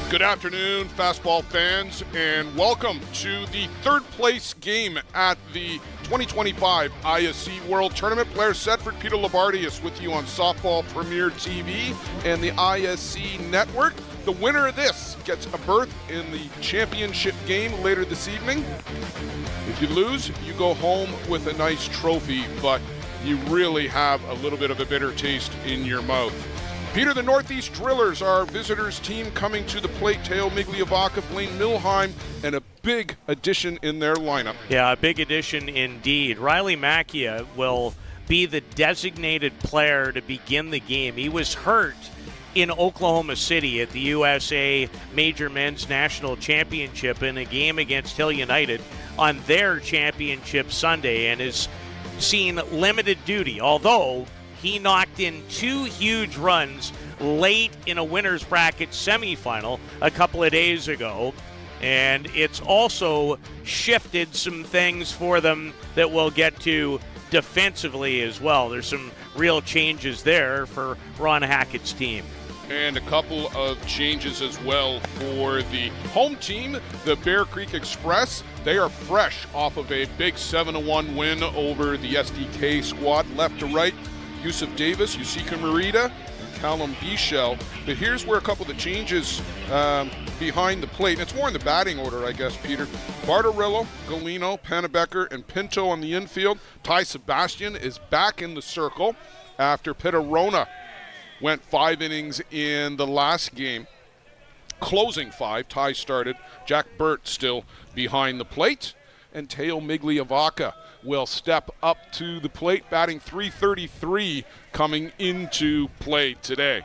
Good afternoon, fastball fans, and welcome to the third place game at the 2025 ISC World Tournament. Blair Sedford, Peter Labardius with you on Softball Premier TV and the ISC Network. The winner of this gets a berth in the championship game later this evening. If you lose, you go home with a nice trophy, but you really have a little bit of a bitter taste in your mouth. Peter, the NorthEast Drillers are visitors team coming to the plate. Teo Migliavaca, Blaine Milheim, and a big addition in their lineup. Yeah, a big addition indeed. Riley Macchia will be the designated player to begin the game. He was hurt in Oklahoma City at the USA Major Men's National Championship in a game against Hill United on their championship Sunday and has seen limited duty, although he knocked in two huge runs late in a winner's bracket semifinal a couple of days ago. And it's also shifted some things for them that we'll get to defensively as well. There's some real changes there for Ron Hackett's team. And a couple of changes as well for the home team, the Bear Creek Express. They are fresh off of a big 7-1 win over the SDK squad. Left to right, Yusuf Davis, Yusika Merida, and Callum Bichel. But here's where a couple of the changes behind the plate. And it's more in the batting order, I guess, Peter. Bartorillo, Galino, Panabecker, and Pinto on the infield. Ty Sebastian is back in the circle after Pitarona went 5 innings in the last game. Closing 5, Ty started. Jack Burt still behind the plate. And Teo Migliavaca will step up to the plate, batting .333 coming into play today.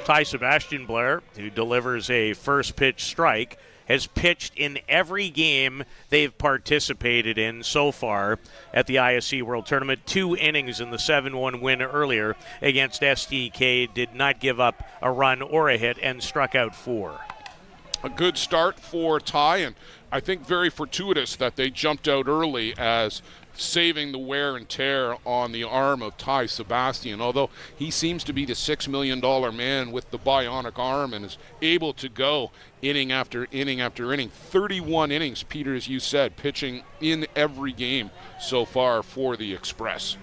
Ty Sebastian, Blair, who delivers a first pitch strike, has pitched in every game they've participated in so far at the ISC World Tournament. 2 innings in the 7-1 win earlier against SDK, did not give up a run or a hit, and struck out 4. A good start for Ty, and I think very fortuitous that they jumped out early as saving the wear and tear on the arm of Ty Sebastian, although he seems to be the $6 million man with the bionic arm and is able to go inning after inning after inning. 31 innings, Peter, as you said, pitching in every game so far for the Express.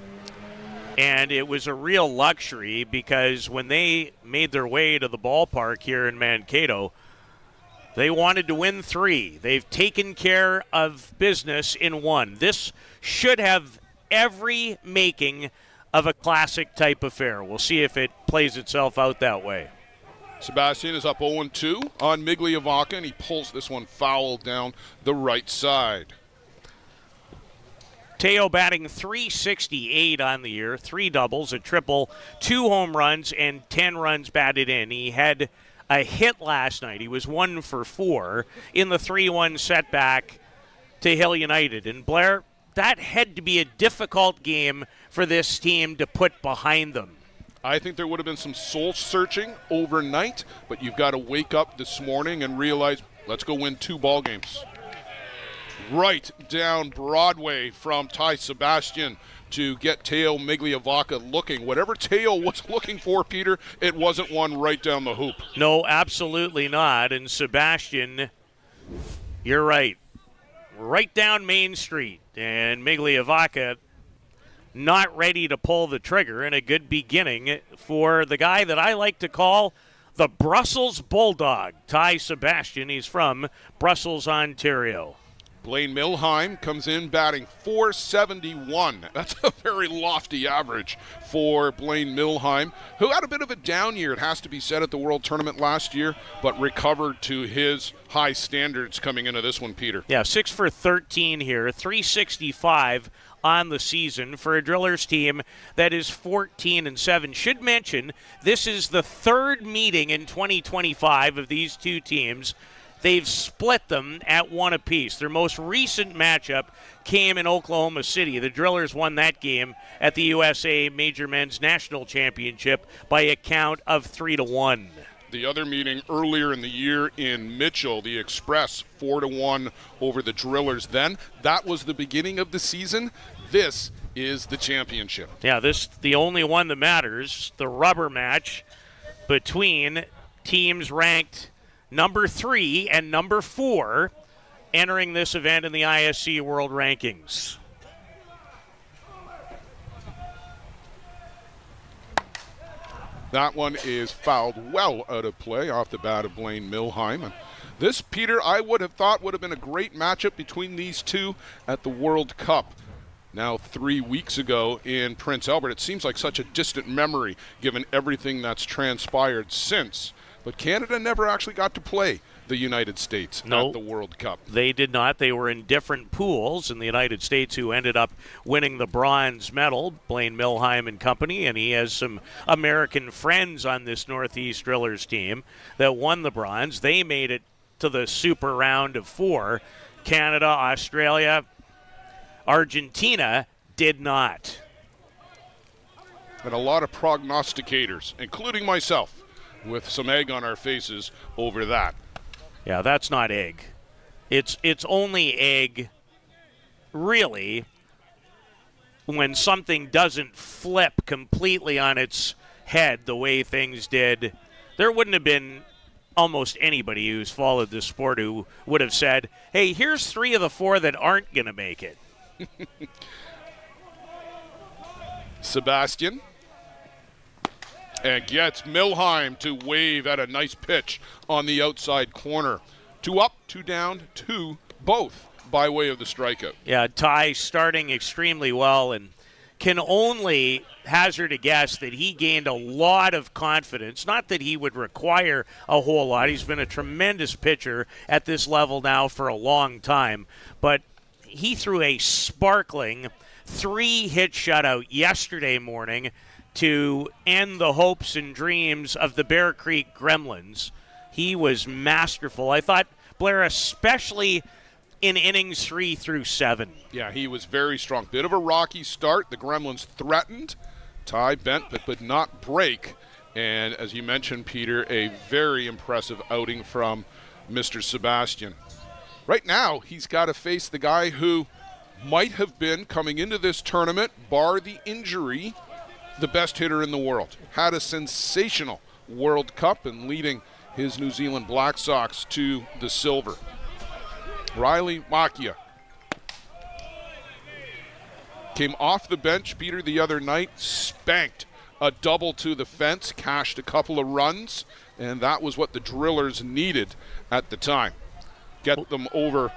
And it was a real luxury because when they made their way to the ballpark here in Mankato, they wanted to win 3. They've taken care of business in 1. This should have every making of a classic type affair. We'll see if it plays itself out that way. Sebastian is up 0-2 on Migliavaca, and he pulls this one foul down the right side. Teo batting .368 on the year, 3 doubles, a triple, 2 home runs, and 10 runs batted in. He had a hit last night. He was 1 for 4 in the 3-1 setback to Hill United. And Blair, that had to be a difficult game for this team to put behind them. I think there would have been some soul searching overnight, but you've got to wake up this morning and realize, let's go win 2 ball games. Right down Broadway from Ty Sebastian to get Teo Migliavaca looking. Whatever Teo was looking for, Peter, it wasn't one right down the hoop. No, absolutely not. And Sebastian, you're right. Right down Main Street. And Migliavaca not ready to pull the trigger, and a good beginning for the guy that I like to call the Brussels Bulldog, Ty Sebastian. He's from Brussels, Ontario. Blaine Milheim comes in batting .471. That's a very lofty average for Blaine Milheim, who had a bit of a down year, it has to be said, at the World Tournament last year, but recovered to his high standards coming into this one, Peter. Yeah, 6 for 13 here, .365 on the season for a Drillers team that is 14-7. Should mention, this is the 3rd meeting in 2025 of these 2 teams. They've split them at 1 apiece. Their most recent matchup came in Oklahoma City. The Drillers won that game at the USA Major Men's National Championship by a count of 3-1. The other meeting earlier in the year in Mitchell, the Express 4-1 over the Drillers. Then that was the beginning of the season. This is the championship. Yeah, this the only one that matters, the rubber match between teams ranked number 3 and number 4 entering this event in the ISC World Rankings. That one is fouled well out of play off the bat of Blaine Milheim. And this, Peter, I would have thought would have been a great matchup between these two at the World Cup. Now 3 weeks ago in Prince Albert. It seems like such a distant memory given everything that's transpired since. But Canada never actually got to play the United States at the World Cup. They did not. They were in different pools, and the United States, who ended up winning the bronze medal, Blaine Milheim and company, and he has some American friends on this NorthEast Drillers team that won the bronze. They made it to the super round of 4. Canada, Australia, Argentina did not. And a lot of prognosticators, including myself, with some egg on our faces over that. Yeah, that's not egg. It's only egg, really, when something doesn't flip completely on its head the way things did. There wouldn't have been almost anybody who's followed this sport who would have said, hey, here's 3 of the 4 that aren't going to make it. Sebastian. And gets Milheim to wave at a nice pitch on the outside corner. 2 up, 2 down, 2 both by way of the strikeout. Yeah, Ty starting extremely well and can only hazard a guess that he gained a lot of confidence. Not that he would require a whole lot. He's been a tremendous pitcher at this level now for a long time. But he threw a sparkling 3-hit shutout yesterday morning to end the hopes and dreams of the Bear Creek Gremlins. He was masterful. I thought Blair, especially in innings 3 through 7. Yeah, he was very strong. Bit of a rocky start. The Gremlins threatened. Ty bent but could not break. And as you mentioned, Peter, a very impressive outing from Mr. Sebastian. Right now, he's got to face the guy who might have been, coming into this tournament, bar the injury, the best hitter in the world. Had a sensational World Cup and leading his New Zealand Black Sox to the silver. Riley Macchia came off the bench, Peter, the other night, spanked a double to the fence, cashed a couple of runs, and that was what the Drillers needed at the time. Get them over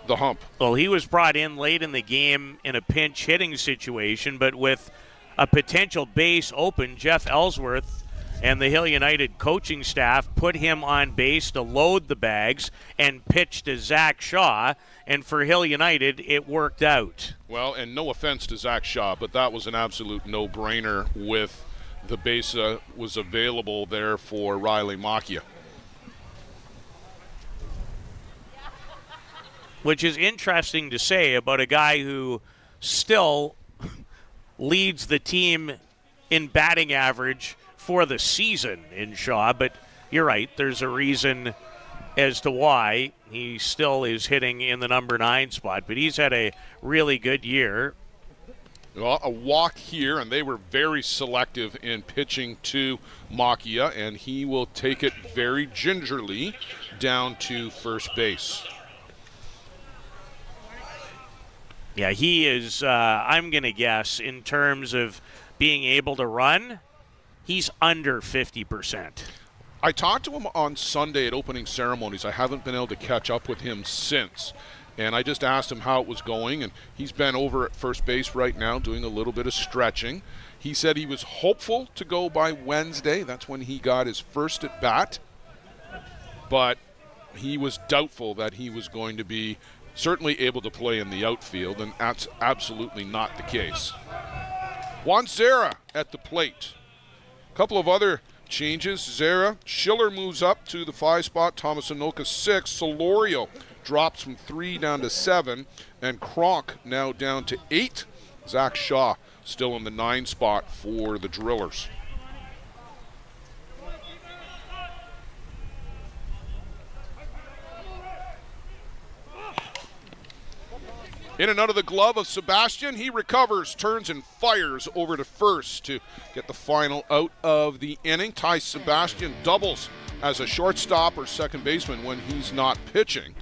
the hump. Well, he was brought in late in the game in a pinch hitting situation, but with a potential base open, Jeff Ellsworth and the Hill United coaching staff put him on base to load the bags and pitch to Zach Shaw, and for Hill United, it worked out. Well, and no offense to Zach Shaw, but that was an absolute no-brainer with the base was available there for Riley Macchia. Which is interesting to say about a guy who still leads the team in batting average for the season in Shaw, but you're right, there's a reason as to why he still is hitting in the number 9 spot, but he's had a really good year. Well, a walk here, and they were very selective in pitching to Macchia, and he will take it very gingerly down to first base. Yeah, he is, I'm going to guess, in terms of being able to run, he's under 50%. I talked to him on Sunday at opening ceremonies. I haven't been able to catch up with him since. And I just asked him how it was going, and he's been over at first base right now doing a little bit of stretching. He said he was hopeful to go by Wednesday. That's when he got his first at bat. But he was doubtful that he was going to be certainly able to play in the outfield, and that's absolutely not the case. Juan Zera at the plate. A couple of other changes. Zera, Schiller moves up to the 5 spot, Thomas Anoka 6, Solorio drops from 3 down to 7, and Kronk now down to 8. Zach Shaw still in the 9 spot for the Drillers. In and out of the glove of Sebastian. He recovers, turns, and fires over to first to get the final out of the inning. Ty Sebastian doubles as a shortstop or second baseman when he's not pitching.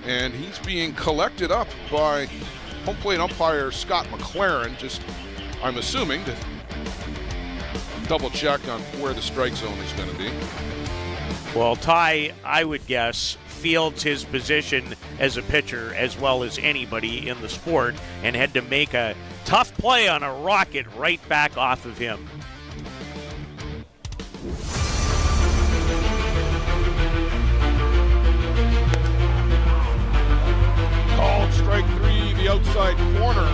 And he's being collected up by home plate umpire Scott McLaren. Just, I'm assuming, to double check on where the strike zone is going to be. Well, Ty, I would guess, fields his position as a pitcher as well as anybody in the sport and had to make a tough play on a rocket right back off of him. Called strike 3, the outside corner.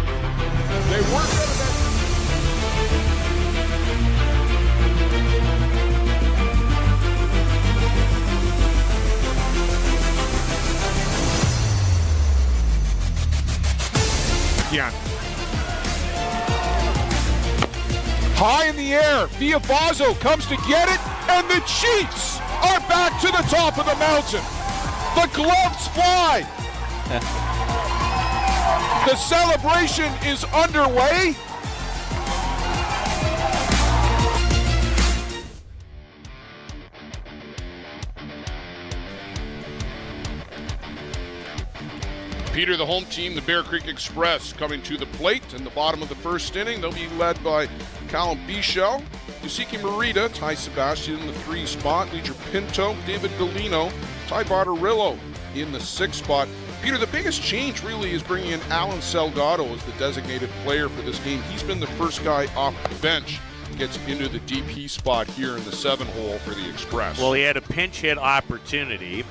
They weren't out of that. Yeah. High in the air, Viavazo comes to get it, and the Chiefs are back to the top of the mountain. The gloves fly. The celebration is underway. Peter, the home team, the Bear Creek Express, coming to the plate in the bottom of the first inning. They'll be led by Callum Bichel, Yusiki Morita, Ty Sebastian in the 3 spot, Leacher Pinto, David Galino, Ty Bartarillo in the 6 spot. Peter, the biggest change really is bringing in Alan Salgado as the designated player for this game. He's been the first guy off the bench, gets into the DP spot here in the 7 hole for the Express. Well, he had a pinch hit opportunity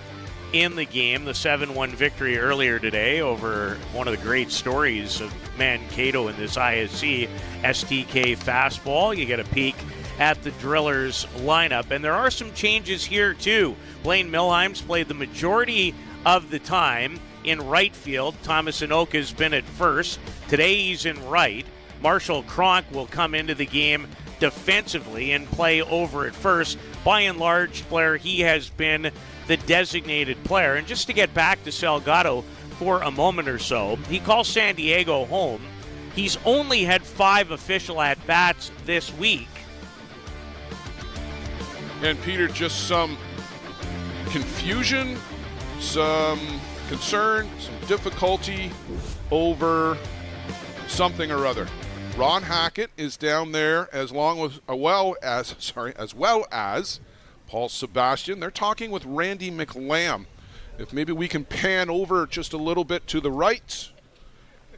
in the game, the 7-1 victory earlier today over one of the great stories of Mankato in this ISC STK fastball. You get a peek at the Drillers lineup, and there are some changes here too. Blaine Milheim's played the majority of the time in right field. Thomas Anoka's been at first. Today he's in right. Marshall Cronk will come into the game defensively and play over at first. By and large, Blair, he has been the designated player. And just to get back to Salgado for a moment or so, he calls San Diego home. He's only had 5 official at-bats this week. And Peter, just some confusion, some concern, some difficulty over something or other. Ron Hackett is down there as well as Paul Sebastian. They're talking with Randy McLam. If maybe we can pan over just a little bit to the right.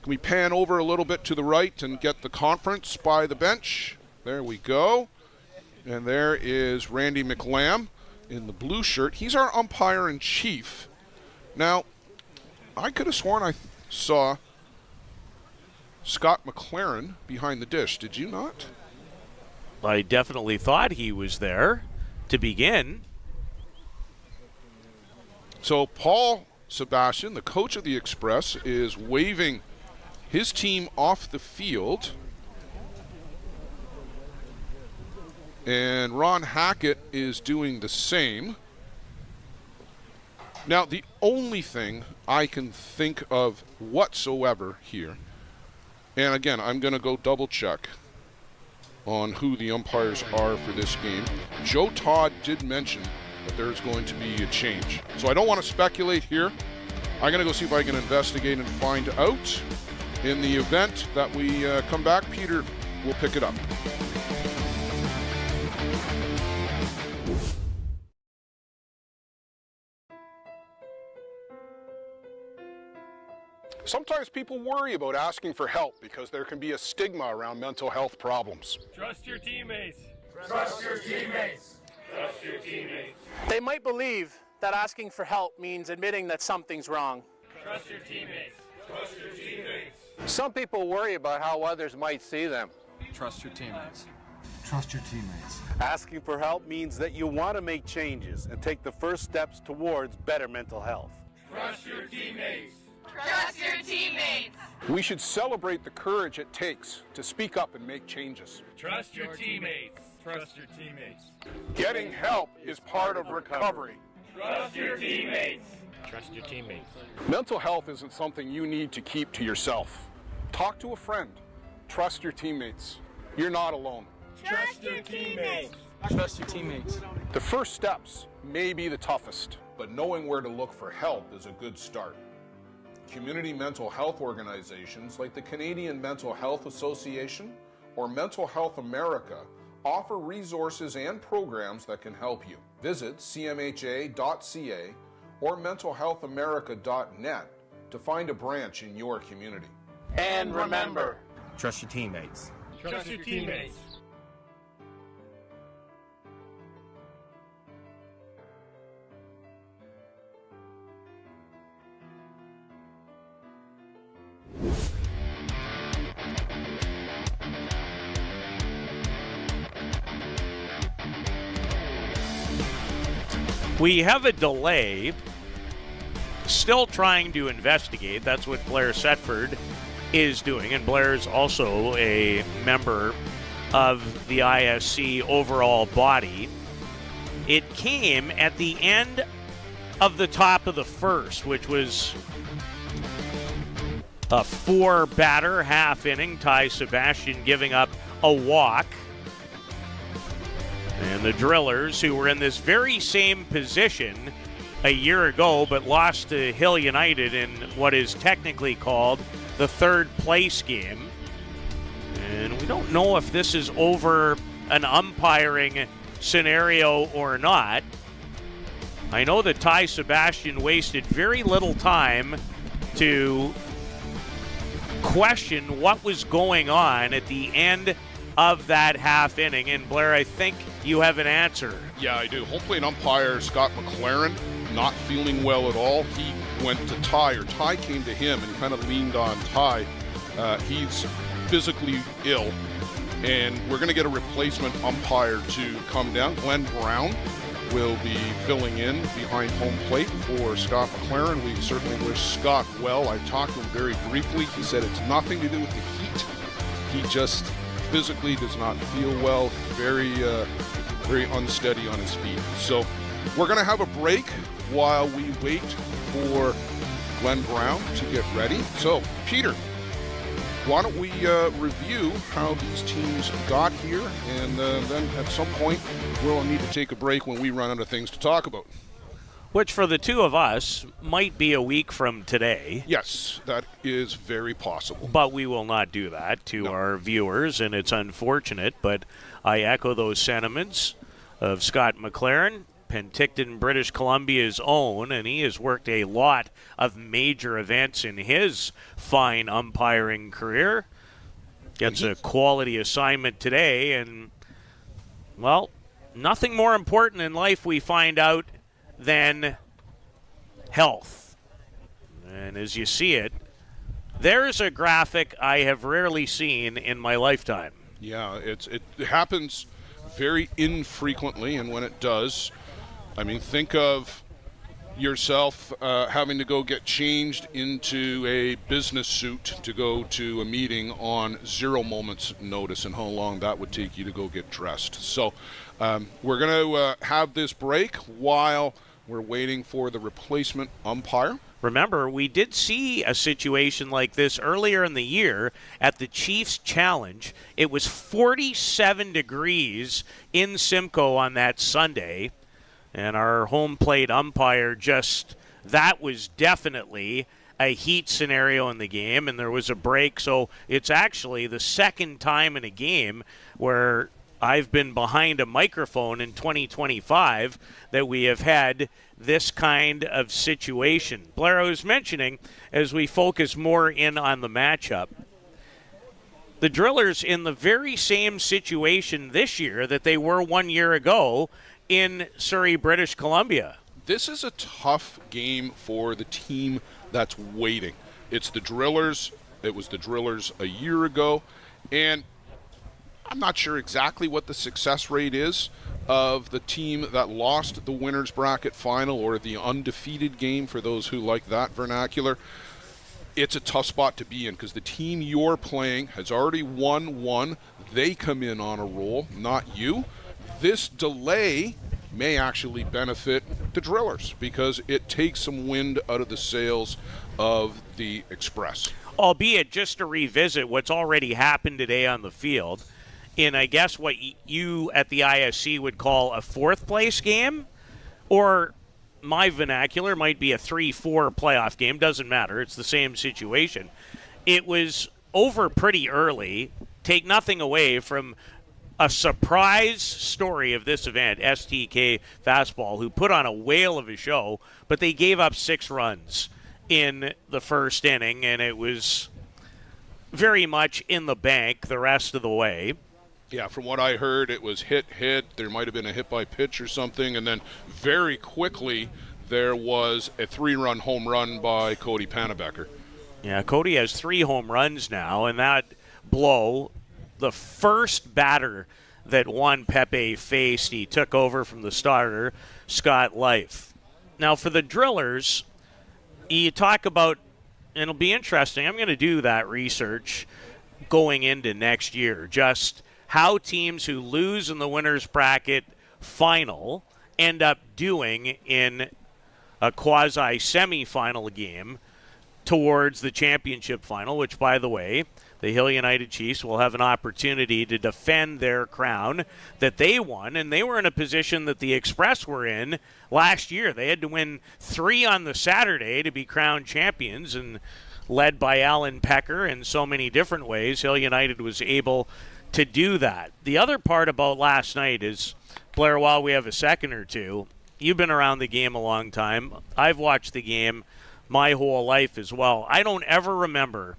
Can we pan over a little bit to the right and get the conference by the bench? There we go. And there is Randy McLam in the blue shirt. He's our umpire-in-chief. Now, I could have sworn I saw Scott McLaren behind the dish. Did you not? I definitely thought he was there to begin. So Paul Sebastian, the coach of the Express, is waving his team off the field. And Ron Hackett is doing the same. Now, the only thing I can think of whatsoever here, and again, I'm going to go double check on who the umpires are for this game. Joe Todd did mention that there's going to be a change. So I don't want to speculate here. I'm going to go see if I can investigate and find out. In the event that we come back, Peter will pick it up. Sometimes people worry about asking for help because there can be a stigma around mental health problems. Trust your teammates. Trust your teammates. Trust your teammates. They might believe that asking for help means admitting that something's wrong. Trust your teammates. Trust your teammates. Some people worry about how others might see them. Trust your teammates. Trust your teammates. Asking for help means that you want to make changes and take the first steps towards better mental health. Trust your teammates. Trust your teammates. We should celebrate the courage it takes to speak up and make changes. Trust your teammates. Trust your teammates. Getting help is part of recovery. Trust your teammates. Trust your teammates. Mental health isn't something you need to keep to yourself. Talk to a friend. Trust your teammates. You're not alone. Trust your teammates. Trust your teammates. The first steps may be the toughest. But knowing where to look for help is a good start. Community mental health organizations like the Canadian Mental Health Association or Mental Health America offer resources and programs that can help you. Visit cmha.ca or mentalhealthamerica.net to find a branch in your community. And remember, Trust your teammates. Trust your teammates. We have a delay. Still trying to investigate. That's what Blair Setford is doing. And Blair's also a member of the ISC overall body. It came at the end of the top of the first, which was a 4-batter half inning. Ty Sebastian giving up a walk. And the Drillers, who were in this very same position a year ago, but lost to Hill United in what is technically called the third place game. And we don't know if this is over an umpiring scenario or not. I know that Ty Sebastian wasted very little time to question what was going on at the end of that half inning. And Blair, I think you have an answer. Yeah, I do. Home plate umpire Scott McLaren not feeling well at all. He went to Ty, or Ty came to him, and he kind of leaned on Ty. He's physically ill, and we're going to get a replacement umpire to come down. Glenn Brown will be filling in behind home plate for Scott McLaren. We certainly wish Scott well. I talked to him very briefly. He said it's nothing to do with the heat. He just physically does not feel well, very unsteady on his feet. So we're going to have a break while we wait for Glenn Brown to get ready. So, Peter, why don't we review how these teams got here, and then at some point we'll need to take a break when we run out of things to talk about. Which for the two of us might be a week from today. Yes, that is very possible. But we will not do that to our viewers, and it's unfortunate, but I echo those sentiments of Scott McLaren, Penticton, British Columbia's own, and he has worked a lot of major events in his fine umpiring career. Gets a quality assignment today, and, well, nothing more important in life, we find out, than health. And as you see it, there's a graphic I have rarely seen in my lifetime. Yeah, it happens very infrequently, and when it does, I mean, think of yourself having to go get changed into a business suit to go to a meeting on 0 moments notice, and how long that would take you to go get dressed. So we're going to have this break while we're waiting for the replacement umpire. Remember, we did see a situation like this earlier in the year at the Chiefs Challenge. It was 47 degrees in Simcoe on that Sunday, and our home plate umpire that was definitely a heat scenario in the game, and there was a break. So it's actually the second time in a game where I've been behind a microphone in 2025 that we have had this kind of situation. Blair, I was mentioning, as we focus more in on the matchup, the Drillers in the very same situation this year that they were 1 year ago in Surrey, British Columbia. This is a tough game for the team that's waiting. It's the Drillers. It was the Drillers a year ago, and I'm not sure exactly what the success rate is of the team that lost the winner's bracket final, or the undefeated game for those who like that vernacular. It's a tough spot to be in because the team you're playing has already won one. They come in on a roll, not you. This delay may actually benefit the Drillers because it takes some wind out of the sails of the Express. Albeit, just to revisit what's already happened today on the field, in I guess what you at the ISC would call a fourth place game, or my vernacular might be a 3-4 playoff game, doesn't matter, it's the same situation. It was over pretty early. Take nothing away from a surprise story of this event, STK Fastball, who put on a whale of a show, but they gave up 6 runs in the first inning, and it was very much in the bank the rest of the way. Yeah, from what I heard, it was hit. There might have been a hit by pitch or something, and then very quickly there was a 3-run home run by Cody Pannebecker. Yeah, Cody has 3 home runs now, and that blow, the first batter that Juan Pepe faced, he took over from the starter, Scott Life. Now, for the Drillers, you talk about, and it'll be interesting, I'm going to do that research going into next year, just how teams who lose in the winner's bracket final end up doing in a quasi-semifinal game towards the championship final, which, by the way, the Hill United Chiefs will have an opportunity to defend their crown that they won, and they were in a position that the Express were in last year. They had to win 3 on the Saturday to be crowned champions, and led by Alan Pecker in so many different ways, Hill United was able to do that. The other part about last night is, Blair, while we have a second or two, you've been around the game a long time. I've watched the game my whole life as well. I don't ever remember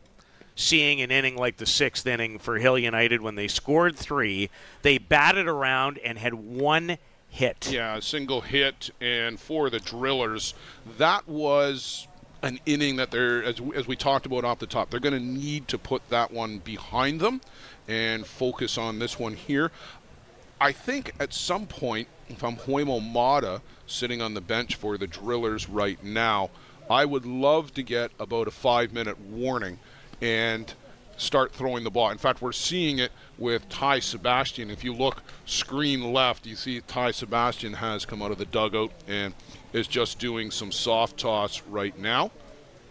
seeing an inning like the 6th inning for Hill United when they scored 3. They batted around and had 1 hit. Yeah, a single hit, and for the Drillers, that was an inning that they're, as we talked about off the top, they're going to need to put that one behind them and focus on this one here. I think at some point, if I'm Huemo Mata sitting on the bench for the Drillers right now, I would love to get about a 5-minute warning and start throwing the ball. In fact, we're seeing it with Ty Sebastian. If you look screen left, you see Ty Sebastian has come out of the dugout and is just doing some soft toss right now.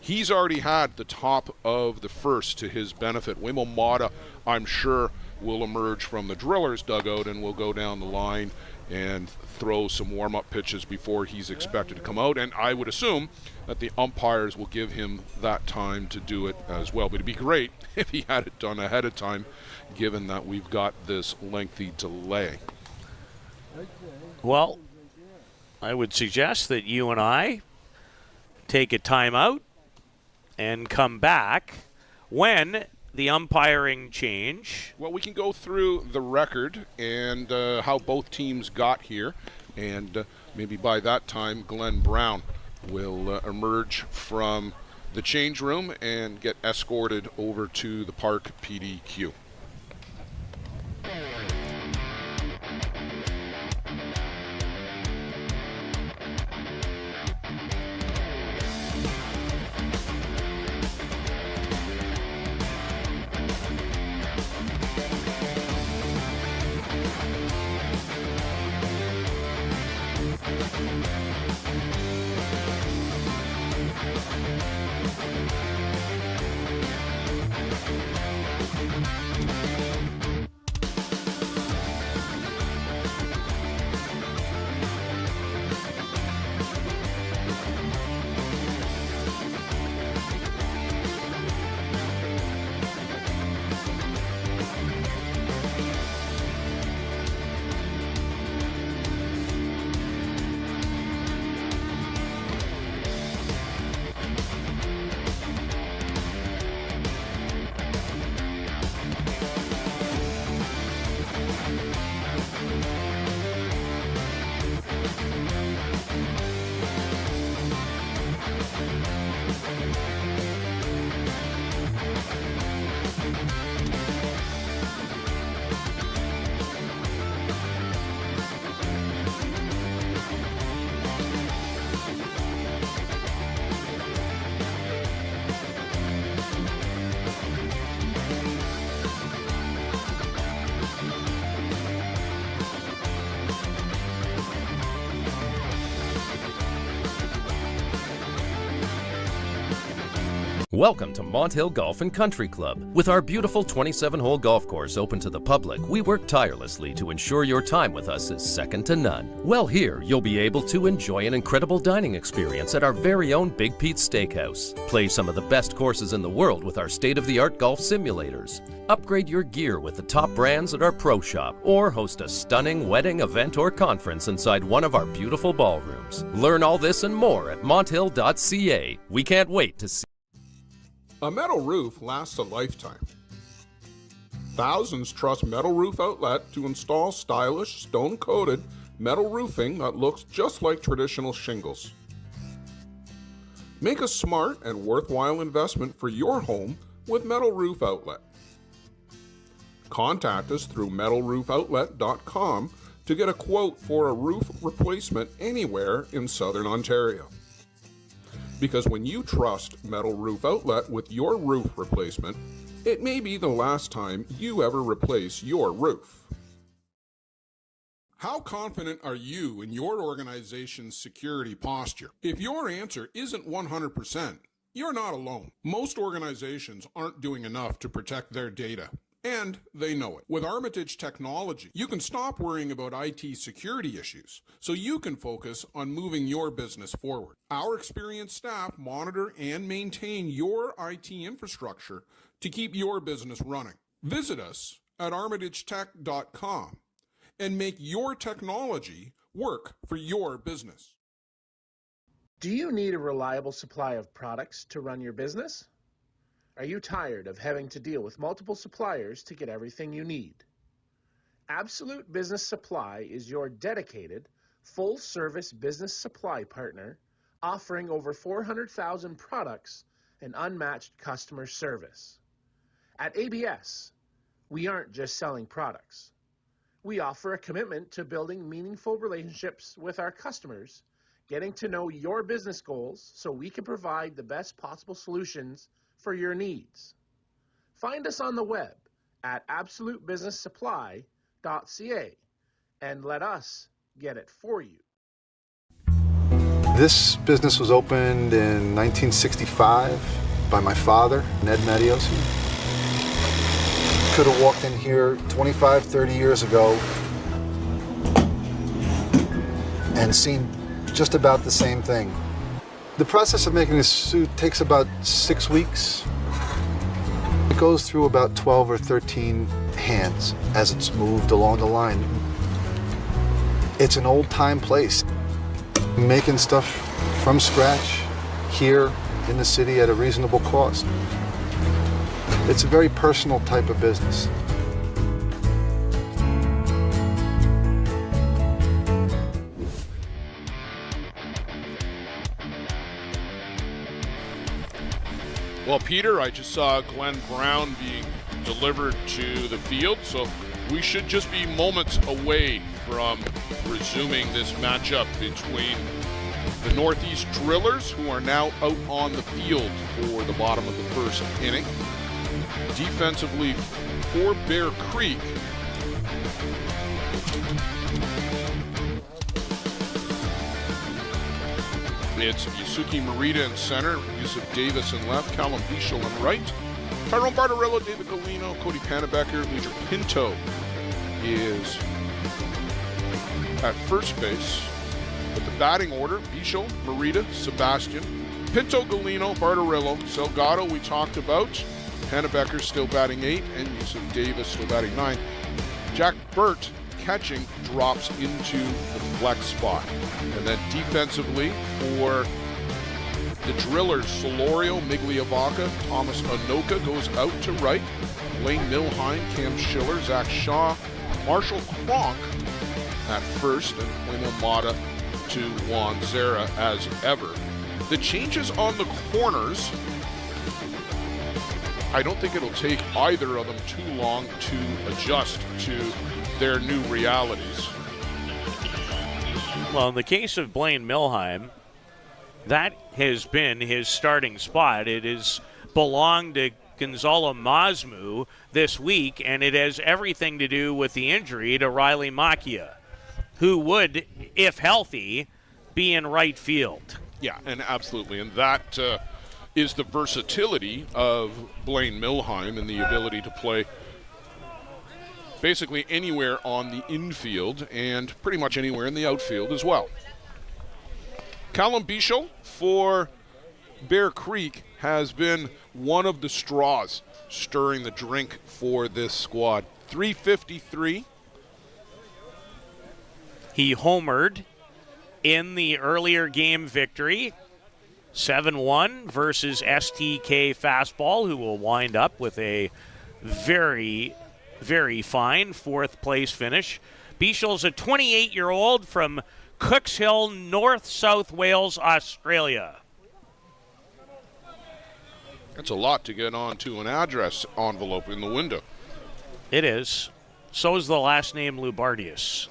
He's already had the top of the first to his benefit. Wemo Mata, I'm sure, will emerge from the Drillers dugout and will go down the line and throw some warm-up pitches before he's expected to come out. And I would assume that the umpires will give him that time to do it as well. But it'd be great if he had it done ahead of time, given that we've got this lengthy delay. Well, I would suggest that you and I take a timeout and come back when the umpiring change. Well, we can go through the record and how both teams got here, and maybe by that time Glenn Brown will emerge from the change room and get escorted over to the park PDQ. Welcome to Mont Hill Golf and Country Club. With our beautiful 27-hole golf course open to the public, we work tirelessly to ensure your time with us is second to none. Well, here you'll be able to enjoy an incredible dining experience at our very own Big Pete's Steakhouse. Play some of the best courses in the world with our state-of-the-art golf simulators. Upgrade your gear with the top brands at our pro shop, or host a stunning wedding, event, or conference inside one of our beautiful ballrooms. Learn all this and more at monthill.ca. We can't wait to see. A metal roof lasts a lifetime. Thousands trust Metal Roof Outlet to install stylish, stone-coated metal roofing that looks just like traditional shingles. Make a smart and worthwhile investment for your home with Metal Roof Outlet. Contact us through metalroofoutlet.com to get a quote for a roof replacement anywhere in Southern Ontario. Because when you trust Metal Roof Outlet with your roof replacement, it may be the last time you ever replace your roof. How confident are you in your organization's security posture? If your answer isn't 100%, you're not alone. Most organizations aren't doing enough to protect their data, and they know it. With Armitage Technology, you can stop worrying about IT security issues so you can focus on moving your business forward. Our experienced staff monitor and maintain your IT infrastructure to keep your business running. Visit us at armitagetech.com and make your technology work for your business. Do you need a reliable supply of products to run your business? Are you tired of having to deal with multiple suppliers to get everything you need? Absolute Business Supply is your dedicated, full-service business supply partner, offering over 400,000 products and unmatched customer service. At ABS, we aren't just selling products. We offer a commitment to building meaningful relationships with our customers, getting to know your business goals so we can provide the best possible solutions for your needs. Find us on the web at absolutebusinesssupply.ca and let us get it for you. This business was opened in 1965 by my father, Ned Mattiosi. Could have walked in here 25, 30 years ago and seen just about the same thing. The process of making this suit takes about 6 weeks. It goes through about 12 or 13 hands as it's moved along the line. It's an old-time place. Making stuff from scratch here in the city at a reasonable cost. It's a very personal type of business. Well, Peter, I just saw Glenn Brown being delivered to the field, so we should just be moments away from resuming this matchup between the NorthEast Drillers, who are now out on the field for the bottom of the first inning. Defensively for Bear Creek, it's Yusuke Morita in center, Yusuf Davis in left, Callum Bischel in right, Tyrone Bartorillo, David Galino, Cody Panabecker, Major Pinto is at first base. But the batting order, Bischel, Morita, Sebastian, Pinto, Galino, Bartorillo, Salgado we talked about, Panabecker still batting 8, and Yusuf Davis still batting 9. Jack Burt catching drops into the flex spot. And then defensively for the Drillers, Solorio, Migliavaca, Thomas Anoka goes out to right. Lane Milheim, Cam Schiller, Zach Shaw, Marshall Kronk at first, and Quinn Mata to Juan Zera as ever. The changes on the corners, I don't think it'll take either of them too long to adjust to their new realities. Well, in the case of Blaine Milheim, that has been his starting spot. It has belonged to Gonzalo Masmu this week, and it has everything to do with the injury to Riley Macchia, who would, if healthy, be in right field. Yeah, and absolutely. And that is the versatility of Blaine Milheim and the ability to play basically anywhere on the infield and pretty much anywhere in the outfield as well. Callum Bichel for Bear Creek has been one of the straws stirring the drink for this squad. .353. He homered in the earlier game victory, 7-1 versus STK Fastball, who will wind up with a very, very fine fourth place finish. Bichel's a 28-year-old from Cookshill, North South Wales, Australia. That's a lot to get onto an address envelope in the window. It is. So is the last name Lubardius.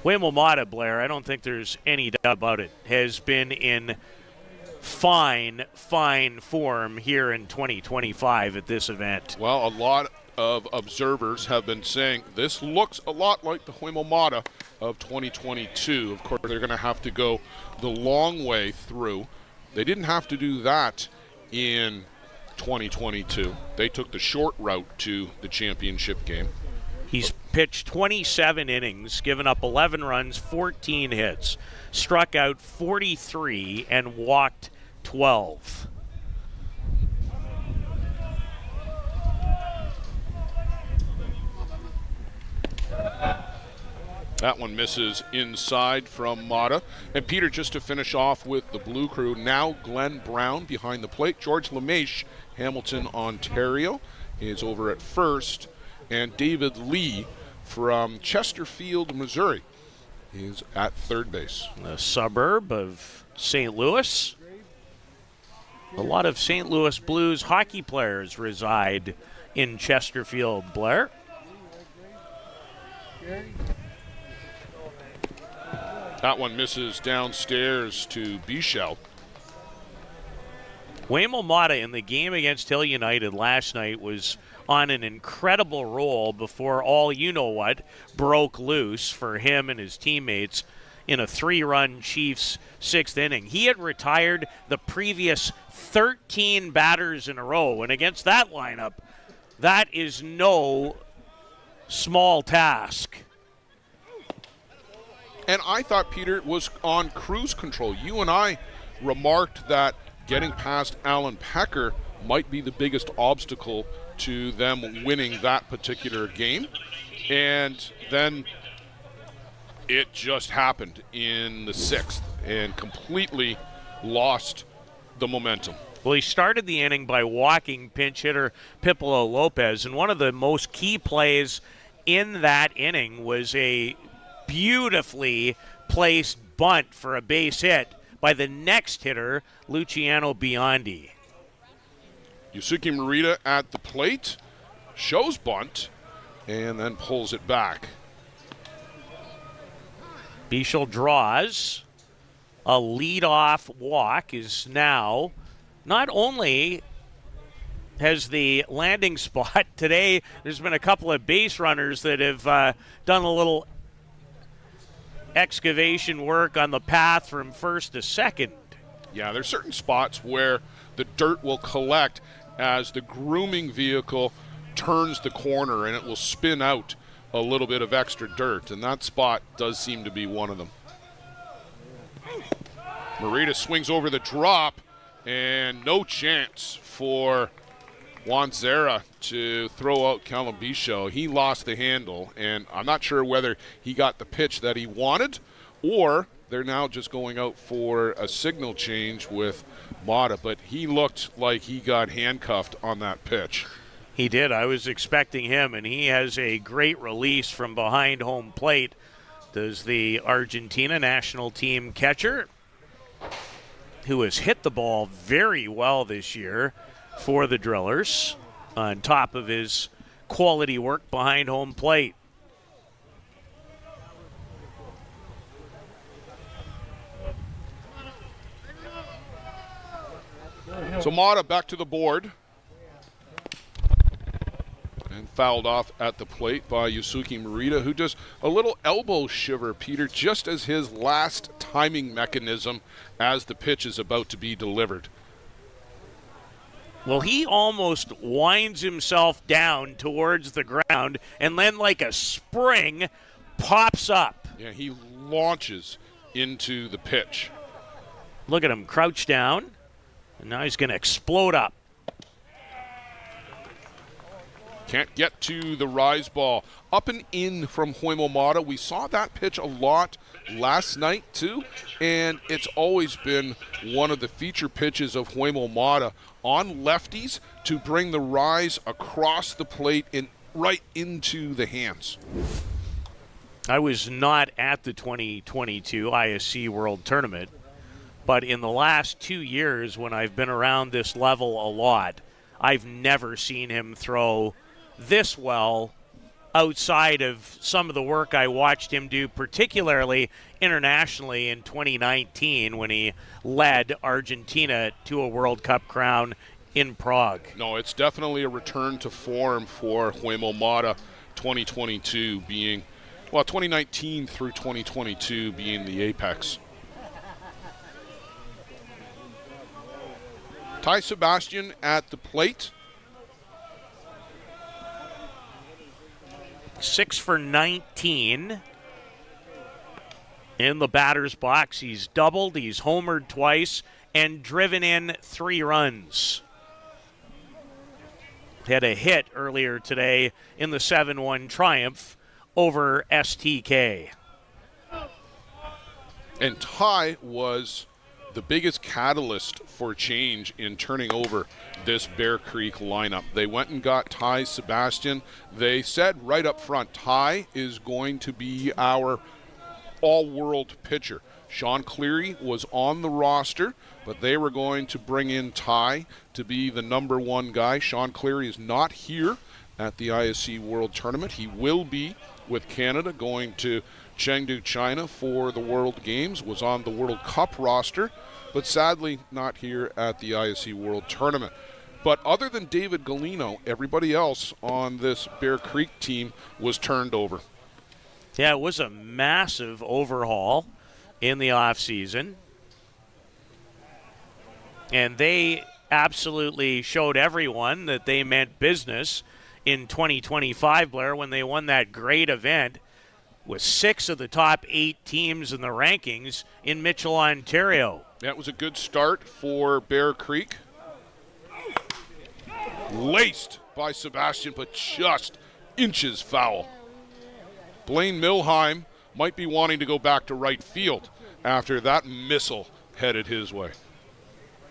Waymo Mata, Blair, I don't think there's any doubt about it, has been in fine form here in 2025 at this event. Well, a lot of observers have been saying this looks a lot like the Waymo Mata of 2022. Of course, they're going to have to go the long way through. They didn't have to do that in 2022. They took the short route to the championship game. He's pitched 27 innings, given up 11 runs, 14 hits, struck out 43, and walked 12. That one misses inside from Mata. And Peter, just to finish off with the Blue Crew, now Glenn Brown behind the plate. George LeMaitre, Hamilton, Ontario, is over at first. And David Lee from Chesterfield, Missouri, is at third base. A suburb of St. Louis. A lot of St. Louis Blues hockey players reside in Chesterfield, Blair. That one misses downstairs to Bichel. Waymo Mata in the game against Hill United last night was on an incredible roll before all you-know-what broke loose for him and his teammates in a 3-run Chiefs sixth inning. He had retired the previous 13 batters in a row, and against that lineup, that is no small task. And I thought Peter was on cruise control. You and I remarked that getting past Alan Pecker might be the biggest obstacle to them winning that particular game. And then it just happened in the sixth and completely lost the momentum. Well, he started the inning by walking pinch hitter Pipolo Lopez, and one of the most key plays in that inning was a beautifully placed bunt for a base hit by the next hitter, Luciano Biondi. Yusuke Morita at the plate, shows bunt, and then pulls it back. Bichel draws. A leadoff walk is now not only has the landing spot today, there's been a couple of base runners that have done a little excavation work on the path from first to second. Yeah, there's certain spots where the dirt will collect as the grooming vehicle turns the corner, and it will spin out a little bit of extra dirt, and that spot does seem to be one of them. Morita swings over the drop, and no chance for Juan Zera to throw out Callum Bichel. He lost the handle, and I'm not sure whether he got the pitch that he wanted, or they're now just going out for a signal change with Mata, but he looked like he got handcuffed on that pitch. He did. I was expecting him, and he has a great release from behind home plate. Does the Argentina national team catcher, who has hit the ball very well this year for the Drillers, on top of his quality work behind home plate. So Mata back to the board. And fouled off at the plate by Yusuke Morita, who does a little elbow shiver, Peter, just as his last timing mechanism as the pitch is about to be delivered. Well, he almost winds himself down towards the ground and then, like a spring, pops up. Yeah, he launches into the pitch. Look at him crouch down, and now he's going to explode up. Can't get to the rise ball. Up and in from Hoimo Mata. We saw that pitch a lot last night, too, and it's always been one of the feature pitches of Hoimo Mata on lefties to bring the rise across the plate and right into the hands. I was not at the 2022 ISC World Tournament, but in the last 2 years when I've been around this level a lot, I've never seen him throw this well outside of some of the work I watched him do, particularly internationally in 2019 when he led Argentina to a World Cup crown in Prague. No, it's definitely a return to form for Hoimo Mata, 2022 being, well, 2019 through 2022 being the apex. Ty Sebastian at the plate. 6 for 19 in the batter's box. He's doubled, he's homered twice, and driven in 3 runs. Had a hit earlier today in the 7-1 triumph over STK. And Ty was the biggest catalyst for change in turning over this Bear Creek lineup. They went and got Ty Sebastian. They said right up front, Ty is going to be our all-world pitcher. Sean Cleary was on the roster, but they were going to bring in Ty to be the number 1 guy. Sean Cleary is not here at the ISC World Tournament. He will be with Canada going to Chengdu, China for the World Games, was on the World Cup roster, but sadly not here at the ISC World Tournament. But other than David Galino, everybody else on this Bear Creek team was turned over. Yeah, it was a massive overhaul in the offseason. And they absolutely showed everyone that they meant business in 2025, Blair, when they won that great event with 6 of the top 8 teams in the rankings in Mitchell, Ontario. That was a good start for Bear Creek. Laced by Sebastian, but just inches foul. Blaine Milheim might be wanting to go back to right field after that missile headed his way.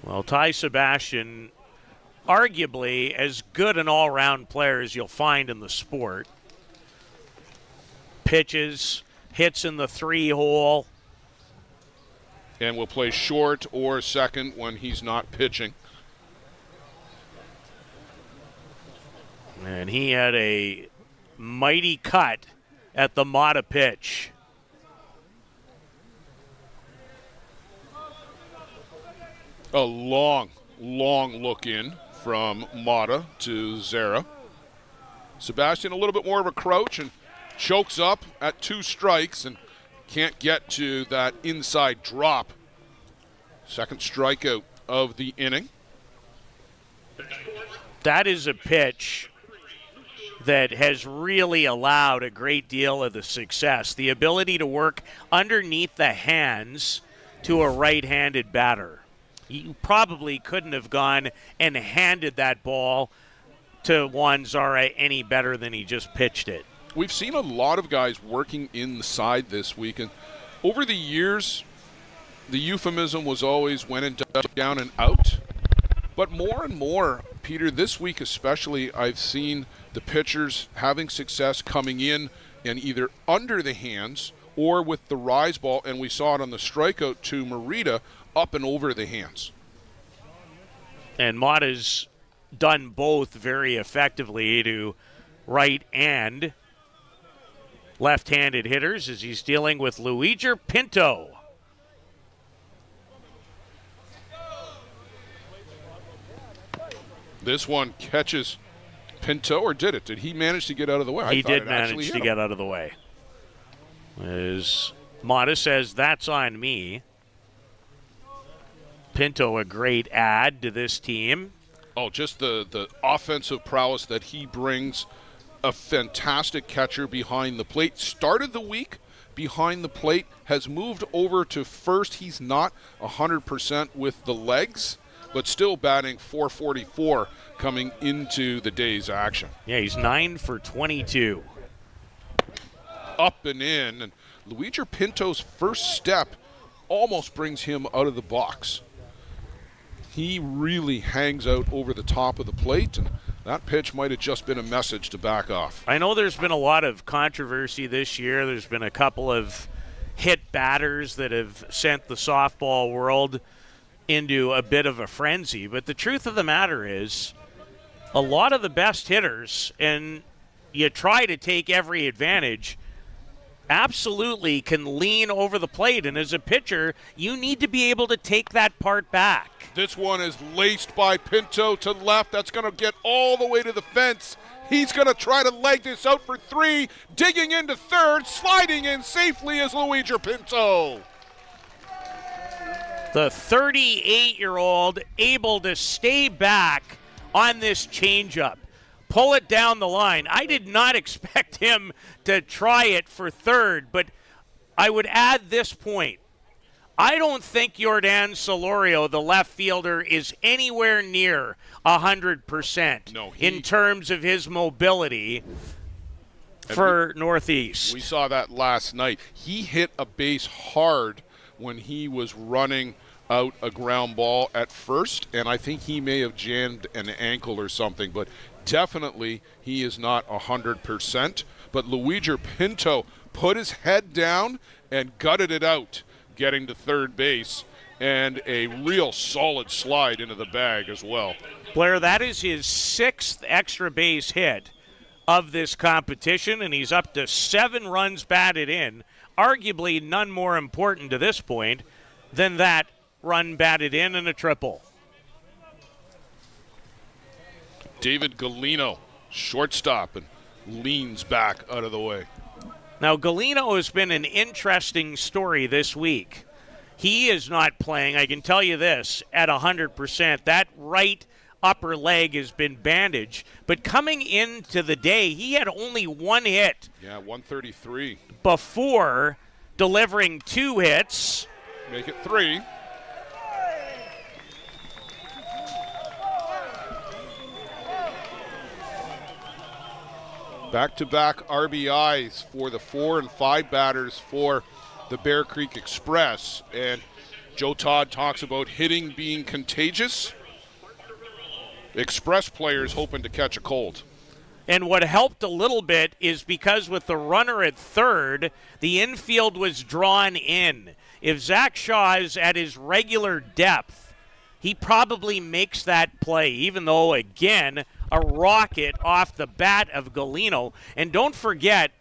Well, Ty Sebastian, arguably as good an all-round player as you'll find in the sport. Pitches, hits in the 3-hole. And will play short or second when he's not pitching. And he had a mighty cut at the Mata pitch. A long look in from Mata to Zara. Sebastian a little bit more of a crouch and chokes up at 2 strikes and can't get to that inside drop. Second strikeout of the inning. That is a pitch that has really allowed a great deal of the success. The ability to work underneath the hands to a right-handed batter. You probably couldn't have gone and handed that ball to Juan Zara any better than he just pitched it. We've seen a lot of guys working inside this week, and over the years, the euphemism was always when in doubt, down and out. But more and more, Peter, this week especially, I've seen the pitchers having success coming in and either under the hands or with the rise ball, and we saw it on the strikeout to Morita, up and over the hands. And Mata's done both very effectively to right and left-handed hitters as he's dealing with Luigi Pinto. This one catches Pinto, or did it? Did he manage to get out of the way? He did manage to get out of the way. As Mata says, that's on me. Pinto, a great add to this team. Oh, just the offensive prowess that he brings. A fantastic catcher behind the plate. Started the week behind the plate, has moved over to first. He's not 100% with the legs, but still batting .444 coming into the day's action. Yeah, he's 9 for 22. Up and in, and Luigi Pinto's first step almost brings him out of the box. He really hangs out over the top of the plate, and that pitch might have just been a message to back off. I know there's been a lot of controversy this year. There's been a couple of hit batters that have sent the softball world into a bit of a frenzy. But the truth of the matter is, a lot of the best hitters, and you try to take every advantage, absolutely can lean over the plate. And as a pitcher, you need to be able to take that part back. This one is laced by Pinto to left. That's going to get all the way to the fence. He's going to try to leg this out for 3. Digging into third, sliding in safely is Luigi Pinto. The 38-year-old able to stay back on this changeup. Pull it down the line. I did not expect him to try it for third, but I would add this point. I don't think Yordan Solorio, the left fielder, is anywhere near 100% in terms of his mobility for NorthEast. We saw that last night. He hit a base hard when he was running out a ground ball at first, and I think he may have jammed an ankle or something, but definitely he is not 100%. But Luigi Pinto put his head down and gutted it out, getting to third base, and a real solid slide into the bag as well. Blair, that is his 6th extra base hit of this competition, and he's up to 7 runs batted in. Arguably none more important to this point than that run batted in and a triple. David Galino, shortstop, and leans back out of the way. Now, Galino has been an interesting story this week. He is not playing, I can tell you this, at 100%. That right upper leg has been bandaged. But coming into the day, he had only 1 hit. Yeah, 133. Before delivering 2 hits. Make it 3. Back-to-back RBIs for the 4 and 5 batters for the Bear Creek Express. And Joe Todd talks about hitting being contagious. Express players hoping to catch a cold. And what helped a little bit is because with the runner at third, the infield was drawn in. If Zach Shaw is at his regular depth, he probably makes that play, even though, again, a rocket off the bat of Galino. And don't forget,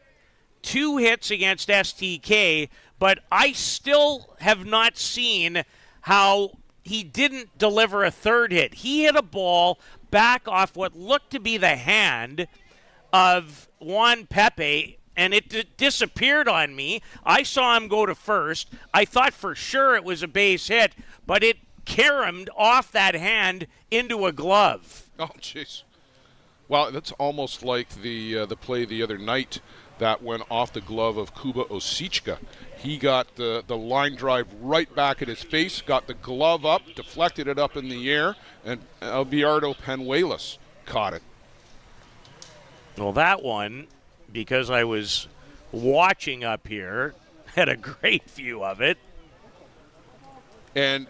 2 hits against STK, but I still have not seen how he didn't deliver a third hit. He hit a ball back off what looked to be the hand of Juan Pepe, and it disappeared on me. I saw him go to first. I thought for sure it was a base hit, but it caromed off that hand into a glove. Oh, jeez. Well, that's almost like the play the other night that went off the glove of Kuba Osichka. He got the line drive right back at his face, got the glove up, deflected it up in the air, and Alberto Penuelas caught it. Well, that one, because I was watching up here, had a great view of it. And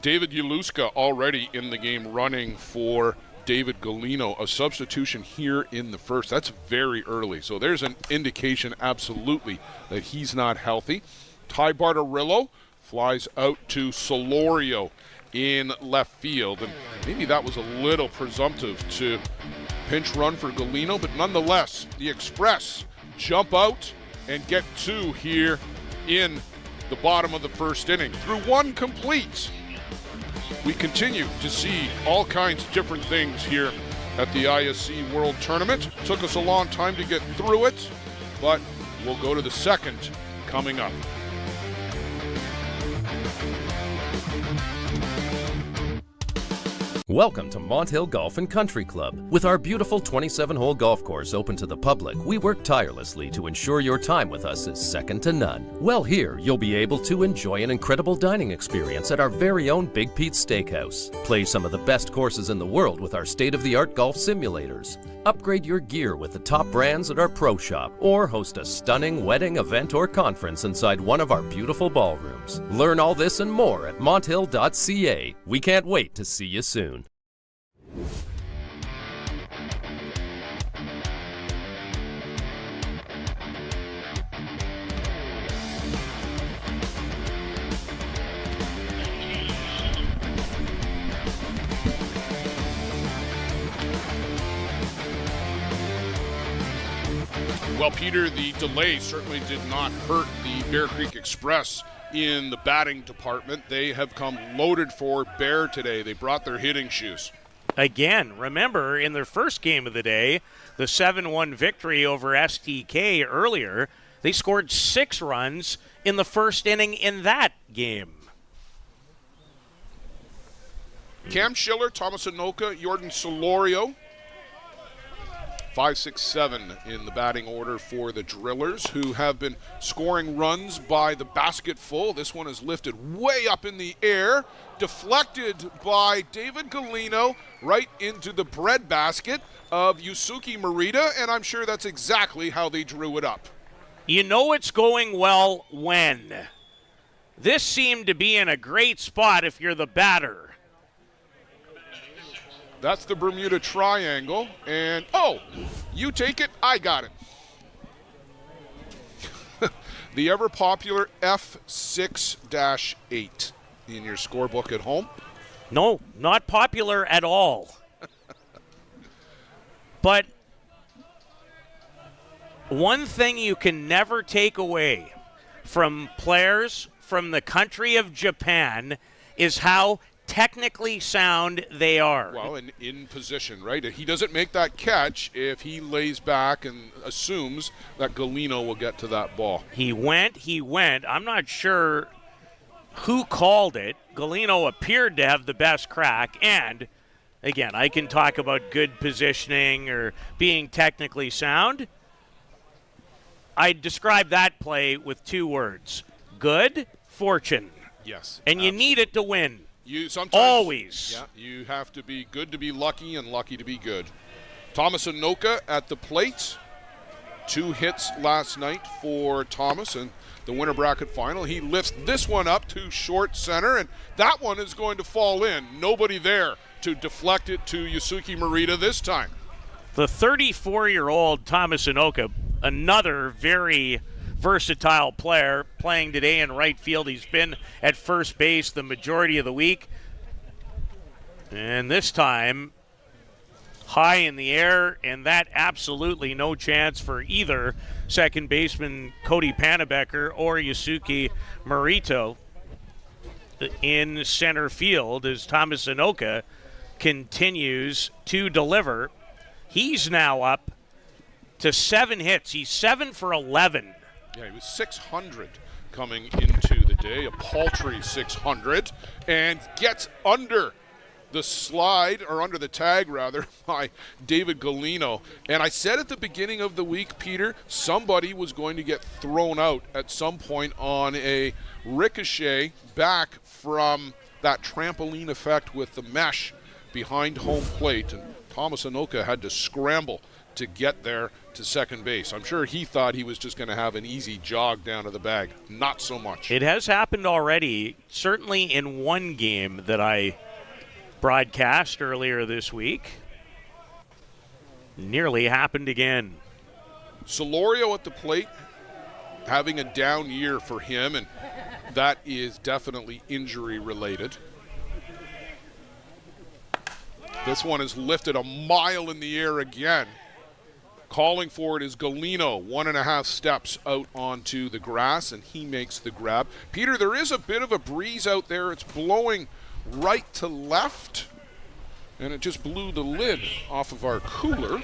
David Yaluska already in the game running for David Galino, a substitution here in the first. That's very early. So there's an indication absolutely that he's not healthy. Ty Bartarillo flies out to Solorio in left field. And maybe that was a little presumptive to pinch run for Galino, but nonetheless, the Express jump out and get 2 here in the bottom of the first inning. Through 1 complete, we continue to see all kinds of different things here at the ISC World Tournament. Took us a long time to get through it, but we'll go to the second coming up. Welcome to Mont Hill Golf and Country Club. With our beautiful 27-hole golf course open to the public, we work tirelessly to ensure your time with us is second to none. Well, here you'll be able to enjoy an incredible dining experience at our very own Big Pete's Steakhouse. Play some of the best courses in the world with our state-of-the-art golf simulators. Upgrade your gear with the top brands at our pro shop, or host a stunning wedding, event, or conference inside one of our beautiful ballrooms. Learn all this and more at monthill.ca. We can't wait to see you soon. Well, Peter, the delay certainly did not hurt the Bear Creek Express in the batting department. They have come loaded for bear today. They brought their hitting shoes. Again, remember, in their first game of the day, the 7-1 victory over STK earlier, they scored 6 runs in the first inning in that game. Cam Schiller, Thomas Anoka, Jordan Solorio. 5, 6, 7 in the batting order for the Drillers, who have been scoring runs by the basketful. This one is lifted way up in the air, deflected by David Galino right into the breadbasket of Yusuke Morita, and I'm sure that's exactly how they drew it up. You know it's going well when? This seemed to be in a great spot if you're the batter. That's the Bermuda Triangle, and oh, you take it, I got it. The ever-popular F6-8 in your scorebook at home. No, not popular at all. But one thing you can never take away from players from the country of Japan is how technically sound they are. Well, and in position, right? He doesn't make that catch if he lays back and assumes that Galino will get to that ball. He went. I'm not sure who called it. Galino appeared to have the best crack, and again, I can talk about good positioning or being technically sound. I describe that play with 2 words: good fortune. Yes. And you need it to win. You sometimes always. Yeah, you have to be good to be lucky and lucky to be good. Thomas Anoka at the plate. 2 hits last night for Thomas in the winter bracket final. He lifts this one up to short center, and that one is going to fall in. Nobody there to deflect it to Yusuke Morita this time. The 34-year-old Thomas Anoka, another very versatile player, playing today in right field. He's been at first base the majority of the week. And this time, high in the air, and that absolutely no chance for either second baseman Cody Panabecker or Yusuke Morita in center field as Thomas Anoka continues to deliver. He's now up to 7 hits. He's 7 for 11. Yeah, he was 600 coming into the day, a paltry 600, and gets under the slide, or under the tag rather, by David Galino. And I said at the beginning of the week, Peter, somebody was going to get thrown out at some point on a ricochet back from that trampoline effect with the mesh behind home plate, and Thomas Anoka had to scramble to get there to second base. I'm sure he thought he was just going to have an easy jog down to the bag. Not so much. It has happened already, certainly in one game that I broadcast earlier this week. Nearly happened again. Solorio at the plate, having a down year for him, and that is definitely injury related. This one is lifted a mile in the air again. Calling for it is Galino, 1.5 steps out onto the grass, and he makes the grab. Peter, there is a bit of a breeze out there. It's blowing right to left. and it just blew the lid off of our cooler.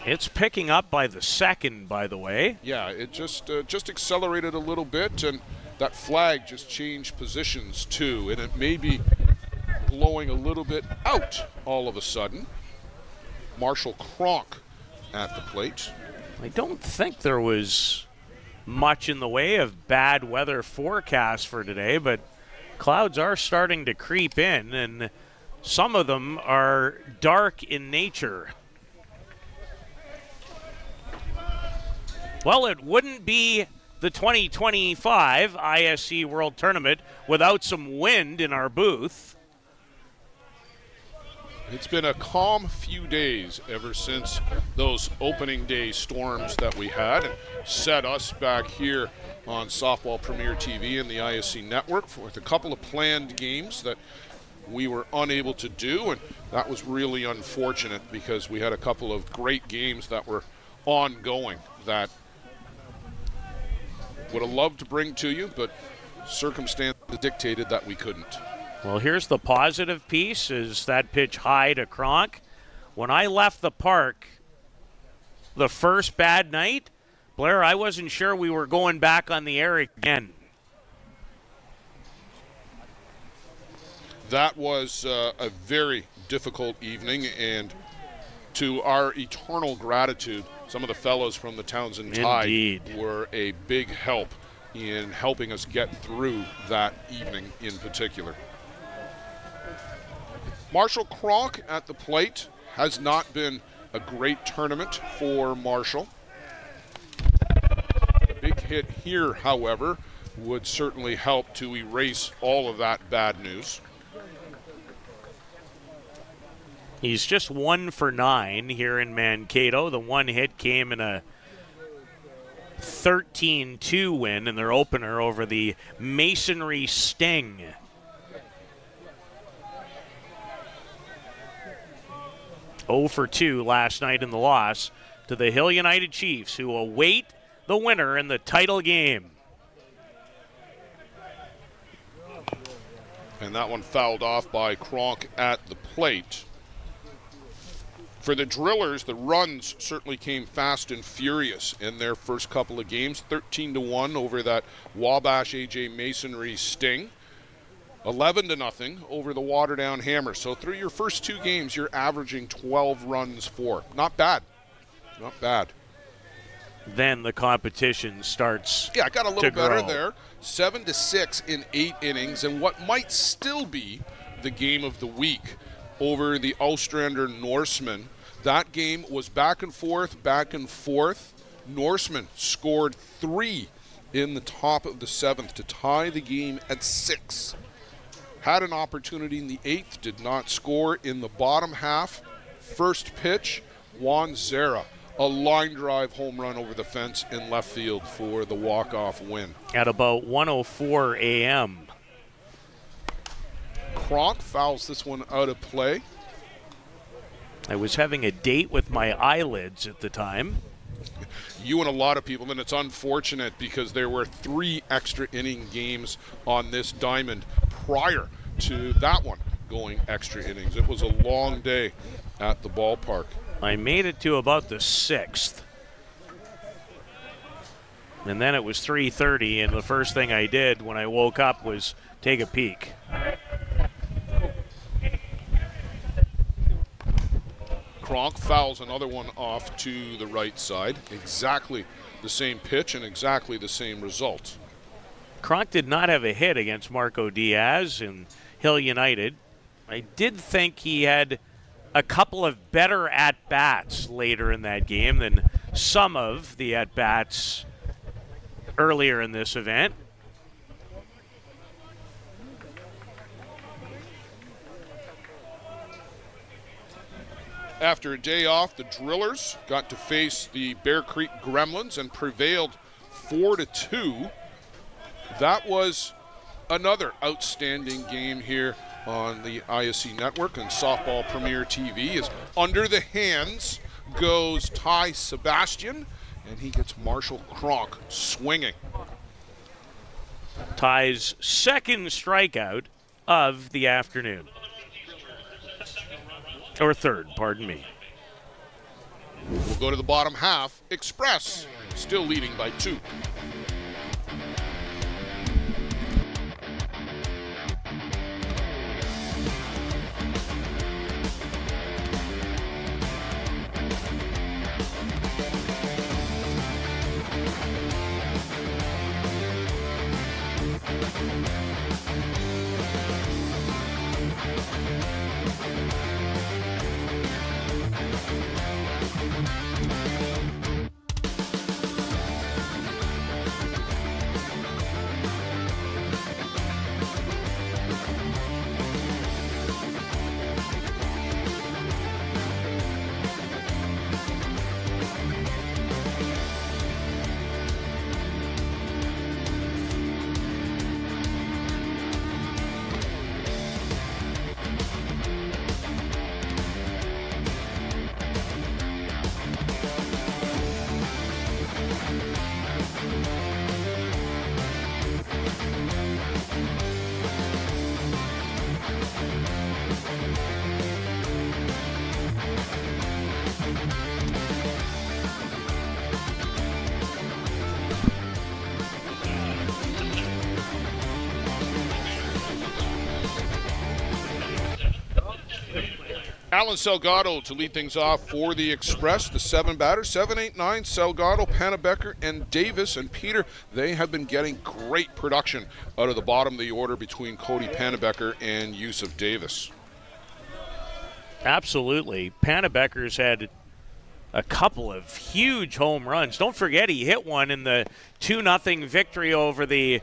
It's picking up by the second, by the way. Yeah, it just accelerated a little bit, and that flag just changed positions too, and it may be blowing a little bit out all of a sudden. Marshall Kronk at the plate. I don't think there was much in the way of bad weather forecast for today, but clouds are starting to creep in, and some of them are dark in nature. Well, it wouldn't be the 2025 ISC World Tournament without some wind in our booth. It's been a calm few days ever since those opening day storms that we had and set us back here on Softball Premier TV and the ISC Network with a couple of planned games that we were unable to do, and that was really unfortunate because we had a couple of great games that were ongoing that would have loved to bring to you, but circumstances dictated that we couldn't. Well, here's the positive piece, is that pitch high to Kronk. When I left the park the first bad night, Blair, I wasn't sure we were going back on the air again. That was a very difficult evening, and to our eternal gratitude, some of the fellows from the Townsend Tide were a big help in helping us get through that evening in particular. Marshall Kronk at the plate. Has not been a great tournament for Marshall. A big hit here, however, would certainly help to erase all of that bad news. He's just 1 for 9 here in Mankato. The one hit came in a 13-2 win in their opener over the Masonry Sting. Oh for 2 last night in the loss to the Hill United Chiefs, who await the winner in the title game. And that one fouled off by Kronk at the plate. For the Drillers, the runs certainly came fast and furious in their first couple of games. 13-1 over that Wabash AJ Masonry Sting. 11-0 over the Waterdown Hammer. So through your first 2 games, you're averaging 12 runs for. Not bad. Not bad. Then the competition starts. Yeah, it got a little better grow. there. 7-6 in 8 innings, and what might still be the game of the week over the Ostrander Norsemen. That game was back and forth, back and forth. Norsemen scored 3 in the top of the 7th to tie the game at 6. Had an opportunity in the 8th, did not score in the bottom half. First pitch, Juan Zera, a line drive home run over the fence in left field for the walk-off win. At about 1:04 a.m. Kronk fouls this one out of play. I was having a date with my eyelids at the time. You and a lot of people, and it's unfortunate because there were 3 extra inning games on this diamond prior to that one going extra innings. It was a long day at the ballpark. I made it to about the 6th. And then it was 3:30, and the first thing I did when I woke up was take a peek. Kronk fouls another one off to the right side. Exactly the same pitch and exactly the same result. Kronk did not have a hit against Marco Diaz in Hill United. I did think he had a couple of better at-bats later in that game than some of the at-bats earlier in this event. After a day off, the Drillers got to face the Bear Creek Gremlins and prevailed 4-2. That was another outstanding game here on the ISC Network and Softball Premier TV. As under the hands goes Ty Sebastian, and he gets Marshall Kronk swinging. Ty's second strikeout of the afternoon. Or third, pardon me. We'll go to the bottom half. Express still leading by 2. Alan Salgado to lead things off for the Express. The 7 batters, 7, 8, 9, Salgado, Panabecker, and Davis. And Peter, they have been getting great production out of the bottom of the order between Cody Panabecker and Yusuf Davis. Absolutely. Panabecker's had a couple of huge home runs. Don't forget he hit one in the 2-0 victory over the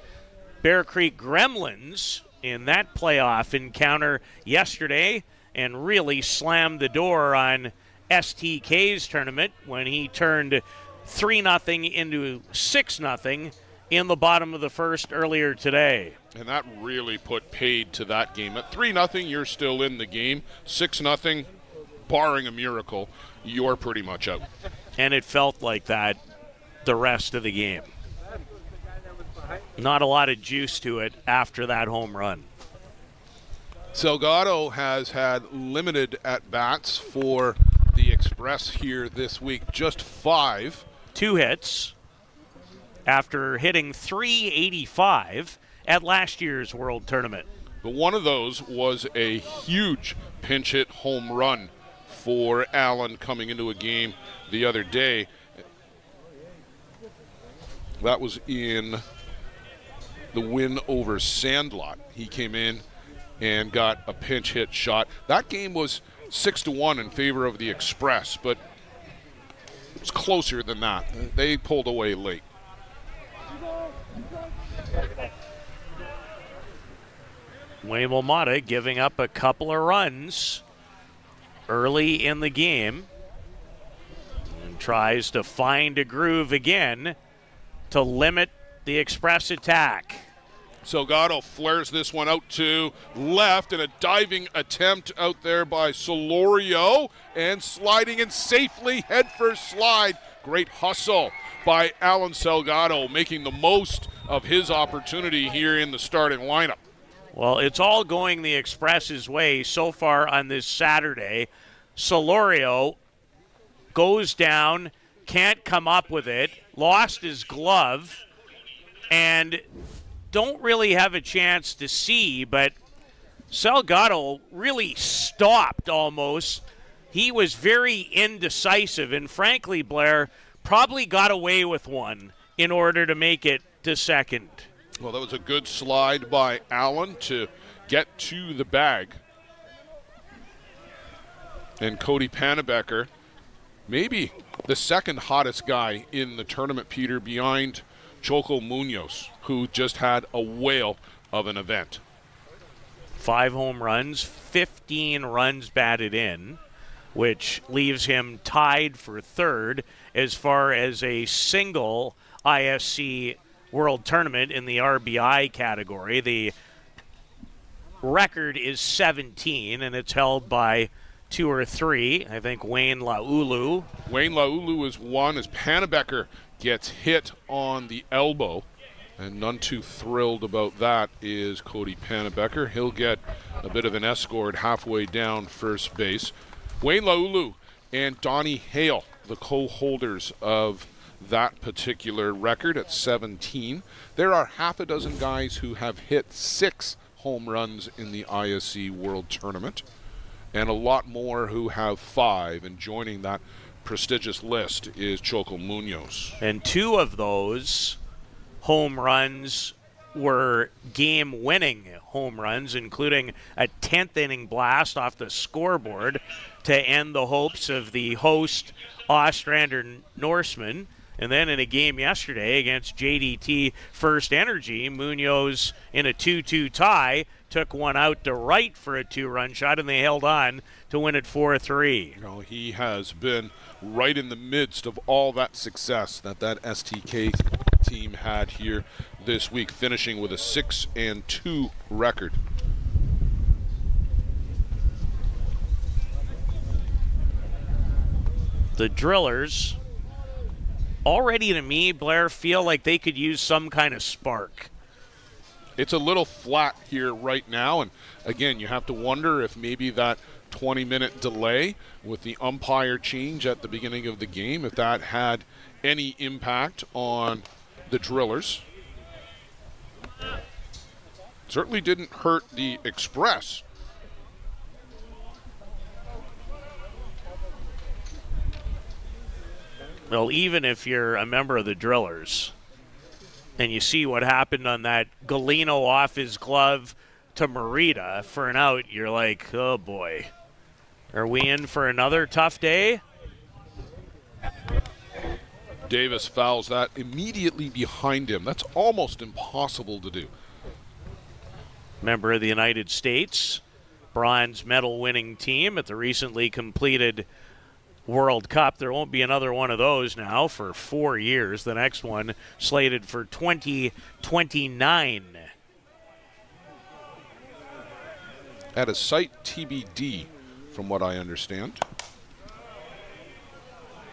Bear Creek Gremlins in that playoff encounter yesterday, and really slammed the door on STK's tournament when he turned 3-0 into 6-0 in the bottom of the first earlier today. And that really put paid to that game. At 3-0, you're still in the game. 6-0, barring a miracle, you're pretty much out. And it felt like that the rest of the game. Not a lot of juice to it after that home run. Salgado has had limited at-bats for the Express here this week. Just 5. 2 hits after hitting .385 at last year's World Tournament. But one of those was a huge pinch hit home run for Allen coming into a game the other day. That was in the win over Sandlot. He came in and got a pinch hit shot. That game was 6-1 in favor of the Express, but it's closer than that. They pulled away late. Wayne Wilmota giving up a couple of runs early in the game and tries to find a groove again to limit the Express attack. Salgado flares this one out to left, and a diving attempt out there by Solorio, and sliding in safely, head first slide. Great hustle by Alan Salgado, making the most of his opportunity here in the starting lineup. Well, it's all going the Express's way so far on this Saturday. Solorio goes down, can't come up with it, lost his glove, and don't really have a chance to see, but Salgado really stopped almost. He was very indecisive, and frankly, Blair probably got away with one in order to make it to second. Well, that was a good slide by Allen to get to the bag. And Cody Panabecker, maybe the second hottest guy in the tournament, Peter, behind Choco Munoz, who just had a whale of an event. 5 home runs, 15 runs batted in, which leaves him tied for third as far as a single ISC World Tournament in the RBI category. The record is 17, and it's held by 2 or 3. I think Wayne Laulu. Wayne Laulu is 1 as Panabecker gets hit on the elbow, and none too thrilled about that is Cody Panabecker. He'll get a bit of an escort halfway down first base. Wayne Laulu and Donnie Hale, the co-holders of that particular record at 17. There are half a dozen guys who have hit 6 home runs in the ISC World Tournament, and a lot more who have 5, and joining that prestigious list is Choco Munoz. And 2 of those home runs were game-winning home runs, including a 10th inning blast off the scoreboard to end the hopes of the host Ostrander Norseman. And then in a game yesterday against JDT First Energy, Munoz in a 2-2 tie took one out to right for a 2-run shot, and they held on to win it 4-3. You know, he has been right in the midst of all that success that STK team had here this week, finishing with a 6-2 record. The Drillers already, to me, Blair, feel like they could use some kind of spark. It's a little flat here right now, and again, you have to wonder if maybe that 20-minute delay with the umpire change at the beginning of the game, if that had any impact on the Drillers. Certainly didn't hurt the Express. Well, even if you're a member of the Drillers and you see what happened on that Galeno off his glove to Merida for an out, you're like, oh boy, are we in for another tough day? Davis fouls that immediately behind him. That's almost impossible to do. Member of the United States, bronze medal winning team at the recently completed World Cup. There won't be another one of those now for 4 years. The next one slated for 2029. At a site TBD, from what I understand.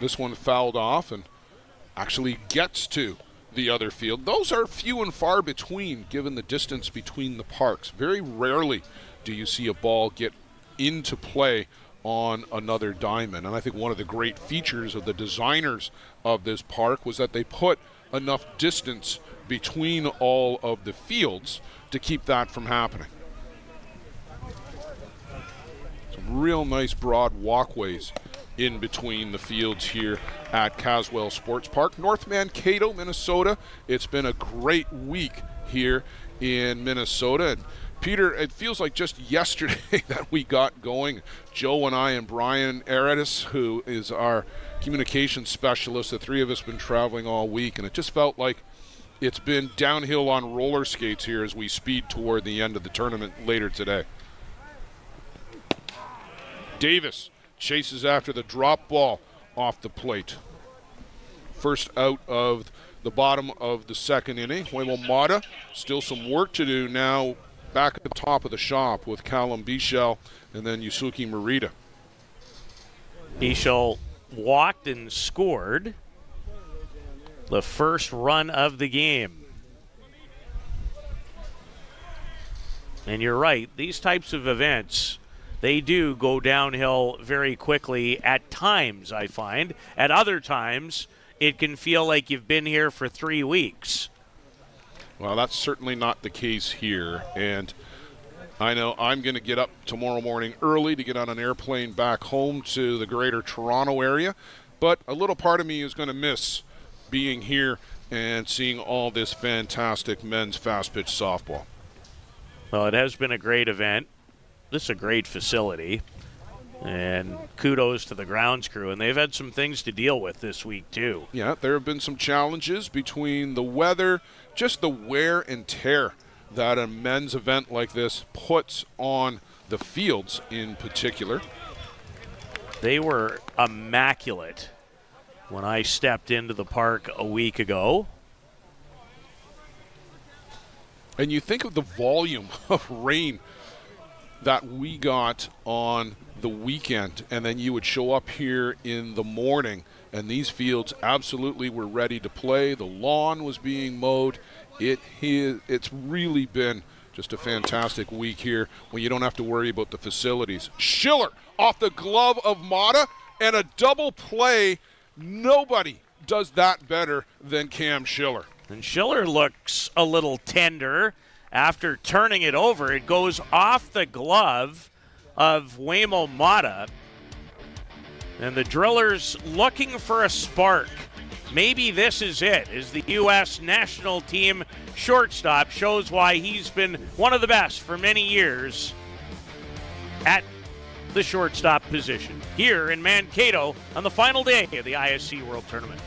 This one fouled off and actually gets to the other field. Those are few and far between, given the distance between the parks. Very rarely do you see a ball get into play on another diamond. And I think one of the great features of the designers of this park was that they put enough distance between all of the fields to keep that from happening. Some real nice broad walkways in between the fields here at Caswell Sports Park. North Mankato, Minnesota. It's been a great week here in Minnesota. And Peter, it feels like just yesterday that we got going. Joe and I and Brian Aradis, who is our communications specialist, the three of us have been traveling all week, and it just felt like it's been downhill on roller skates here as we speed toward the end of the tournament later today. Davis chases after the drop ball off the plate. First out of the bottom of the second inning. Huevo Mata, still some work to do now back at the top of the shop with Callum Bichel and then Yusuke Merida. Bichel walked and scored the first run of the game. And you're right, these types of events, they do go downhill very quickly at times, I find. At other times, it can feel like you've been here for 3 weeks. Well, that's certainly not the case here. And I know I'm going to get up tomorrow morning early to get on an airplane back home to the greater Toronto area. But a little part of me is going to miss being here and seeing all this fantastic men's fast-pitch softball. Well, it has been a great event. This is a great facility. And kudos to the grounds crew. And they've had some things to deal with this week, too. Yeah, there have been some challenges between the weather, just the wear and tear that a men's event like this puts on the fields in particular. They were immaculate when I stepped into the park a week ago. And you think of the volume of rain that we got on the weekend, and then you would show up here in the morning, and these fields absolutely were ready to play. The lawn was being mowed. It's really been Just a fantastic week here when you don't have to worry about the facilities. Schiller off the glove of Mata, and a double play. Nobody does that better than Cam Schiller. And Schiller looks a little tender after turning it over. It goes off the glove of Waymo Mata. And the Drillers looking for a spark. Maybe this is it, as the U.S. national team shortstop shows why he's been one of the best for many years at the shortstop position here in Mankato on the final day of the ISC World Tournament.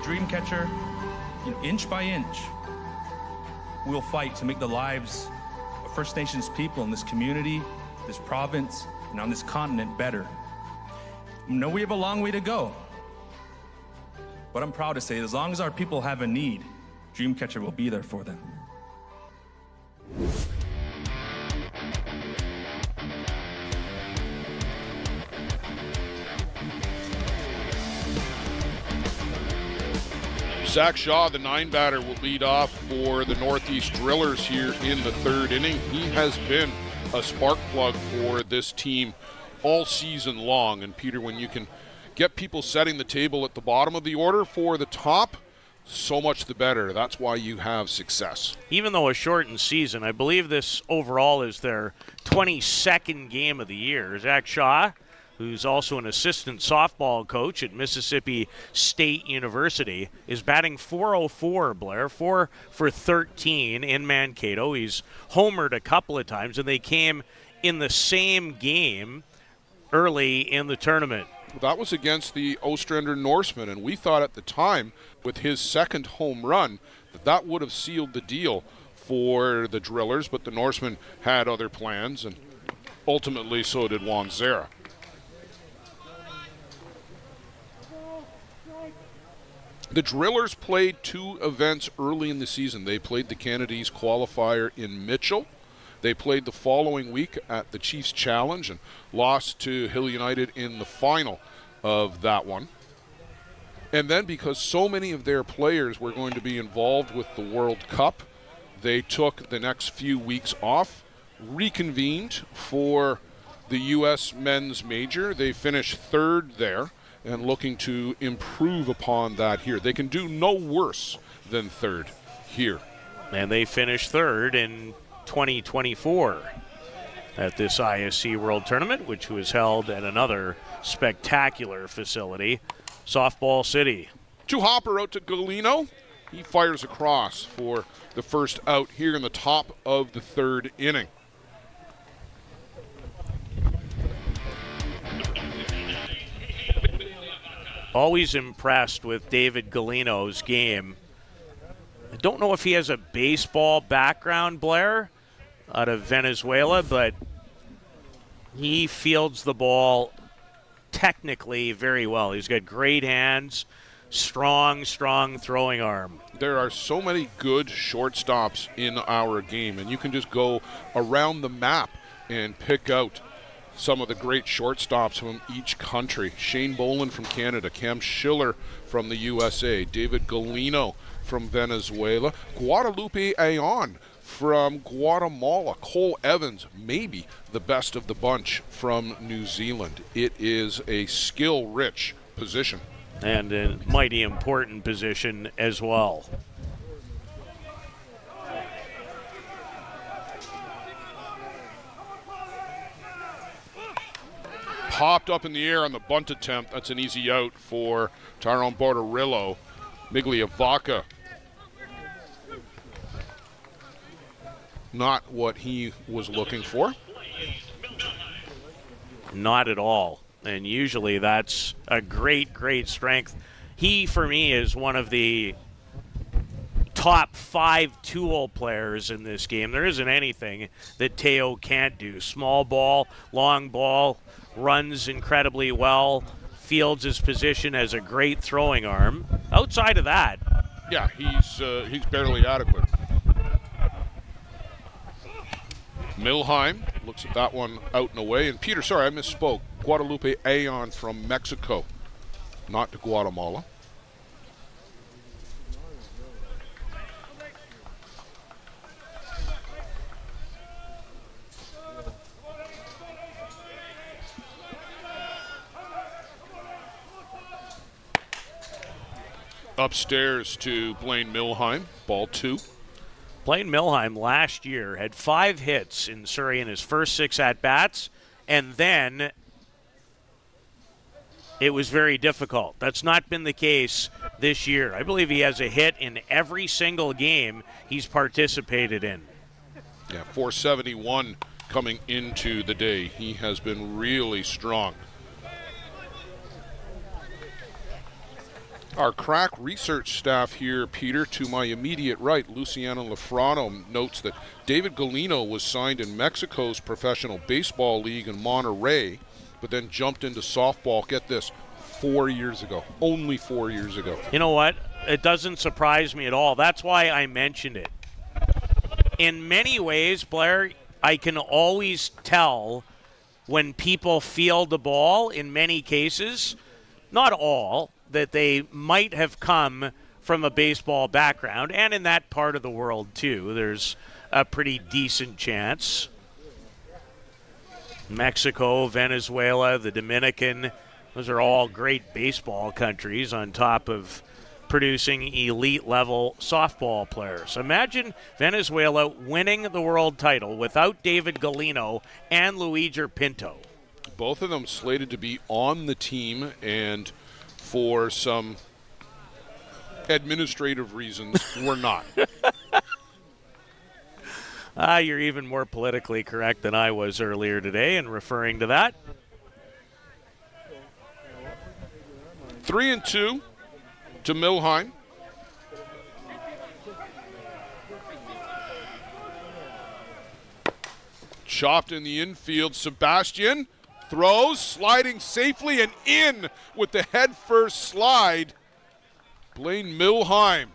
Dreamcatcher, inch by inch, we'll fight to make the lives of First Nations people in this community, this province, and on this continent better. I know we have a long way to go, but I'm proud to say as long as our people have a need, Dreamcatcher will be there for them. Zach Shaw, the 9-batter, will lead off for the NorthEast Drillers here in the third inning. He has been a spark plug for this team all season long. And Peter, when you can get people setting the table at the bottom of the order for the top, so much the better. That's why you have success. Even though a shortened season, I believe this overall is their 22nd game of the year. Zach Shaw, who's also an assistant softball coach at Mississippi State University, is batting .404, Blair, 4 for 13 in Mankato. He's homered a couple of times, and they came in the same game early in the tournament. That was against the Ostrander Norsemen, and we thought at the time, with his second home run, that would have sealed the deal for the Drillers, but the Norsemen had other plans, and ultimately so did Juan Zera. The Drillers played 2 events early in the season. They played the Canada East qualifier in Mitchell. They played the following week at the Chiefs Challenge and lost to Hill United in the final of that one. And then because so many of their players were going to be involved with the World Cup, they took the next few weeks off, reconvened for the U.S. men's major. They finished 3rd there, and looking to improve upon that here. They can do no worse than 3rd here. And they finished 3rd in 2024 at this ISC World Tournament, which was held at another spectacular facility, Softball City. To Hopper out to Galino. He fires across for the first out here in the top of the 3rd inning. Always impressed with David Galino's game. I don't know if he has a baseball background, Blair, out of Venezuela, but he fields the ball technically very well. He's got great hands, strong throwing arm. There are so many good shortstops in our game, and you can just go around the map and pick out some of the great shortstops from each country. Shane Boland from Canada, Cam Schiller from the USA, David Galino from Venezuela, Guadalupe Ayon from Guatemala, Cole Evans, maybe the best of the bunch from New Zealand. It is a skill-rich position. And a mighty important position as well. Popped up in the air on the bunt attempt. That's an easy out for Tyrone Borderillo. Migliavaca. Not what he was looking for. Not at all. And usually that's a great strength. He, for me, is one of the top 5 two-hole players in this game. There isn't anything that Teo can't do. Small ball, long ball, runs incredibly well, fields his position, has a great throwing arm. Outside of that, yeah, he's barely adequate. Milheim looks at that one out and away. And Peter, sorry, I misspoke. Guadalupe Ayon from Mexico, not to Guatemala. Upstairs to Blaine Milheim, ball 2. Blaine Milheim last year had 5 hits in Surrey in his first 6 at-bats, and then it was very difficult. That's not been the case this year. I believe he has a hit in every single game he's participated in. Yeah, 471 coming into the day. He has been really strong. Our crack research staff here, Peter, to my immediate right, Luciano Lafrano, notes that David Galino was signed in Mexico's professional baseball league in Monterrey, but then jumped into softball, get this, 4 years ago. Only 4 years ago. You know what? It doesn't surprise me at all. That's why I mentioned it. In many ways, Blair, I can always tell when people field the ball, in many cases, not all, that they might have come from a baseball background, and in that part of the world too. There's a pretty decent chance. Mexico, Venezuela, the Dominican, those are all great baseball countries on top of producing elite-level softball players. Imagine Venezuela winning the world title without David Galino and Luigi Pinto. Both of them slated to be on the team, and for some administrative reasons, we're not. You're even more politically correct than I was earlier today in referring to that. 3-2 to Milheim. Chopped in the infield, Sebastian throws, sliding safely and in with the head first slide. Blaine Milheim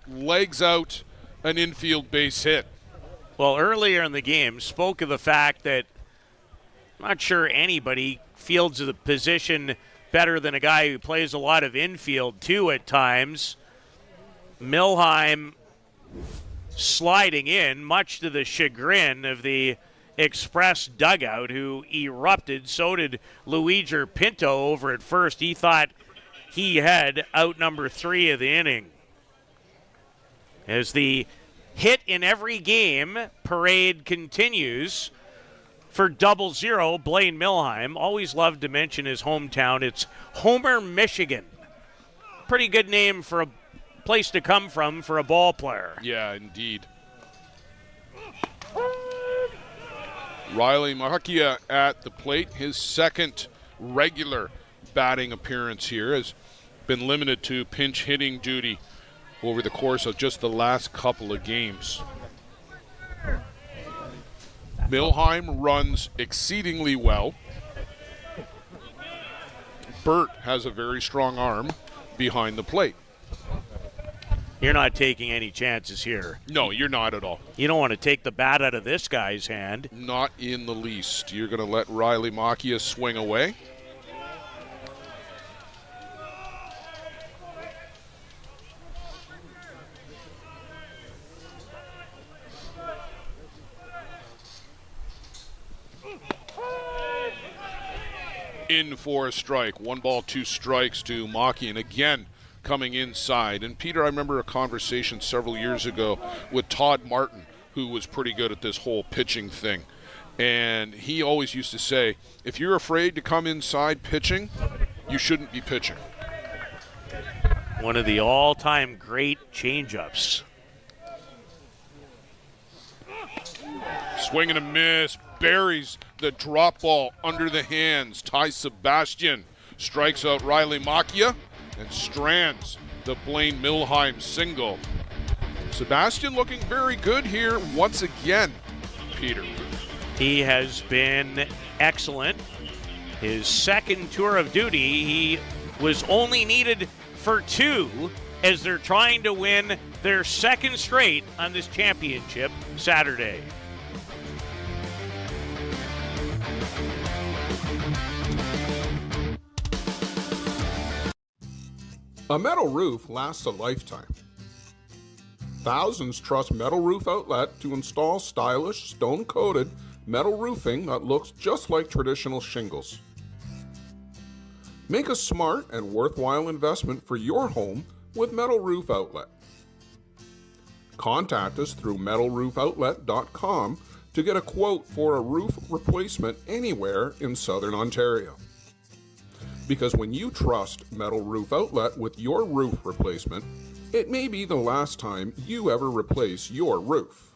legs out an infield base hit. Well, earlier in the game, spoke of the fact that I'm not sure anybody fields the position better than a guy who plays a lot of infield too at times. Milheim sliding in, much to the chagrin of the Express dugout, who erupted. So did Luigi Pinto over at first. He thought he had out number 3 of the inning. As the hit in every game parade continues for 0-0, Blaine Milheim. Always loved to mention his hometown. It's Homer, Michigan. Pretty good name for a place to come from for a ball player. Yeah, indeed. Riley Mahakia at the plate. His second regular batting appearance here has been limited to pinch hitting duty over the course of just the last couple of games. Milheim runs exceedingly well. Burt has a very strong arm behind the plate. You're not taking any chances here. No, you're not at all. You don't want to take the bat out of this guy's hand. Not in the least. You're going to let Riley Makia swing away. In for a strike. 1 ball, 2 strikes to Makia. And again, coming inside. And Peter, I remember a conversation several years ago with Todd Martin, who was pretty good at this whole pitching thing. And he always used to say, if you're afraid to come inside pitching, you shouldn't be pitching. One of the all-time great change-ups. Swing and a miss. Buries the drop ball under the hands. Ty Sebastian strikes out Riley Makia and strands the Blaine Milheim single. Sebastian looking very good here once again, Peter. He has been excellent. His second tour of duty, he was only needed for 2 as they're trying to win their second straight on this championship Saturday. A metal roof lasts a lifetime. Thousands trust Metal Roof Outlet to install stylish, stone-coated metal roofing that looks just like traditional shingles. Make a smart and worthwhile investment for your home with Metal Roof Outlet. Contact us through metalroofoutlet.com to get a quote for a roof replacement anywhere in Southern Ontario. Because when you trust Metal Roof Outlet with your roof replacement, it may be the last time you ever replace your roof.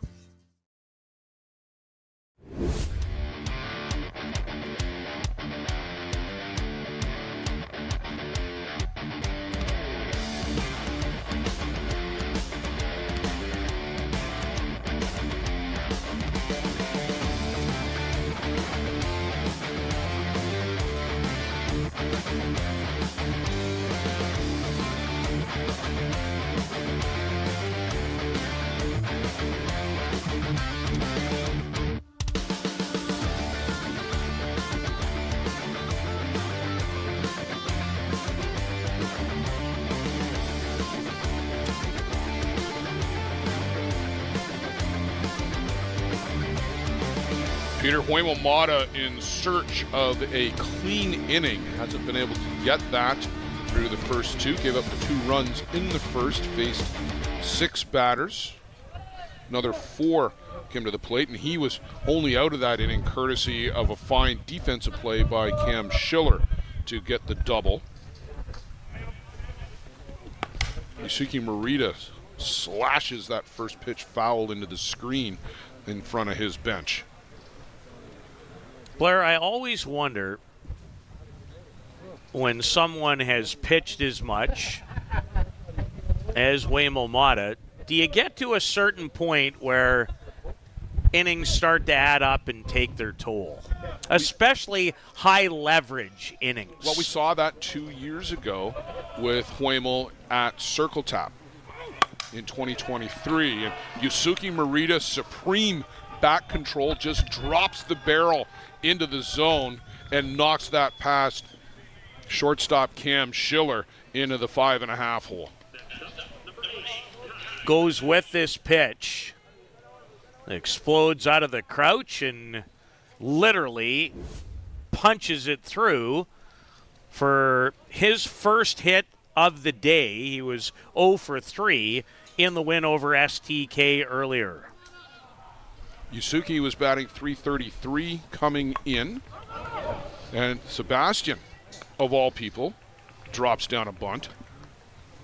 Peter Huemel-Mata in search of a clean inning. Hasn't been able to get that through the first 2. Gave up the 2 runs in the first. Faced 6 batters. Another 4 came to the plate, and he was only out of that inning courtesy of a fine defensive play by Cam Schiller to get the double. Yusuke Morita slashes that first pitch foul into the screen in front of his bench. Blair, I always wonder when someone has pitched as much as Huemel-Mata, do you get to a certain point where innings start to add up and take their toll? Especially high leverage innings. Well, we saw that 2 years ago with Huemel at Circle Tap in 2023. And Yusuke Morita, supreme back control, just drops the barrel into the zone and knocks that past shortstop Cam Schiller into the 5.5 hole. Goes with this pitch. Explodes out of the crouch and literally punches it through for his first hit of the day. He was 0 for 3 in the win over STK earlier. Yusuke was batting .333 coming in. And Sebastian, of all people, drops down a bunt.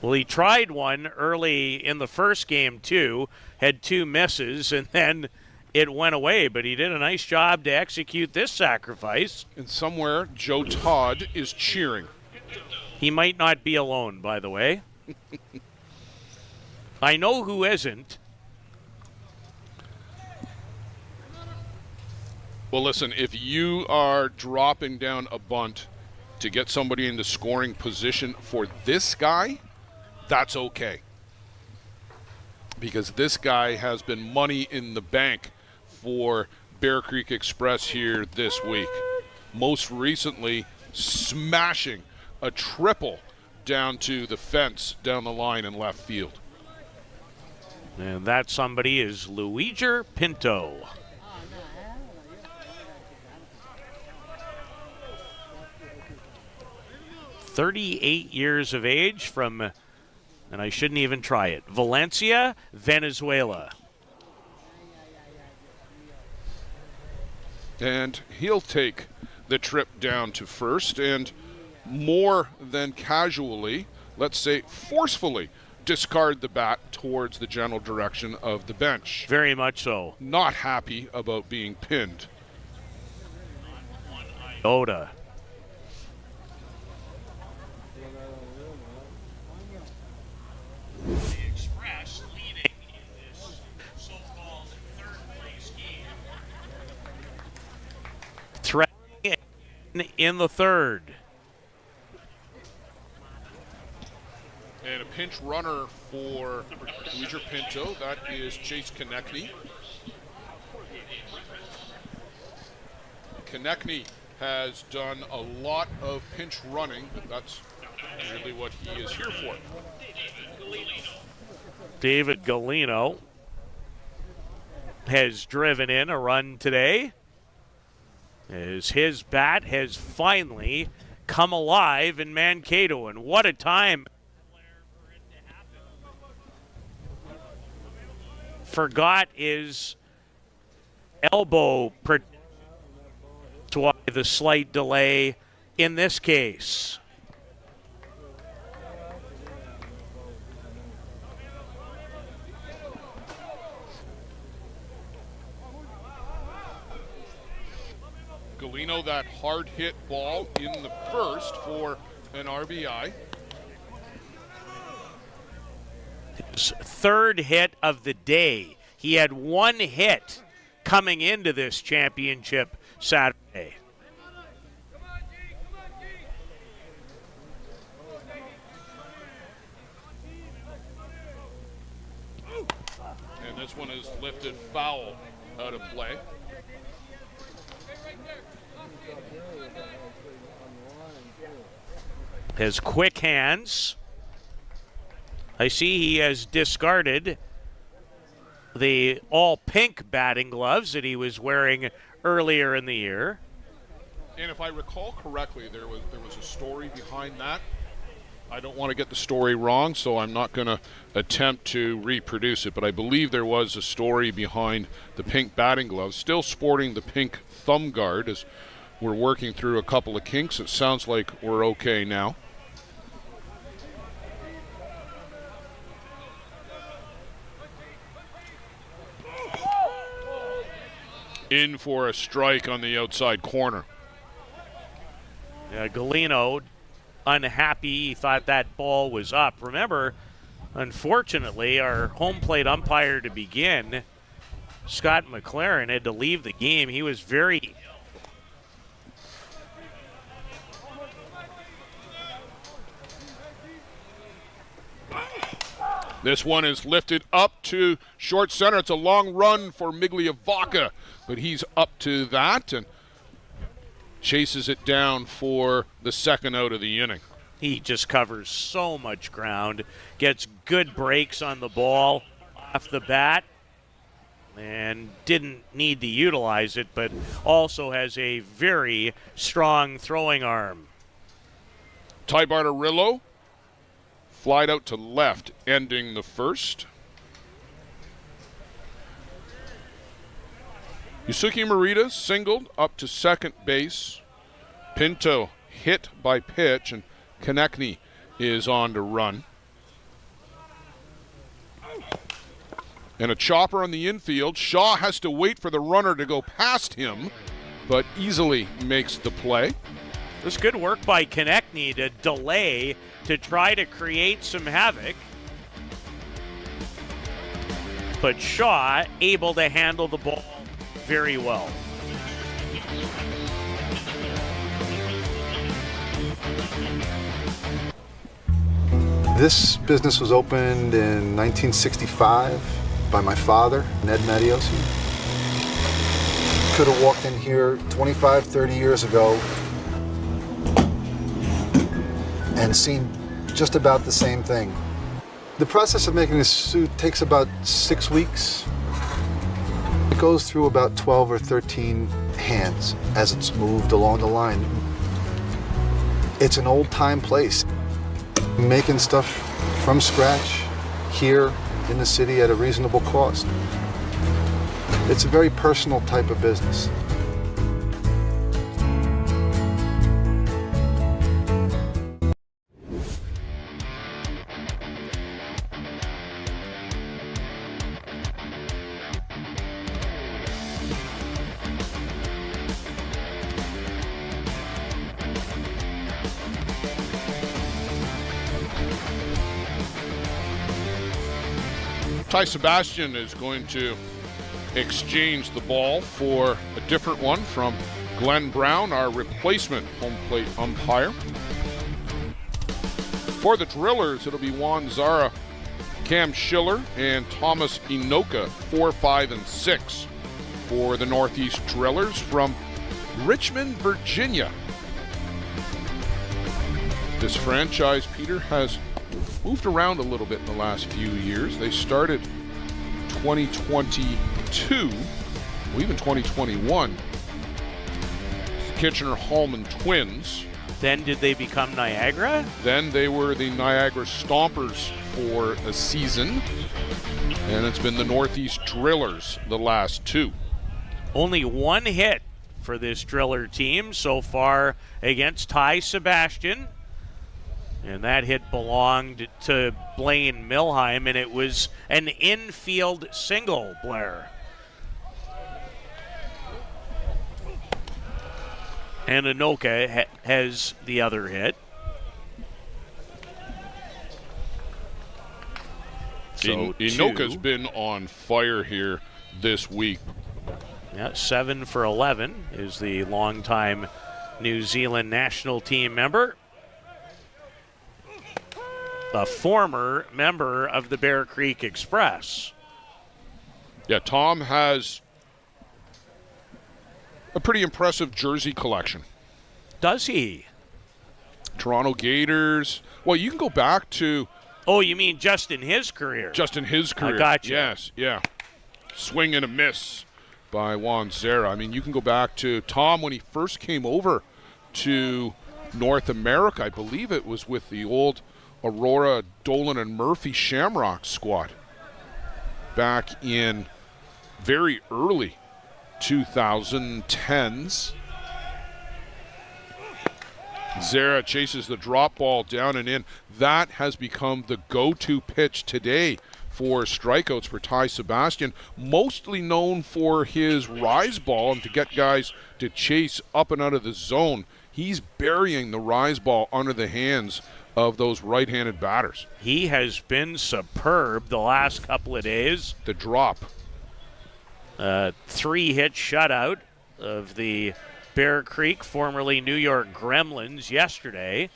Well, he tried one early in the first game, too. Had 2 misses, and then it went away. But he did a nice job to execute this sacrifice. And somewhere, Joe Todd is cheering. He might not be alone, by the way. I know who isn't. Well, listen, if you are dropping down a bunt to get somebody into scoring position for this guy, that's okay. Because this guy has been money in the bank for Bear Creek Express here this week. Most recently, smashing a triple down to the fence down the line in left field. And that somebody is Luigi Pinto. "38 years of age from, and I shouldn't even try it, Valencia, Venezuela." And he'll take the trip down to first and more than casually, let's say forcefully, discard the bat towards the general direction of the bench. Very much so. Not happy about being pinned. Oda. The Express leading in the third. And a pinch runner for Leisure Pinto. That is Chase Konechny. Konechny has done a lot of pinch running, but that's really what he is here for. David Galino has driven in a run today as his bat has finally come alive in Mankato, and what a time. Forgot his elbow, why the slight delay in this case. Galino, that hard hit ball in the first for an RBI. His third hit of the day. He had one hit coming into this championship Saturday. And this one is lifted foul out of play. Has quick hands. I see he has discarded the all-pink batting gloves that he was wearing earlier in the year. And if I recall correctly, there was a story behind that. I don't want to get the story wrong, so I'm not going to attempt to reproduce it, but I believe there was a story behind the pink batting gloves, still sporting the pink thumb guard as we're working through a couple of kinks. It sounds like we're okay now. In for a strike on the outside corner. Galino unhappy. He thought that ball was up. Remember, unfortunately, our home plate umpire to begin, Scott McLaren, had to leave the game. He was very ill. This one is lifted up to short center. It's a long run for Migliavaca, but he's up to that and chases it down for the second out of the inning. He just covers so much ground, gets good breaks on the ball off the bat, and didn't need to utilize it, but also has a very strong throwing arm. Ty Bartarillo flied out to left, ending the first. Yusuke Morita singled up to second base. Pinto hit by pitch, and Konechny is on to run. And a chopper on the infield. Shaw has to wait for the runner to go past him, but easily makes the play. It was good work by Konechny to delay to try to create some havoc. But Shaw able to handle the ball very well. This business was opened in 1965 by my father, Ned Mattiosi. Could have walked in here 25, 30 years ago and seen just about the same thing. The process of making this suit takes about 6 weeks. It goes through about 12 or 13 hands as it's moved along the line. It's an old-time place. Making stuff from scratch here in the city at a reasonable cost. It's a very personal type of business. Ty Sebastian is going to exchange the ball for a different one from Glenn Brown, our replacement home plate umpire. For the Drillers, it'll be Juan Zara, Cam Schiller, and Thomas Inoka, 4, 5, and 6 for the Northeast Drillers from Richmond, Virginia. This franchise, Peter, has moved around a little bit in the last few years. They started 2022, or even 2021, Kitchener-Hallman Twins. Then did they become Niagara? Then they were the Niagara Stompers for a season, and it's been the Northeast Drillers the last 2. Only 1 hit for this Driller team so far against Ty Sebastian. And that hit belonged to Blaine Milheim, and it was an infield single, Blair. And Inoka has the other hit. So Inoka's been on fire here this week. Yeah, 7 for 11 is the longtime New Zealand national team member. A former member of the Bear Creek Express. Yeah, Tom has a pretty impressive jersey collection. Does he? Toronto Gators. Well, you can go back to... Oh, you mean just in his career? Just in his career. I got you. Yes, yeah. Swing and a miss by Juan Zara. I mean, you can go back to Tom when he first came over to North America. I believe it was with the old Aurora, Dolan, and Murphy Shamrock squad back in very early 2010s. Zara chases the drop ball down and in. That has become the go-to pitch today for strikeouts for Ty Sebastian, mostly known for his rise ball and to get guys to chase up and out of the zone. He's burying the rise ball under the hands of those right-handed batters. He has been superb the last couple of days. The drop. 3-hit shutout of the Bear Creek, formerly New York Gremlins, yesterday.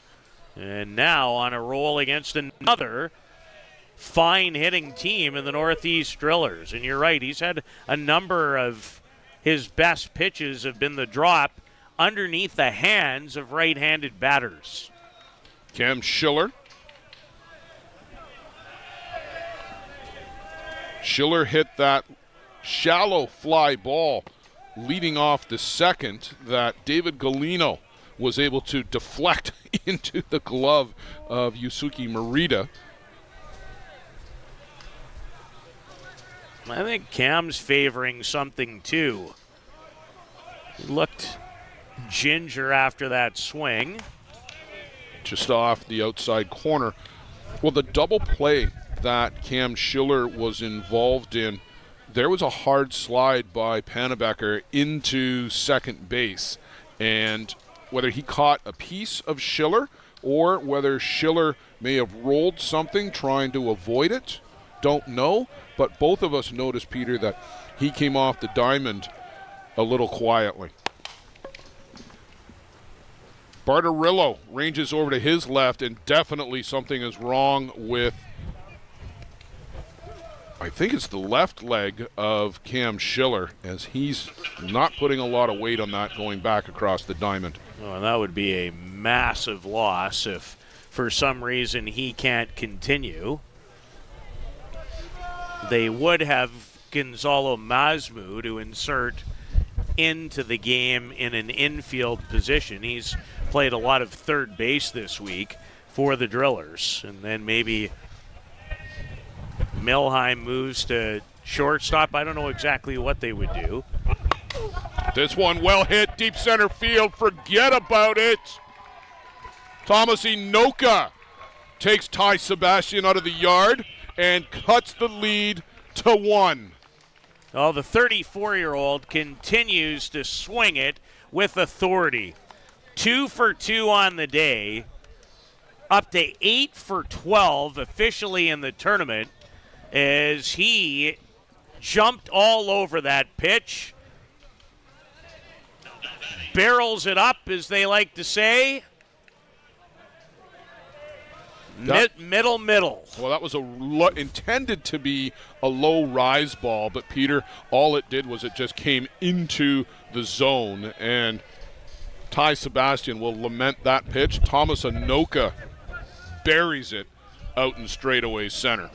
And now on a roll against another fine-hitting team in the Northeast Drillers. And you're right, he's had a number of his best pitches have been the drop underneath the hands of right-handed batters. Cam Schiller. Schiller hit that shallow fly ball leading off the second that David Galino was able to deflect into the glove of Yusuke Morita. I think Cam's favoring something too. He looked ginger after that swing. Just off the outside corner. Well, the double play that Cam Schiller was involved in, there was a hard slide by Pannebecker into second base. And whether he caught a piece of Schiller or whether Schiller may have rolled something trying to avoid it, don't know. But both of us noticed, Peter, that he came off the diamond a little quietly. Barterillo ranges over to his left, and definitely something is wrong with, I think it's the left leg of Cam Schiller, as he's not putting a lot of weight on that going back across the diamond. Oh, and that would be a massive loss if for some reason he can't continue. They would have Gonzalo Mazmu to insert into the game in an infield position. He's played a lot of third base this week for the Drillers. And then maybe Milheim moves to shortstop. I don't know exactly what they would do. This one well hit, deep center field. Forget about it. Thomas Inoka takes Ty Sebastian out of the yard and cuts the lead to 1. Oh, the 34-year-old continues to swing it with authority. 2 for 2 on the day, up to 8 for 12 officially in the tournament as he jumped all over that pitch. barrels it up, as they like to say. Middle. Well, that was intended to be a low rise ball, but Peter, all it did was it just came into the zone, and Ty Sebastian will lament that pitch. Thomas Anoka buries it out in straightaway center.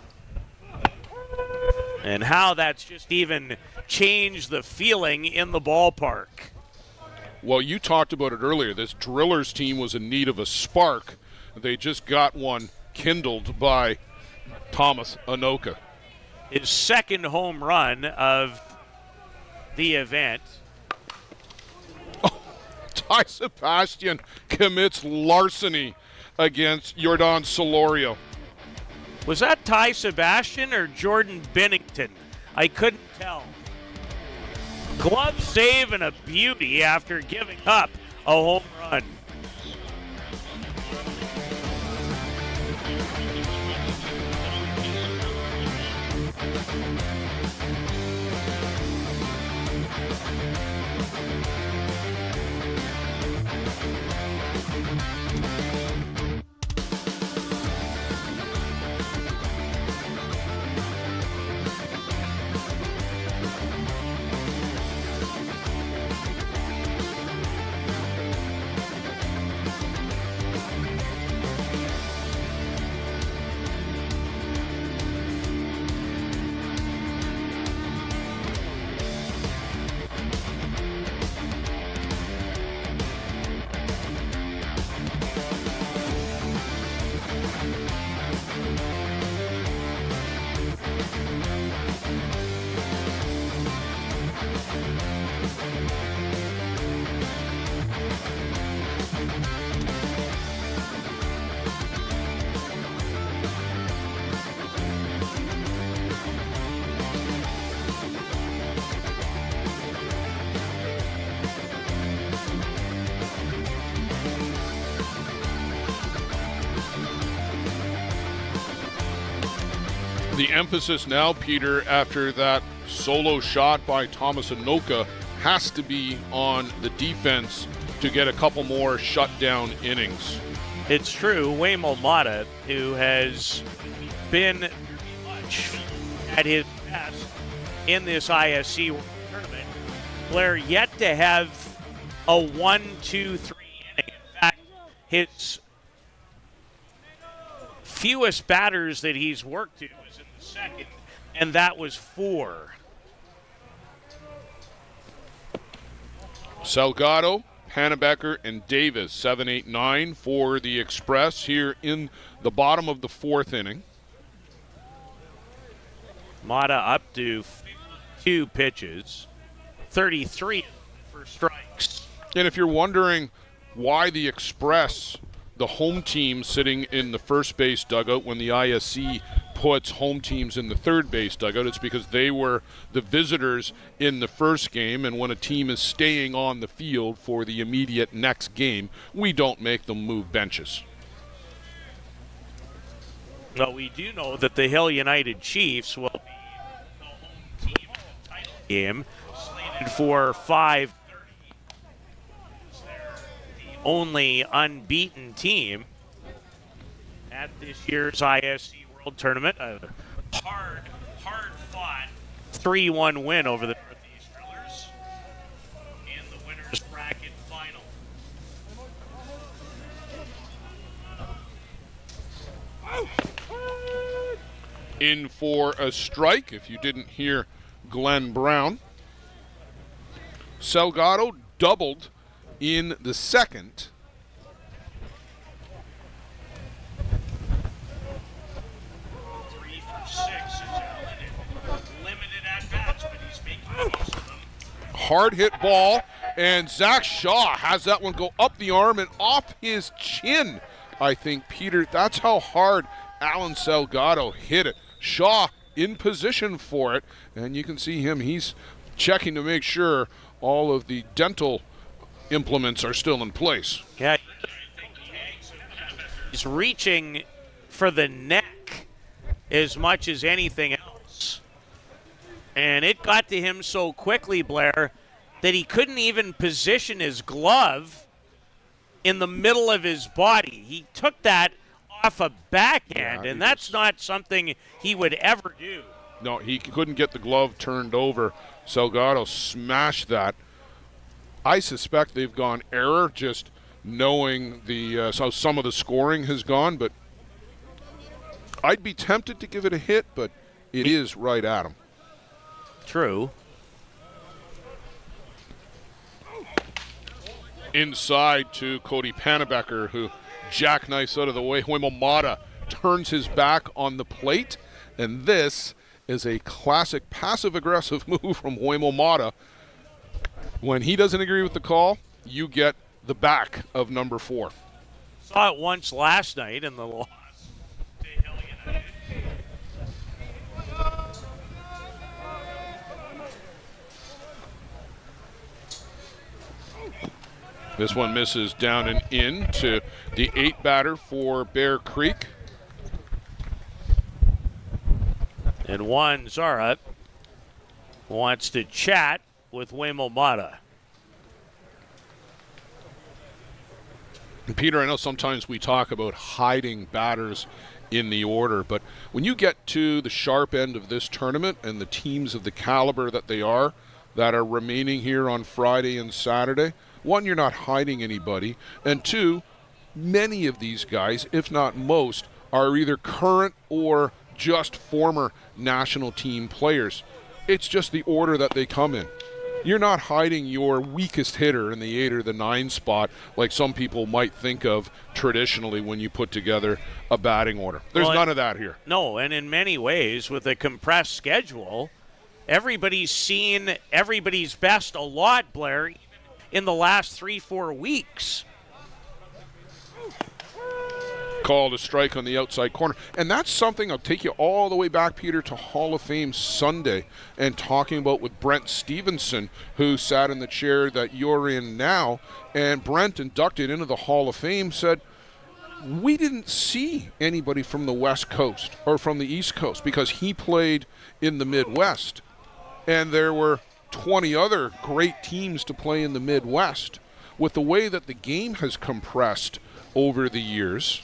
And how that's just even changed the feeling in the ballpark. Well, you talked about it earlier. This Drillers team was in need of a spark. They just got one kindled by Thomas Anoka. His second home run of the event. Oh, Ty Sebastian commits larceny against Jordan Solorio. Was that Ty Sebastian or Jordan Bennington? I couldn't tell. Glove save and a beauty after giving up a home run. The emphasis now, Peter, after that solo shot by Thomas Anoka, has to be on the defense to get a couple more shutdown innings. It's true. Waymo Mata, who has been much at his best in this ISC World Tournament, Blair, yet to have a 1-2-3 inning. In fact, his fewest batters that he's worked to was in the second, and that was 4. Salgado, Hannebecker, and Davis, 7, 8, 9 for the Express here in the bottom of the 4th inning. Mata up to 2 pitches, 33 for strikes. And if you're wondering why the Express, the home team, sitting in the first base dugout when the ISC puts home teams in the third base dugout, it's because they were the visitors in the first game, and when a team is staying on the field for the immediate next game, we don't make them move benches. Well, we do know that the Hill United Chiefs will be the home team in the title game, slated for 5:30. They're the only unbeaten team at this year's ISC World Tournament. A hard-fought 3-1 win over the NorthEast Drillers in the winner's bracket final. In for a strike, if you didn't hear Glenn Brown. Salgado doubled in the second. Hard hit ball, and Zach Shaw has that one go up the arm and off his chin. I think, Peter, that's how hard Alan Salgado hit it. Shaw in position for it, and you can see him. He's checking to make sure all of the dental implements are still in place. Yeah, he's reaching for the neck as much as anything else. And it got to him so quickly, Blair, that he couldn't even position his glove in the middle of his body. He took that off a backhand, and that's not something he would ever do. No, he couldn't get the glove turned over. Salgado smashed that. I suspect they've gone error, just knowing how some of the scoring has gone, but I'd be tempted to give it a hit, but it is right at him. True. Inside to Cody Panebecker, who jackknifes out of the way. Hoimomata turns his back on the plate, and this is a classic passive-aggressive move from Hoimomata. When he doesn't agree with the call, you get the back of number 4. Saw it once last night in the loss. This one misses down and in to the 8 batter for Bear Creek. And Juan Zara wants to chat with Hoimomata. And Peter, I know sometimes we talk about hiding batters in the order, but when you get to the sharp end of this tournament and the teams of the caliber that they are that are remaining here on Friday and Saturday, one, you're not hiding anybody, and two, many of these guys, if not most, are either current or just former national team players. It's just the order that they come in. You're not hiding your weakest hitter in the 8 or the 9 spot like some people might think of traditionally when you put together a batting order. There's none of that here. No, and in many ways, with a compressed schedule, everybody's seen everybody's best a lot, Blair, in the last 3-4 weeks. Called a strike on the outside corner. And that's something I'll take you all the way back, Peter, to Hall of Fame Sunday and talking about with Brent Stevenson, who sat in the chair that you're in now. And Brent, inducted into the Hall of Fame, said, we didn't see anybody from the West Coast or from the East Coast because he played in the Midwest. And there were 20 other great teams to play in the Midwest. With the way that the game has compressed over the years,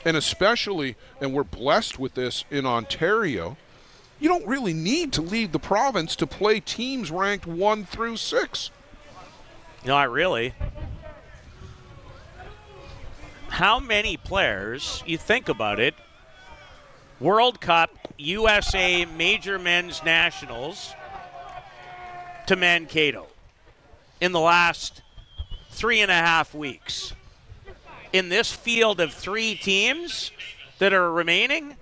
and especially, and we're blessed with this in Ontario, you don't really need to leave the province to play teams ranked 1 through 6. Not really. How many players, you think about it, World Cup, USA Major Men's Nationals to Mankato in the last 3.5 weeks? In this field of 3 teams that are remaining,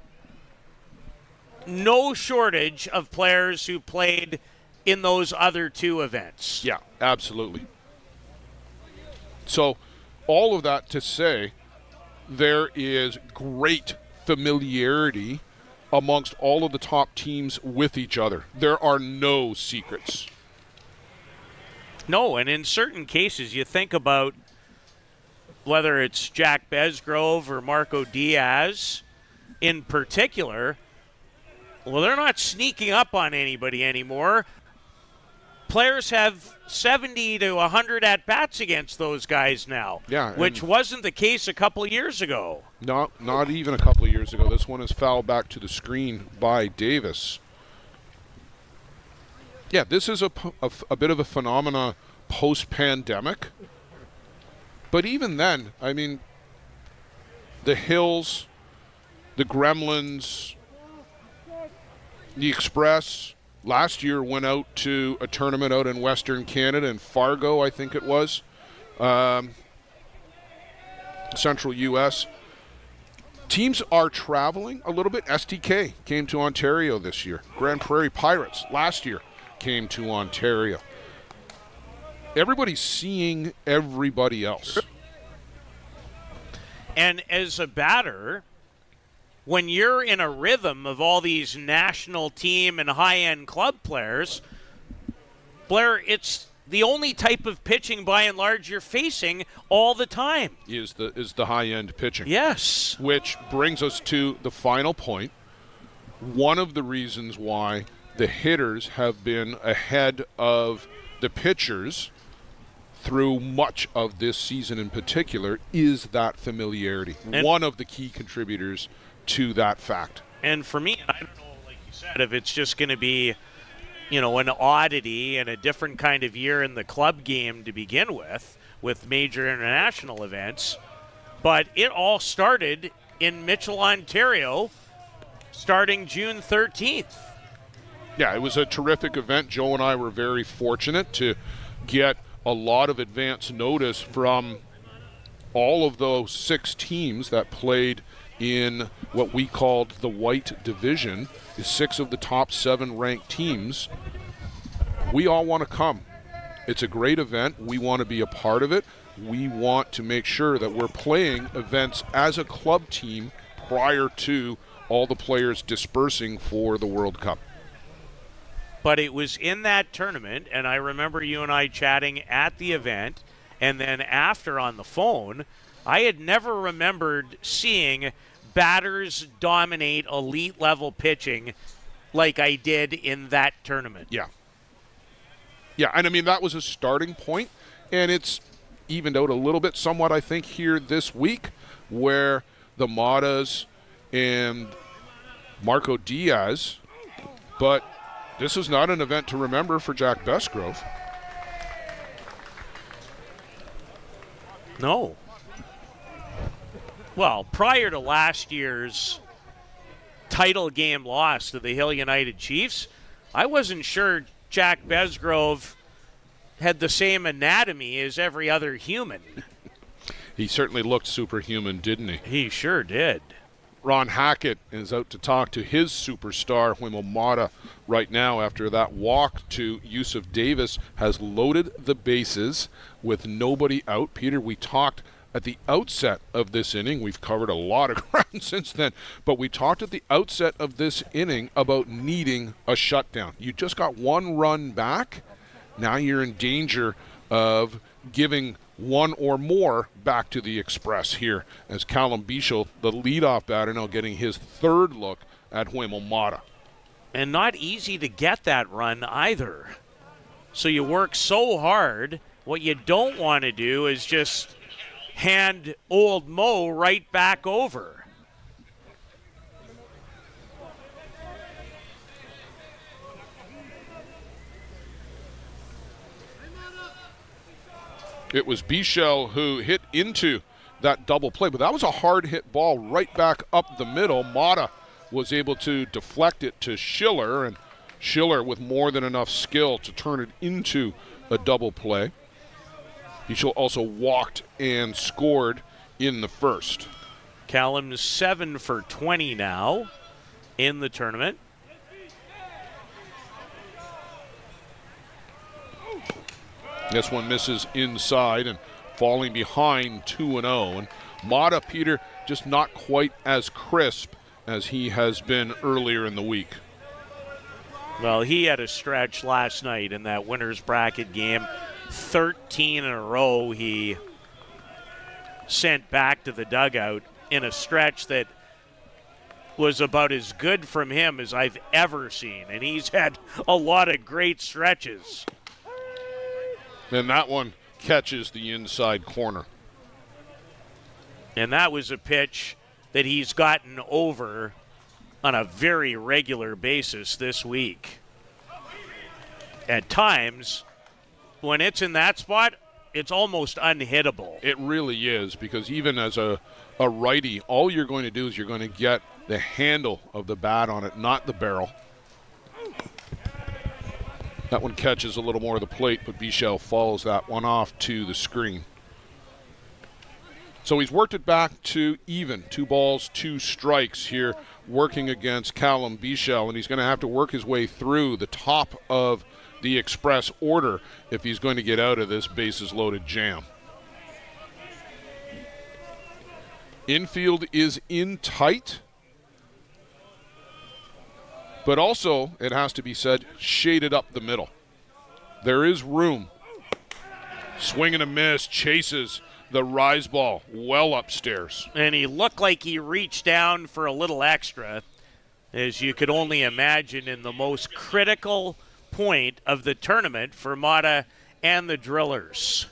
no shortage of players who played in those other 2 events. Yeah, absolutely. So all of that to say, there is great familiarity amongst all of the top teams with each other. There are no secrets. No, and in certain cases, you think about whether it's Jack Besgrove or Marco Diaz in particular, well, they're not sneaking up on anybody anymore. Players have 70 to 100 at-bats against those guys now, which wasn't the case a couple years ago. Not even a couple of years ago. This one is fouled back to the screen by Davis. Yeah, this is a bit of a phenomena post-pandemic. But even then, I mean, the Hills, the Gremlins, the Express, last year went out to a tournament out in Western Canada, in Fargo, I think it was, Central U.S. Teams are traveling a little bit. STK came to Ontario this year. Grand Prairie Pirates last year came to Ontario. Everybody's seeing everybody else. And as a batter, when you're in a rhythm of all these national team and high-end club players, Blair, it's the only type of pitching by and large you're facing all the time. Is the high-end pitching. Yes. Which brings us to the final point. One of the reasons why the hitters have been ahead of the pitchers through much of this season in particular is that familiarity. And one of the key contributors to that fact. And for me, I don't know, like you said, if it's just going to be, an oddity and a different kind of year in the club game to begin with major international events. But it all started in Mitchell, Ontario, starting June 13th. Yeah, it was a terrific event. Joe and I were very fortunate to get a lot of advance notice from all of those 6 teams that played in what we called the white division, is 6 of the top 7 ranked teams. We all want to come. It's a great event. We want to be a part of it. We want to make sure that we're playing events as a club team prior to all the players dispersing for the World Cup. But it was in that tournament, and I remember you and I chatting at the event, and then after on the phone, I had never remembered seeing batters dominate elite-level pitching like I did in that tournament. Yeah. Yeah, and I mean, that was a starting point, and it's evened out a little bit somewhat, I think, here this week, where the Matas and Marco Diaz, but this is not an event to remember for Jack Besgrove. No. Well, prior to last year's title game loss to the Hill United Chiefs, I wasn't sure Jack Besgrove had the same anatomy as every other human. He certainly looked superhuman, didn't he? He sure did. Ron Hackett is out to talk to his superstar, Wimomata, right now after that walk to Yusuf Davis has loaded the bases with nobody out. Peter, we talked at the outset of this inning. We've covered a lot of ground since then, but we talked at the outset of this inning about needing a shutdown. You just got 1 run back. Now you're in danger of giving 1 or more back to the Express here as Callum Bichel, the leadoff batter, now getting his 3rd look at Wimomata. And not easy to get that run either. So you work so hard. What you don't want to do is just hand old Mo right back over. It was Bichel who hit into that double play, but that was a hard hit ball right back up the middle. Mata was able to deflect it to Schiller, and Schiller with more than enough skill to turn it into a double play. Bichel also walked and scored in the first. Callum's 7 for 20 now in the tournament. This one misses inside and falling behind 2-0. And Mata, Peter, just not quite as crisp as he has been earlier in the week. Well, he had a stretch last night in that winner's bracket game. 13 in a row he sent back to the dugout in a stretch that was about as good from him as I've ever seen. And he's had a lot of great stretches. And that one catches the inside corner. And that was a pitch that he's gotten over on a very regular basis this week. At times, when it's in that spot, it's almost unhittable. It really is, because even as a righty, all you're going to do is you're going to get the handle of the bat on it, not the barrel. That one catches a little more of the plate, but Bichel follows that one off to the screen. So he's worked it back to even. 2 balls, 2 strikes here, working against Callum Bichel, and he's going to have to work his way through the top of the Express order if he's going to get out of this bases-loaded jam. Infield is in tight, but also, it has to be said, shaded up the middle. There is room. Swing and a miss, chases the rise ball well upstairs. And he looked like he reached down for a little extra, as you could only imagine in the most critical point of the tournament for Mata and the Drillers.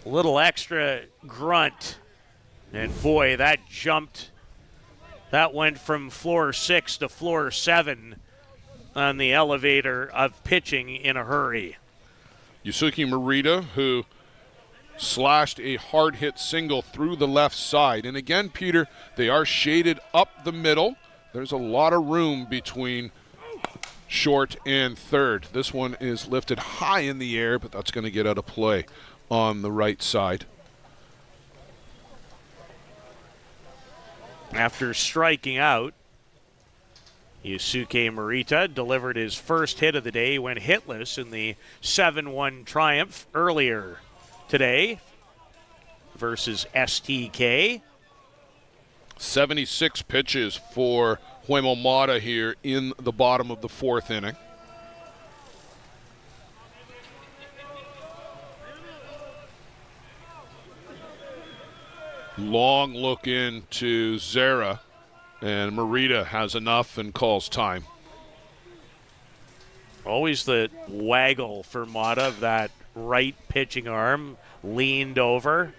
A little extra grunt. And boy, that jumped. That went from floor 6 to floor 7 on the elevator of pitching in a hurry. Yusuke Morita, who slashed a hard-hit single through the left side. And again, Peter, they are shaded up the middle. There's a lot of room between short and third. This one is lifted high in the air, but that's going to get out of play on the right side. After striking out, Yusuke Morita delivered his first hit of the day. He went hitless in the 7-1 triumph earlier today versus STK. 76 pitches for Huemo Mata here in the bottom of the fourth inning. Long look into Zera, and Morita has enough and calls time. Always the waggle for Mata of that right pitching arm, leaned over.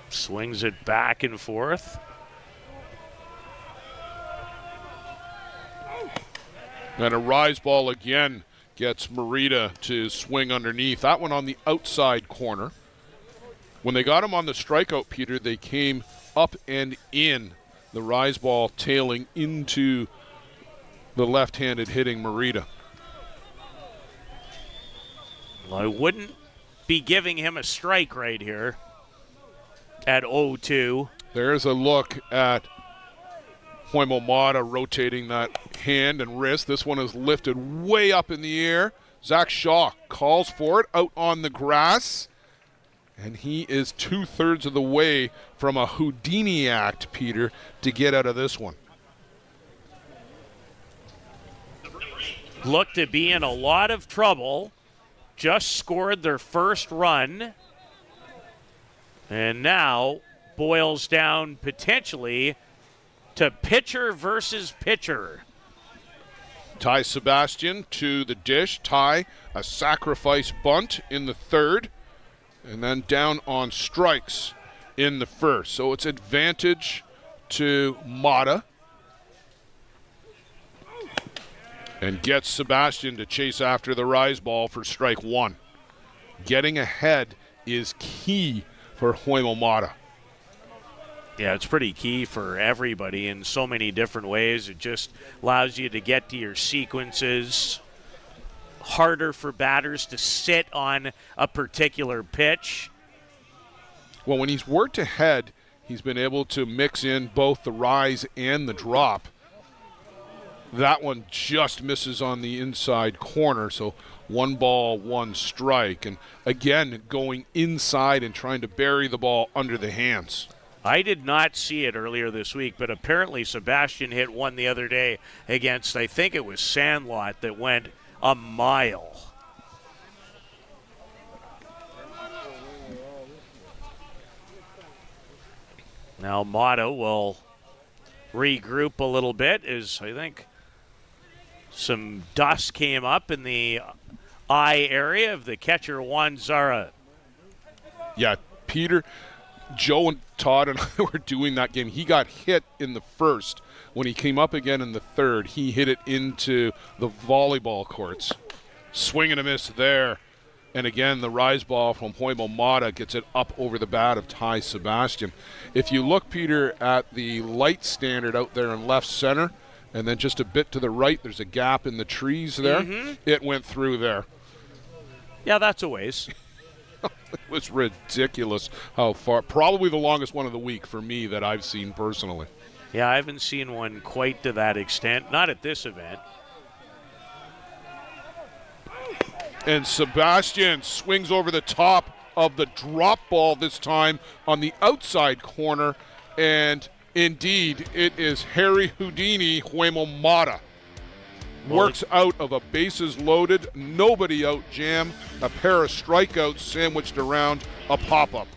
Swings it back and forth. And a rise ball again gets Morita to swing underneath. That one on the outside corner. When they got him on the strikeout, Peter, they came up and in. The rise ball tailing into the left-handed hitting Morita. Well, I wouldn't be giving him a strike right here at 0-2. There's a look at Huemo Mata rotating that hand and wrist. This one is lifted way up in the air. Zach Shaw calls for it out on the grass. And he is 2/3 of the way from a Houdini act, Peter, to get out of this one. Look to be in a lot of trouble. Just scored their first run. And now boils down potentially to pitcher versus pitcher. Ty Sebastian to the dish. Ty, a sacrifice bunt in the third, and then down on strikes in the first. So it's advantage to Mata. And gets Sebastian to chase after the rise ball for strike one. Getting ahead is key for Huemo Mata. Yeah, it's pretty key for everybody in so many different ways. It just allows you to get to your sequences. Harder for batters to sit on a particular pitch. Well, when he's worked ahead, he's been able to mix in both the rise and the drop. That one just misses on the inside corner, so 1 ball, 1 strike. And again, going inside and trying to bury the ball under the hands. I did not see it earlier this week, but apparently Sebastian hit one the other day against, I think it was Sandlot, that went a mile. Now Mata will regroup a little bit as I think some dust came up in the eye area of the catcher Juan Zara. Yeah, Peter, Joe and Todd and I were doing that game. He got hit in the first. When he came up again in the third, he hit it into the volleyball courts. Swing and a miss there. And again, the rise ball from Huemo Mata gets it up over the bat of Ty Sebastian. If you look, Peter, at the light standard out there in left center, and then just a bit to the right, there's a gap in the trees there. Mm-hmm. It went through there. Yeah, that's a ways. It was ridiculous how far. Probably the longest one of the week for me that I've seen personally. Yeah, I haven't seen one quite to that extent. Not at this event. And Sebastian swings over the top of the drop ball this time on the outside corner. And indeed, it is Harry Houdini Huemo Mata. Works out of a bases loaded, nobody out jam, a pair of strikeouts sandwiched around a pop-up.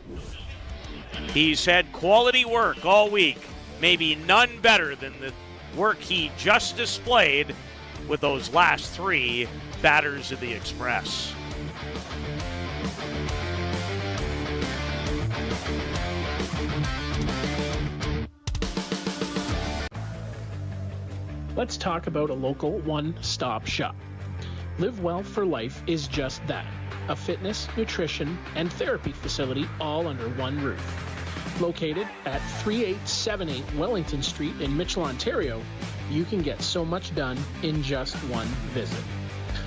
He's had quality work all week, maybe none better than the work he just displayed with those last 3 batters of the Express. Let's talk about a local one-stop shop. Live Well for Life is just that, a fitness, nutrition, and therapy facility all under one roof. Located at 3878 Wellington Street in Mitchell, Ontario, you can get so much done in just one visit.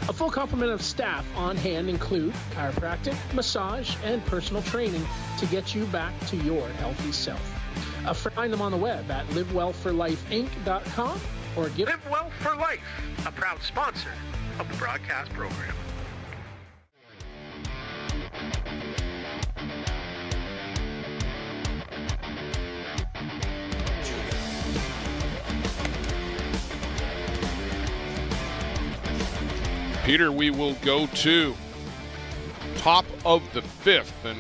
A full complement of staff on hand include chiropractic, massage, and personal training to get you back to your healthy self. Find them on the web at livewellforlifeinc.com or give Live Well for Life, a proud sponsor of the broadcast program. Peter, we will go to top of the 5th, and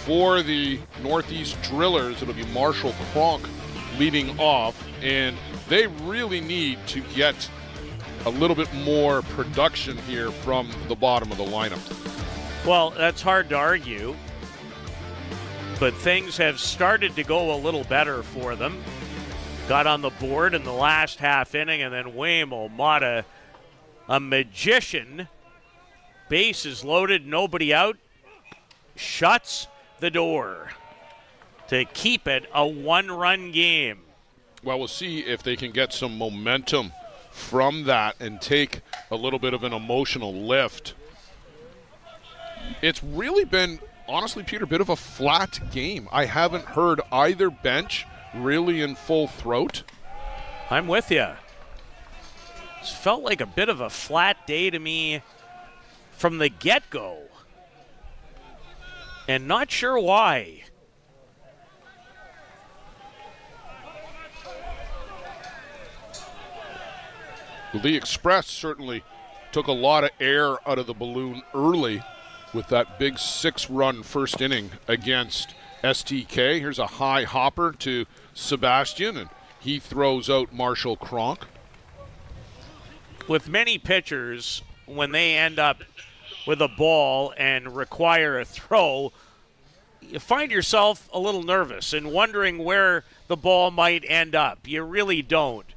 for the Northeast Drillers, it'll be Marshall Cronk leading off, and they really need to get a little bit more production here from the bottom of the lineup. Well, that's hard to argue, but things have started to go a little better for them. Got on the board in the last half inning, and then Waymo Mata, a magician, bases loaded, nobody out, shuts the door to keep it a 1-run game. Well, we'll see if they can get some momentum from that and take a little bit of an emotional lift. It's really been, honestly, Peter, a bit of a flat game. I haven't heard either bench really in full throat. I'm with you. It's felt like a bit of a flat day to me from the get-go. And not sure why. The Express certainly took a lot of air out of the balloon early with that big 6-run first inning against STK. Here's a high hopper to Sebastian, and he throws out Marshall Cronk. With many pitchers, when they end up with a ball and require a throw, you find yourself a little nervous and wondering where the ball might end up. You really don't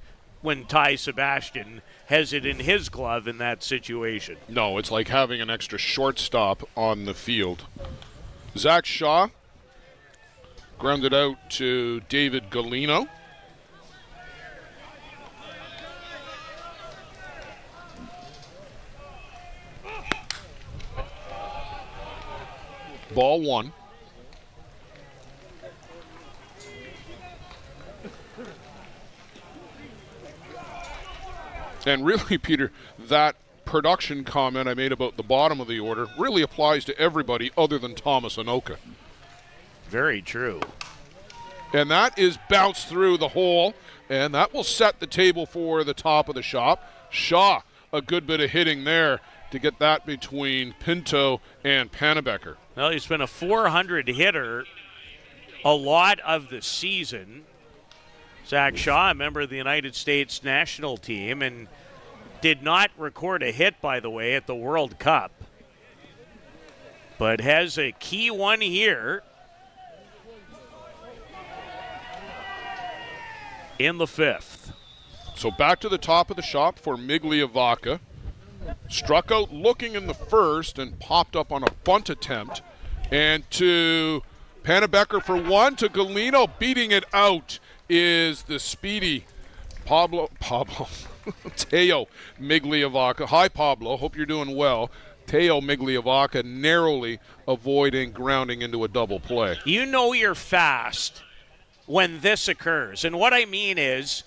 when Ty Sebastian has it in his glove in that situation. No, it's like having an extra shortstop on the field. Zach Shaw grounded out to David Galino. Ball 1. And really, Peter, that production comment I made about the bottom of the order really applies to everybody other than Thomas Anoka. Very true. And that is bounced through the hole, and that will set the table for the top of the shop. Shaw, a good bit of hitting there to get that between Pinto and Pannebecker. Well, he's been a 400 hitter a lot of the season. Zach Shaw, a member of the United States national team, and did not record a hit, by the way, at the World Cup, but has a key one here in the 5th. So back to the top of the shop for Migliavaca. Struck out looking in the first and popped up on a bunt attempt. And to Pannebecker for 1, to Galino beating it out is the speedy Teo Migliavaca. Hi, Pablo. Hope you're doing well. Teo Migliavaca narrowly avoiding grounding into a double play. You know you're fast when this occurs. And what I mean is,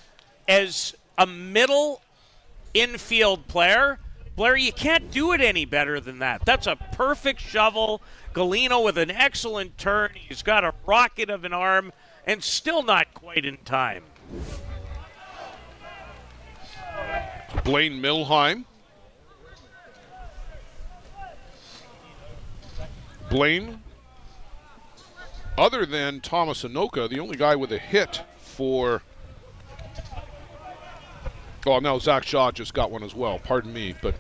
as a middle infield player, Blair, you can't do it any better than that. That's a perfect shovel. Galino with an excellent turn. He's got a rocket of an arm and still not quite in time. Blaine Milheim. Blaine other than Thomas Anoka, the only guy with a hit for... Oh, now Zach Shaw just got one as well, pardon me. But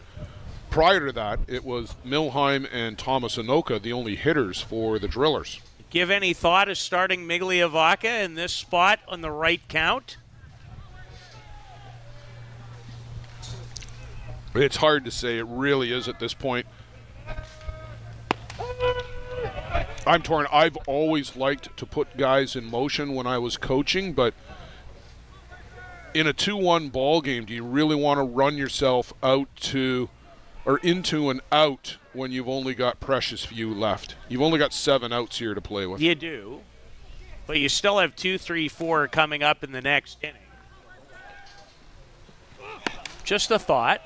prior to that, it was Milheim and Thomas Anoka, the only hitters for the Drillers. Give any thought to starting Migliavaca in this spot on the right count? It's hard to say. It really is at this point. I'm torn. I've always liked to put guys in motion when I was coaching, but in a 2-1 ball game, do you really want to run yourself out to or into an out when you've only got precious few left? You've only got 7 outs here to play with. You do, but you still have 2, 3, 4 coming up in the next inning. Just a thought.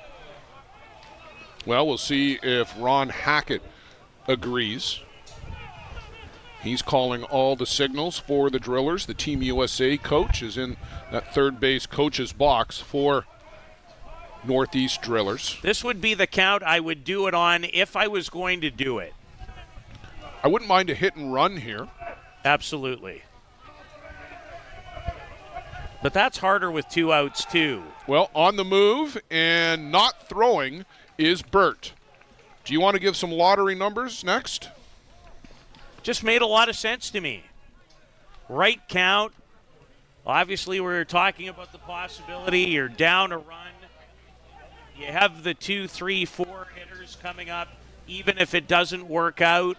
Well, we'll see if Ron Hackett agrees. He's calling all the signals for the Drillers. The Team USA coach is in that third base coach's box for NorthEast Drillers. This would be the count I would do it on if I was going to do it. I wouldn't mind a hit and run here. Absolutely. But that's harder with 2 outs too. Well, on the move and not throwing is Burt. Do you want to give some lottery numbers next? Just made a lot of sense to me. Right count. Obviously, we're talking about the possibility you're down a run. You have the 2, 3, 4 hitters coming up, even if it doesn't work out.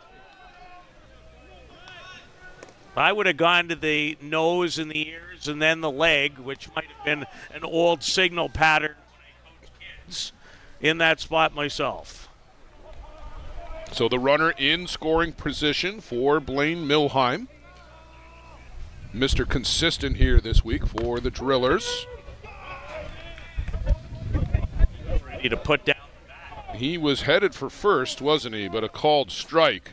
I would have gone to the nose and the ears and then the leg, which might have been an old signal pattern when I coached kids in that spot myself. So the runner in scoring position for Blaine Milheim. Mr. Consistent here this week for the Drillers. Ready to put down the bat. He was headed for first, wasn't he? But a called strike.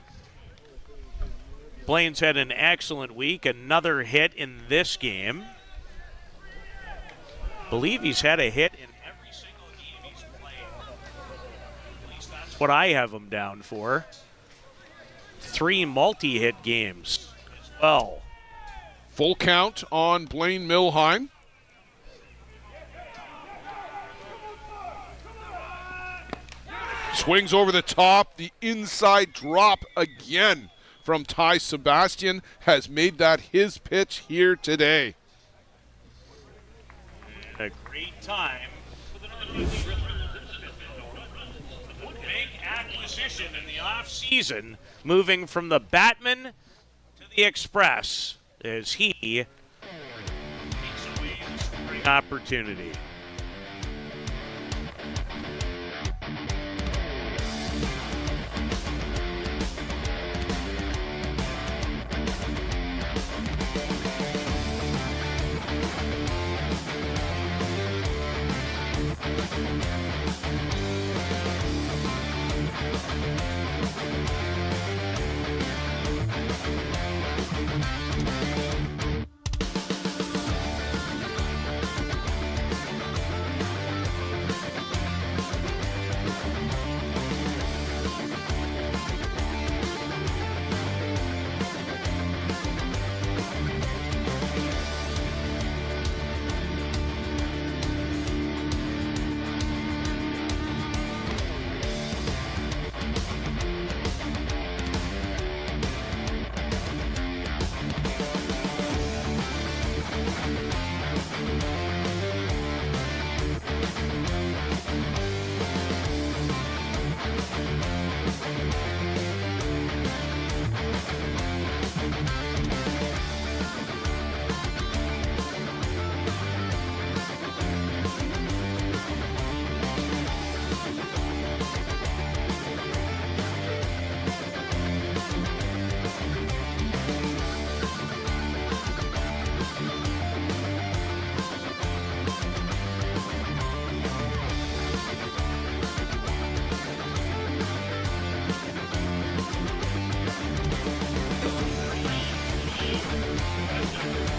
Blaine's had an excellent week. Another hit in this game. I believe he's had a hit in every single game he's played. At least that's what I have him down for. 3 multi-hit games as well. Full count on Blaine Milheim. Swings over the top. The inside drop again from Ty Sebastian has made that his pitch here today. A great time for the NorthEast Drillers. Big acquisition in the offseason, moving from the Batman to the Express as he takes away the scoring opportunity.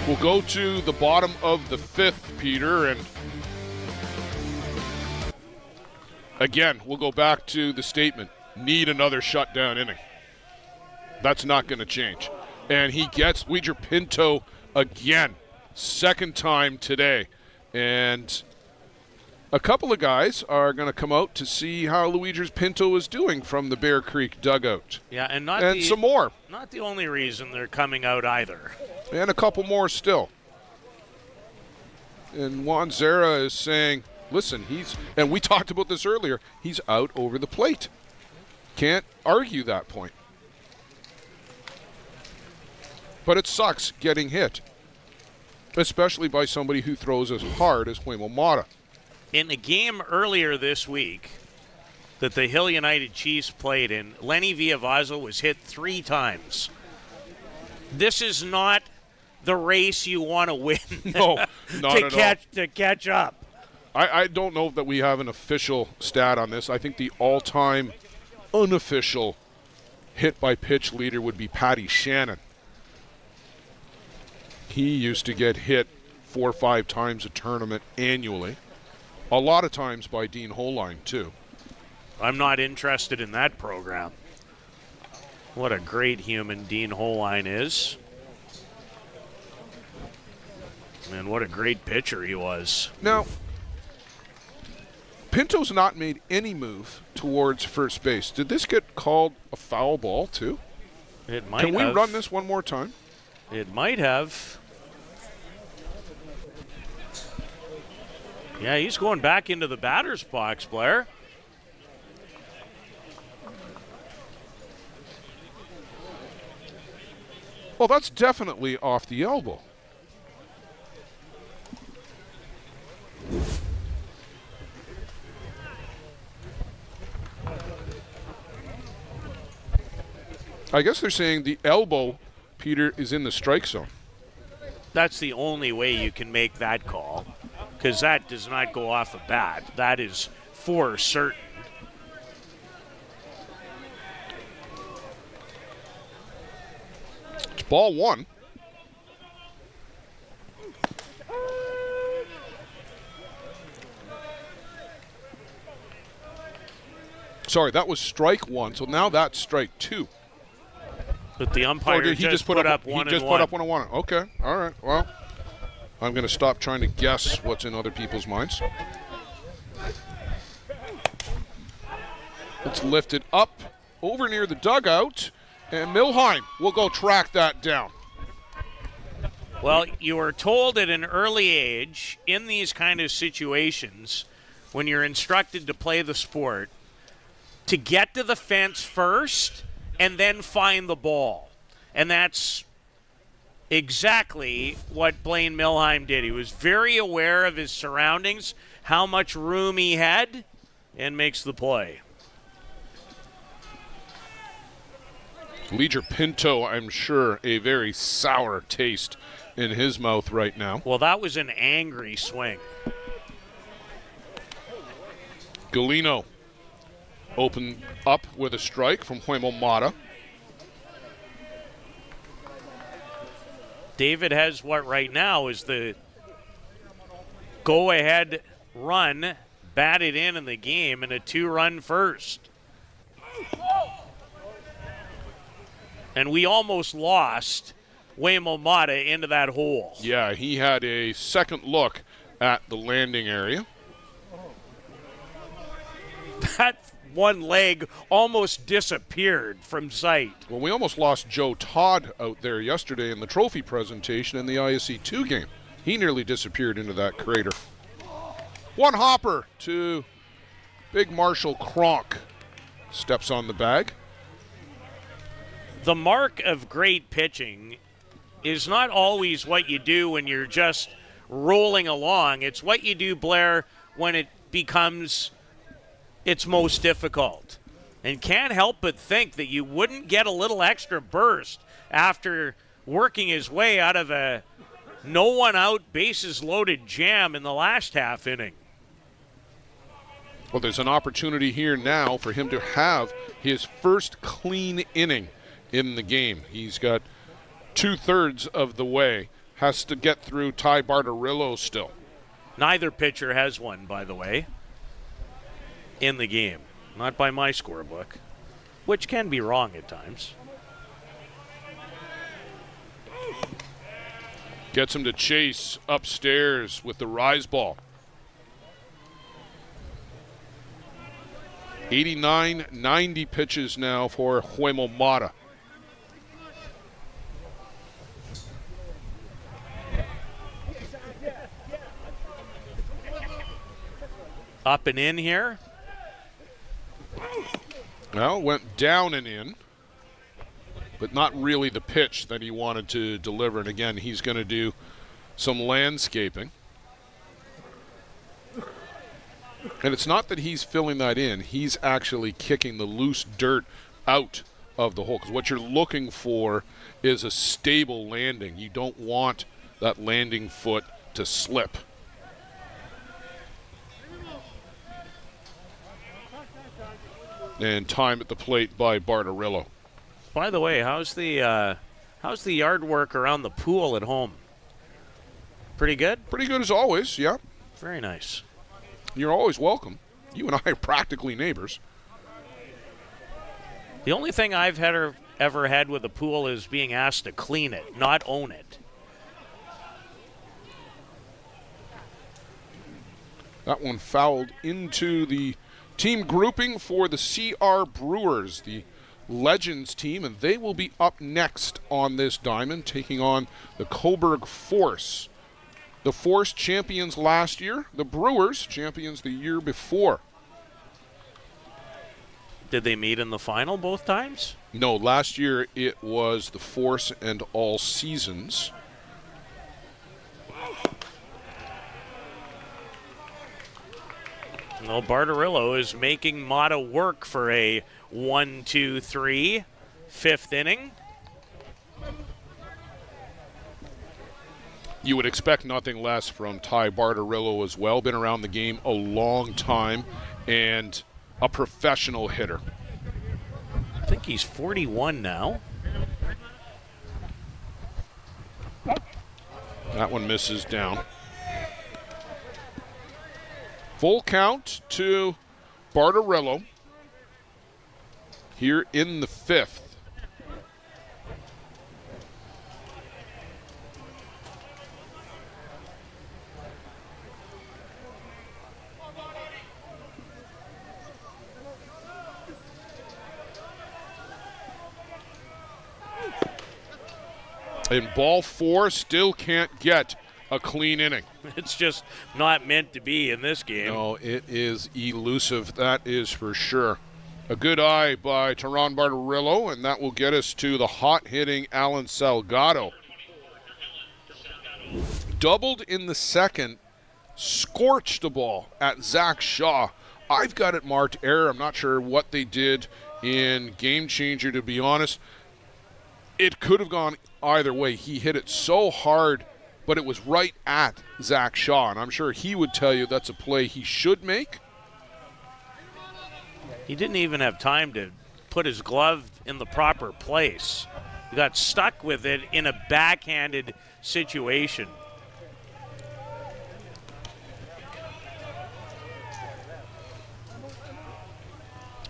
We'll go to the bottom of the 5th, Peter, and again, we'll go back to the statement, need another shutdown inning. That's not going to change. And he gets Luigi Pinto again, second time today. And a couple of guys are going to come out to see how Luigi Pinto is doing from the Bear Creek dugout. Yeah, and some more. Not the only reason they're coming out either. And a couple more still. And Juan Zera is saying, listen, and we talked about this earlier, he's out over the plate. Can't argue that point. But it sucks getting hit, especially by somebody who throws as hard as Huemo Mata. In a game earlier this week that the Hill United Chiefs played in, Lenny Villavazo was hit 3 times. This is not the race you want to win. No, not at all. To catch up. I don't know that we have an official stat on this. I think the all-time unofficial hit-by-pitch leader would be Patty Shannon. He used to get hit 4 or 5 times a tournament annually. A lot of times by Dean Holine, too. I'm not interested in that program. What a great human Dean Holine is. And what a great pitcher he was. Now, Pinto's not made any move towards first base. Did this get called a foul ball, too? It might have. Can we run this one more time? It might have. Yeah, he's going back into the batter's box, Blair. Well, that's definitely off the elbow. I guess they're saying the elbow, Peter, is in the strike zone. That's the only way you can make that call, because that does not go off a bat. That is for certain. It's ball 1. Sorry, that was strike 1, so now that's strike 2. But the umpire just put up 1 and 1. He just put up 1 and 1. Okay, all right. Well, I'm going to stop trying to guess what's in other people's minds. It's lifted up over near the dugout, and Milheim will go track that down. Well, you are told at an early age in these kind of situations, when you're instructed to play the sport, to get to the fence first and then find the ball. And that's exactly what Blaine Milheim did. He was very aware of his surroundings, how much room he had, and makes the play. Leger Pinto, I'm sure, a very sour taste in his mouth right now. Well, that was an angry swing. Galino open up with a strike from Huemo Mata. David has what right now is the go-ahead run batted in the game and a 2-run first. And we almost lost Huemo Mata into that hole. Yeah, he had a second look at the landing area. That one leg almost disappeared from sight. Well, we almost lost Joe Todd out there yesterday in the trophy presentation in the ISC 2 game. He nearly disappeared into that crater. One hopper to Big Marshall Kronk. Steps on the bag. The mark of great pitching is not always what you do when you're just rolling along. It's what you do, Blair, when it becomes its most difficult. And can't help but think that you wouldn't get a little extra burst after working his way out of a no one out, bases loaded jam in the last half inning. Well, there's an opportunity here now for him to have his first clean inning in the game. He's got 2/3 of the way. Has to get through Ty Bartarillo still. Neither pitcher has one, by the way, in the game. Not by my scorebook, which can be wrong at times. Gets him to chase upstairs with the rise ball. 89-90 pitches now for Huemo Mata. Up and in here. Well, went down and in, but not really the pitch that he wanted to deliver. And again, he's going to do some landscaping. And it's not that he's filling that in. He's actually kicking the loose dirt out of the hole. Because what you're looking for is a stable landing. You don't want that landing foot to slip. And time at the plate by Bartarillo. By the way, how's the yard work around the pool at home? Pretty good? Pretty good as always, yeah. Very nice. You're always welcome. You and I are practically neighbors. The only thing I've ever had with a pool is being asked to clean it, not own it. That one fouled into the team grouping for the CR Brewers, the Legends team, and they will be up next on this diamond, taking on the Coburg Force. The Force champions last year, the Brewers champions the year before. Did they meet in the final both times? No, last year it was the Force and All Seasons. Well, Bartarillo is making Mata work for a 1-2-3 fifth inning. You would expect nothing less from Ty Bartarillo as well. Been around the game a long time and a professional hitter. I think he's 41 now. That one misses down. Full count to Bartarillo here in the fifth. And ball four still can't get a clean inning. It's just not meant to be in this game. No, it is elusive, that is for sure. A good eye by Teron Bartarillo, and that will get us to the hot-hitting Alan Salgado. Doubled in the second, scorched the ball at Zach Shaw. I've got it marked error. I'm not sure what they did in Game Changer, to be honest. It could have gone either way. He hit it so hard, but it was right at Zach Shaw, and I'm sure he would tell you that's a play he should make. He didn't even have time to put his glove in the proper place. He got stuck with it in a backhanded situation.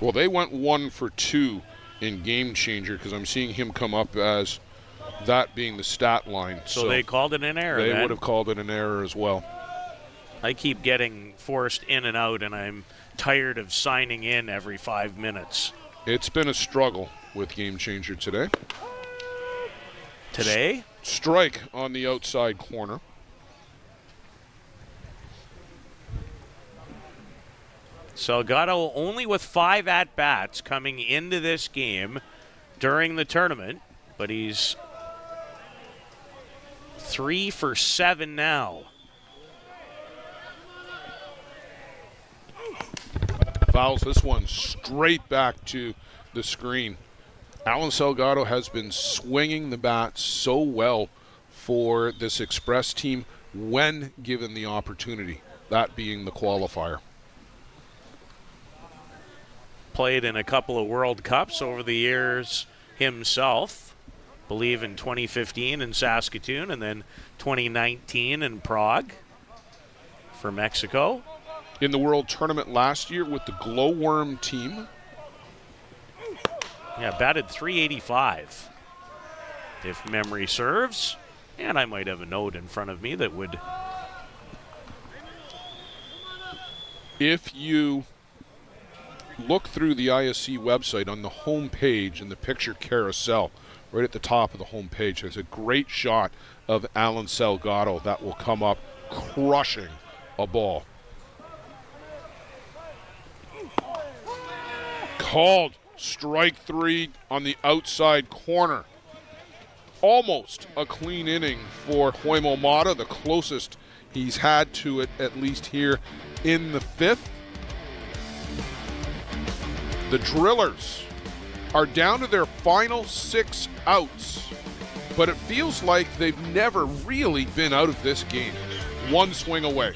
Well, they went 1 for 2 in Game Changer because I'm seeing him come up as that being the stat line. So they called it an error. They then. would have called it an error as well. I keep getting forced in and out, and I'm tired of signing in every 5 minutes. It's been a struggle with Game Changer today. Today? Strike on the outside corner. Salgado only with 5 at-bats coming into this game during the tournament, but he's 3 for 7 now. Fouls this one straight back to the screen. Alan Salgado has been swinging the bat so well for this Express team when given the opportunity, that being the qualifier. Played in a couple of World Cups over the years himself. Believe in 2015 in Saskatoon and then 2019 in Prague for Mexico. In the World Tournament last year with the Glowworm team. Yeah, batted .385, if memory serves. And I might have a note in front of me that would... If you look through the ISC website on the home page in the picture carousel, right at the top of the home page, there's a great shot of Alan Salgado that will come up crushing a ball. Called strike 3 on the outside corner. Almost a clean inning for Hoimo Mata, the closest he's had to it, at least here in the 5th. The Drillers are down to their final 6 outs, but it feels like they've never really been out of this game. One swing away.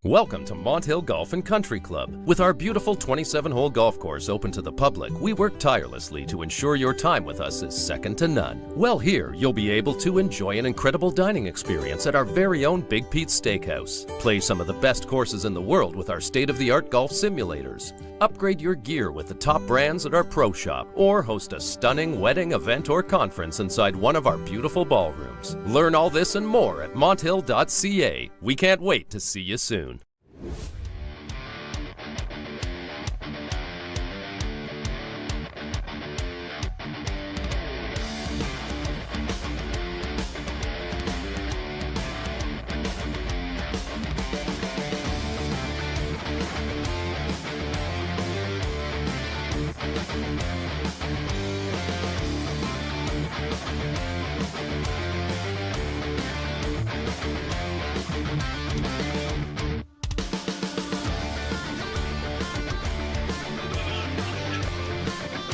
Welcome to Mont Hill Golf and Country Club. With our beautiful 27-hole golf course open to the public, we work tirelessly to ensure your time with us is second to none. Well, here you'll be able to enjoy an incredible dining experience at our very own Big Pete's Steakhouse. Play some of the best courses in the world with our state-of-the-art golf simulators. Upgrade your gear with the top brands at our pro shop, or host a stunning wedding, event, or conference inside one of our beautiful ballrooms. Learn all this and more at monthill.ca. We can't wait to see you soon.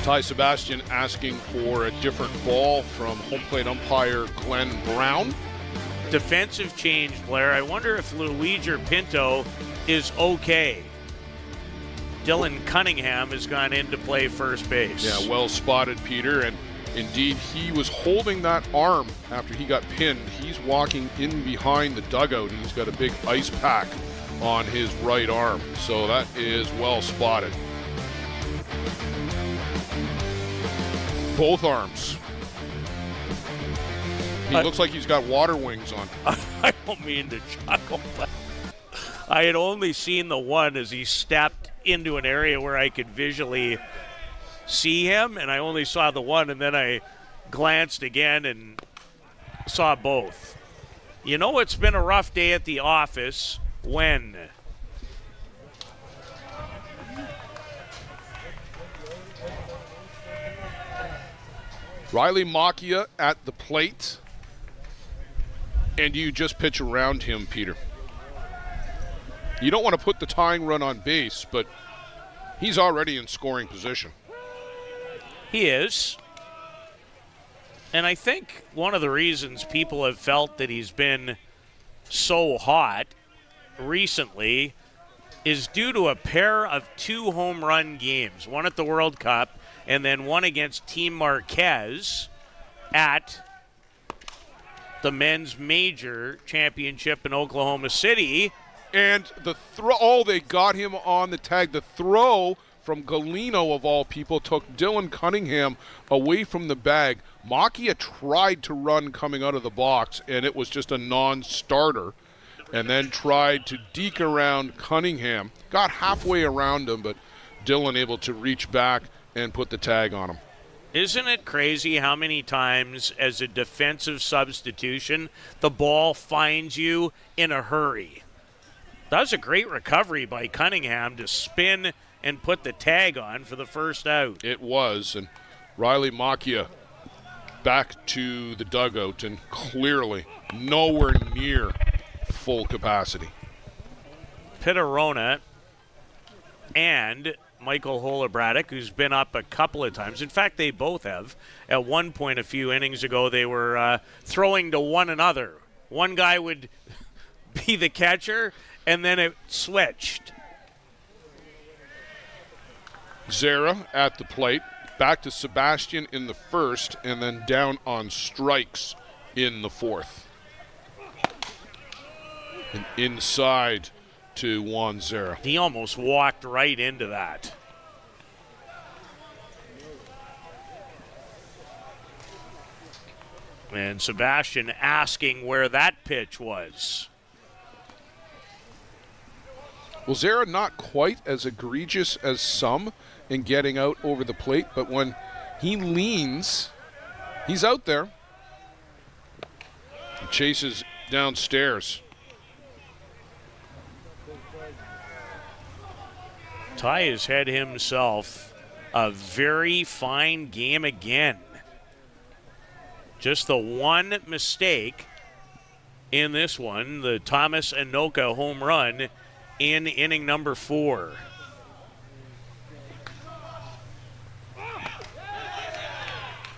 Ty Sebastian asking for a different ball from home plate umpire Glenn Brown. Defensive change, Blair. I wonder if Luigi Pinto is okay. Dylan Cunningham has gone in to play first base. Yeah, well spotted, Peter. And indeed, he was holding that arm after he got pinned. He's walking in behind the dugout, and he's got a big ice pack on his right arm. So that is well spotted. Both arms. He looks like he's got water wings on. I don't mean to chuckle, but I had only seen the one as he stepped into an area where I could visually see him, and I only saw the one, and then I glanced again and saw both. You know, it's been a rough day at the office when... Riley Macchia at the plate, and you just pitch around him, Peter. You don't want to put the tying run on base, but he's already in scoring position. He is. And I think one of the reasons people have felt that he's been so hot recently is due to a pair of 2 home run games, one at the World Cup and then one against Team Marquez at the men's major championship in Oklahoma City. And the throw, they got him on the tag. The throw from Galeno, of all people, took Dylan Cunningham away from the bag. Macchia tried to run coming out of the box, and it was just a non-starter. And then tried to deke around Cunningham. Got halfway around him, but Dylan able to reach back and put the tag on him. Isn't it crazy how many times as a defensive substitution the ball finds you in a hurry? That was a great recovery by Cunningham to spin and put the tag on for the first out. It was, and Riley Macchia back to the dugout and clearly nowhere near full capacity. Pitterona and Michael Holobradic, who's been up a couple of times. In fact, they both have. At one point a few innings ago, they were throwing to one another. One guy would be the catcher, and then it switched. Zera at the plate. Back to Sebastian in the first, and then down on strikes in the fourth. And inside to Juan Zera. He almost walked right into that. And Sebastian asking where that pitch was. Well, Zara not quite as egregious as some in getting out over the plate, but when he leans, he's out there. He chases downstairs. Ty has had himself a very fine game again. Just the one mistake in this one, the Thomas Anoka home run in inning number 4.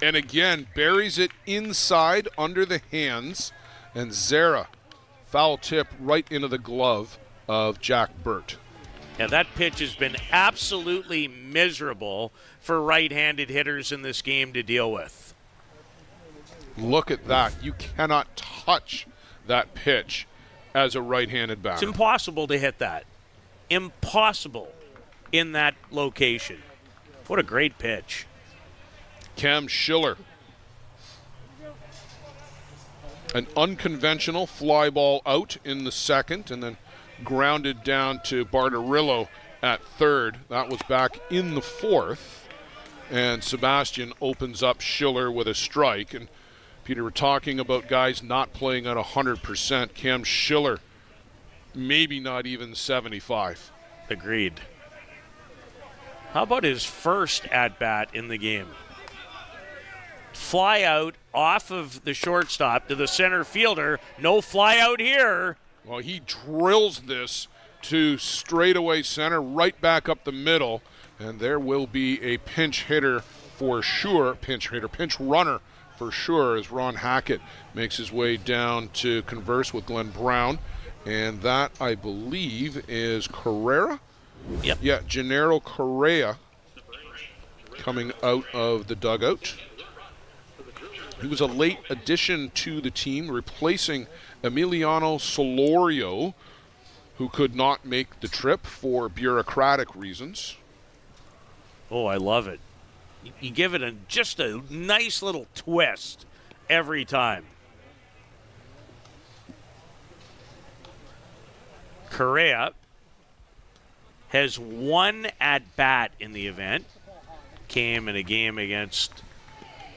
And again, buries it inside under the hands, and Zara foul tip right into the glove of Jack Burt. And that pitch has been absolutely miserable for right-handed hitters in this game to deal with. Look at that. You cannot touch that pitch as a right-handed batter. It's impossible to hit that. Impossible in that location. What a great pitch. Cam Schiller. An unconventional fly ball out in the second, and then grounded down to Bartarillo at third. That was back in the fourth. And Sebastian opens up Schiller with a strike. And Peter, we're talking about guys not playing at 100%. Cam Schiller, maybe not even 75. Agreed. How about his first at-bat in the game? Fly out off of the shortstop to the center fielder. No fly out here. Well, he drills this to straightaway center, right back up the middle, and there will be a pinch hitter for sure. Pinch runner for sure, as Ron Hackett makes his way down to converse with Glenn Brown. And that, I believe, is Carrera? Yep. Yeah, Gennaro Correa coming out of the dugout. He was a late addition to the team, replacing Emiliano Solorio, who could not make the trip for bureaucratic reasons. Oh, I love it. You give it just a nice little twist every time. Correa has one at-bat in the event. Came in a game against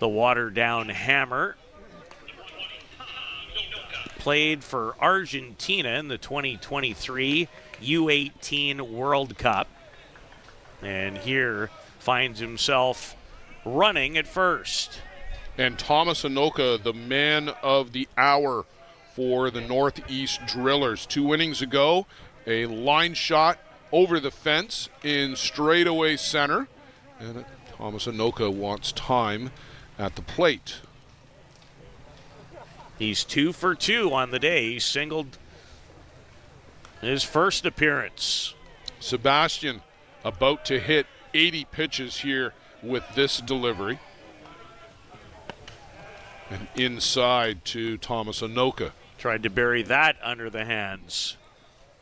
the watered-down Hammer. Played for Argentina in the 2023 U18 World Cup. And here finds himself running at first. And Thomas Anoka, the man of the hour for the NorthEast Drillers. 2 innings ago, a line shot over the fence in straightaway center. And Thomas Anoka wants time at the plate. He's 2 for 2 on the day. He singled his first appearance. Sebastian about to hit 80 pitches here with this delivery. And inside to Thomas Anoka. Tried to bury that under the hands.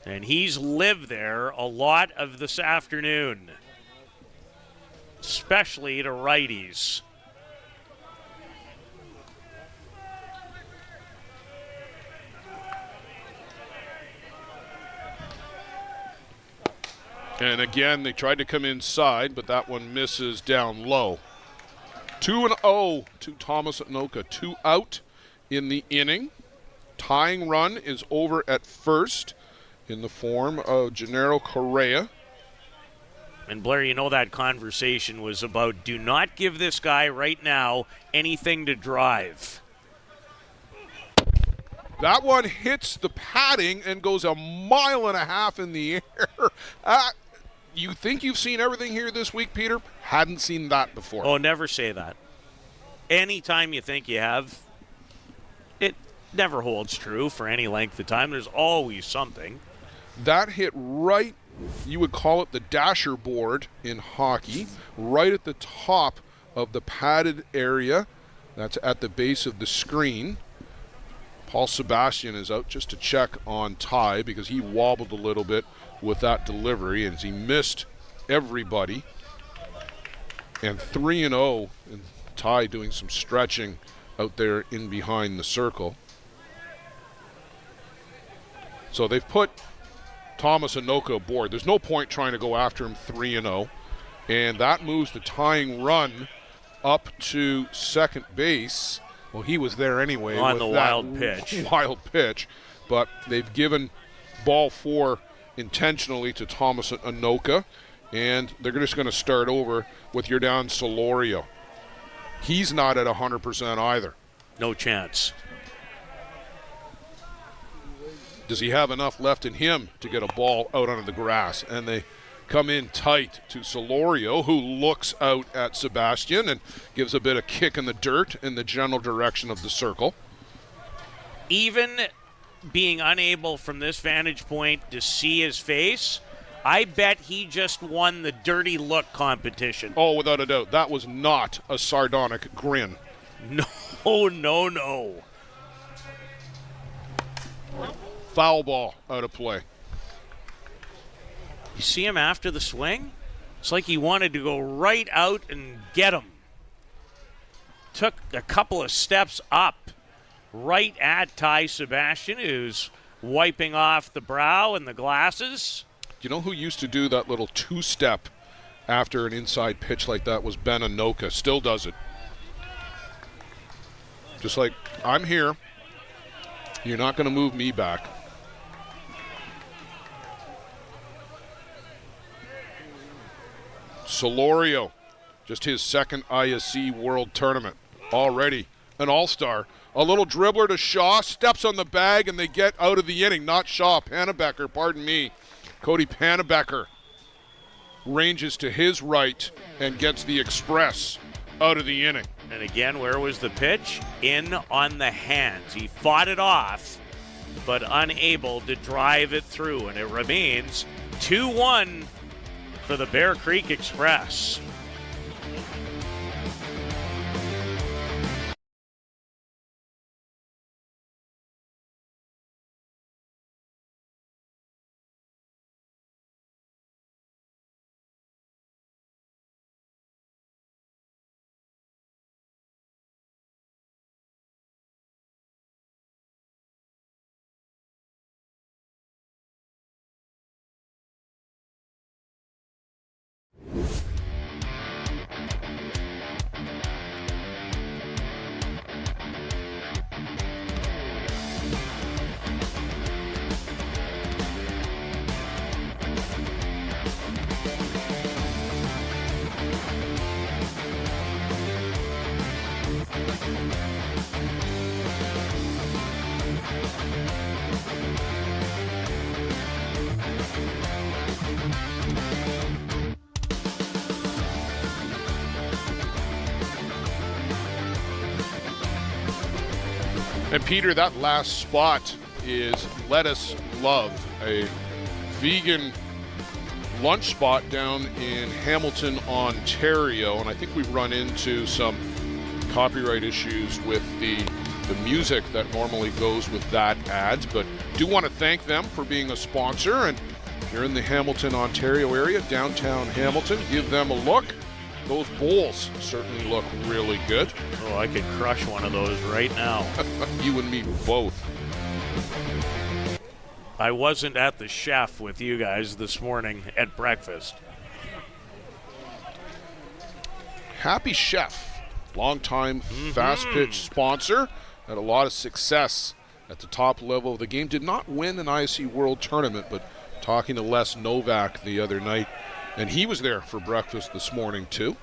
And he's lived there a lot of this afternoon, especially to righties. And again, they tried to come inside, but that one misses down low. 2-0 to Thomas Anoka. 2 out in the inning. Tying run is over at first in the form of Gennaro Correa. And Blair, you know that conversation was about do not give this guy right now anything to drive. That one hits the padding and goes 1.5 miles in the air. You think you've seen everything here this week, Peter? Hadn't seen that before. Oh, never say that. Anytime you think you have, it never holds true for any length of time. There's always something. That hit right, you would call it the dasher board in hockey, right at the top of the padded area. That's at the base of the screen. Paul Sebastian is out just to check on Ty because he wobbled a little bit with that delivery as he missed everybody. And 3-0, and Ty doing some stretching out there in behind the circle. So they've put Thomas Anoka aboard. There's no point trying to go after him 3-0. And that moves the tying run up to second base. Well, he was there anyway. On the wild pitch. Wild pitch. But they've given ball 4 intentionally to Thomas Anoka. And they're just going to start over with Yordan Solorio. He's not at 100% either. No chance. Does he have enough left in him to get a ball out onto the grass? And they come in tight to Solorio, who looks out at Sebastian and gives a bit of kick in the dirt in the general direction of the circle. Even being unable from this vantage point to see his face, I bet he just won the dirty look competition. Oh, without a doubt. That was not a sardonic grin. No. Foul ball out of play. You see him after the swing? It's like he wanted to go right out and get him. Took a couple of steps up right at Ty Sebastian, who's wiping off the brow and the glasses. You know who used to do that little two-step after an inside pitch like that was Ben Anoka. Still does it. Just like, I'm here. You're not going to move me back. Solorio, just his second ISC World Tournament. Already an all-star. A little dribbler to Shaw, steps on the bag, and they get out of the inning. Not Shaw, Panebecker, pardon me. Cody Panebecker ranges to his right and gets the express out of the inning. And again, where was the pitch? In on the hands. He fought it off, but unable to drive it through. And it remains 2-1 for the Bear Creek Express. And Peter, that last spot is Lettuce Love, a vegan lunch spot down in Hamilton, Ontario. And I think we've run into some copyright issues with the music that normally goes with that ad. But do want to thank them for being a sponsor. And if you're in the Hamilton, Ontario area, downtown Hamilton, give them a look. Those bowls certainly look really good. Oh, I could crush one of those right now. You and me both. I wasn't at the chef with you guys this morning at breakfast. Happy Chef, longtime Fastpitch sponsor, had a lot of success at the top level of the game. Did not win an ISC World Tournament, but talking to Les Novak the other night, and he was there for breakfast this morning too.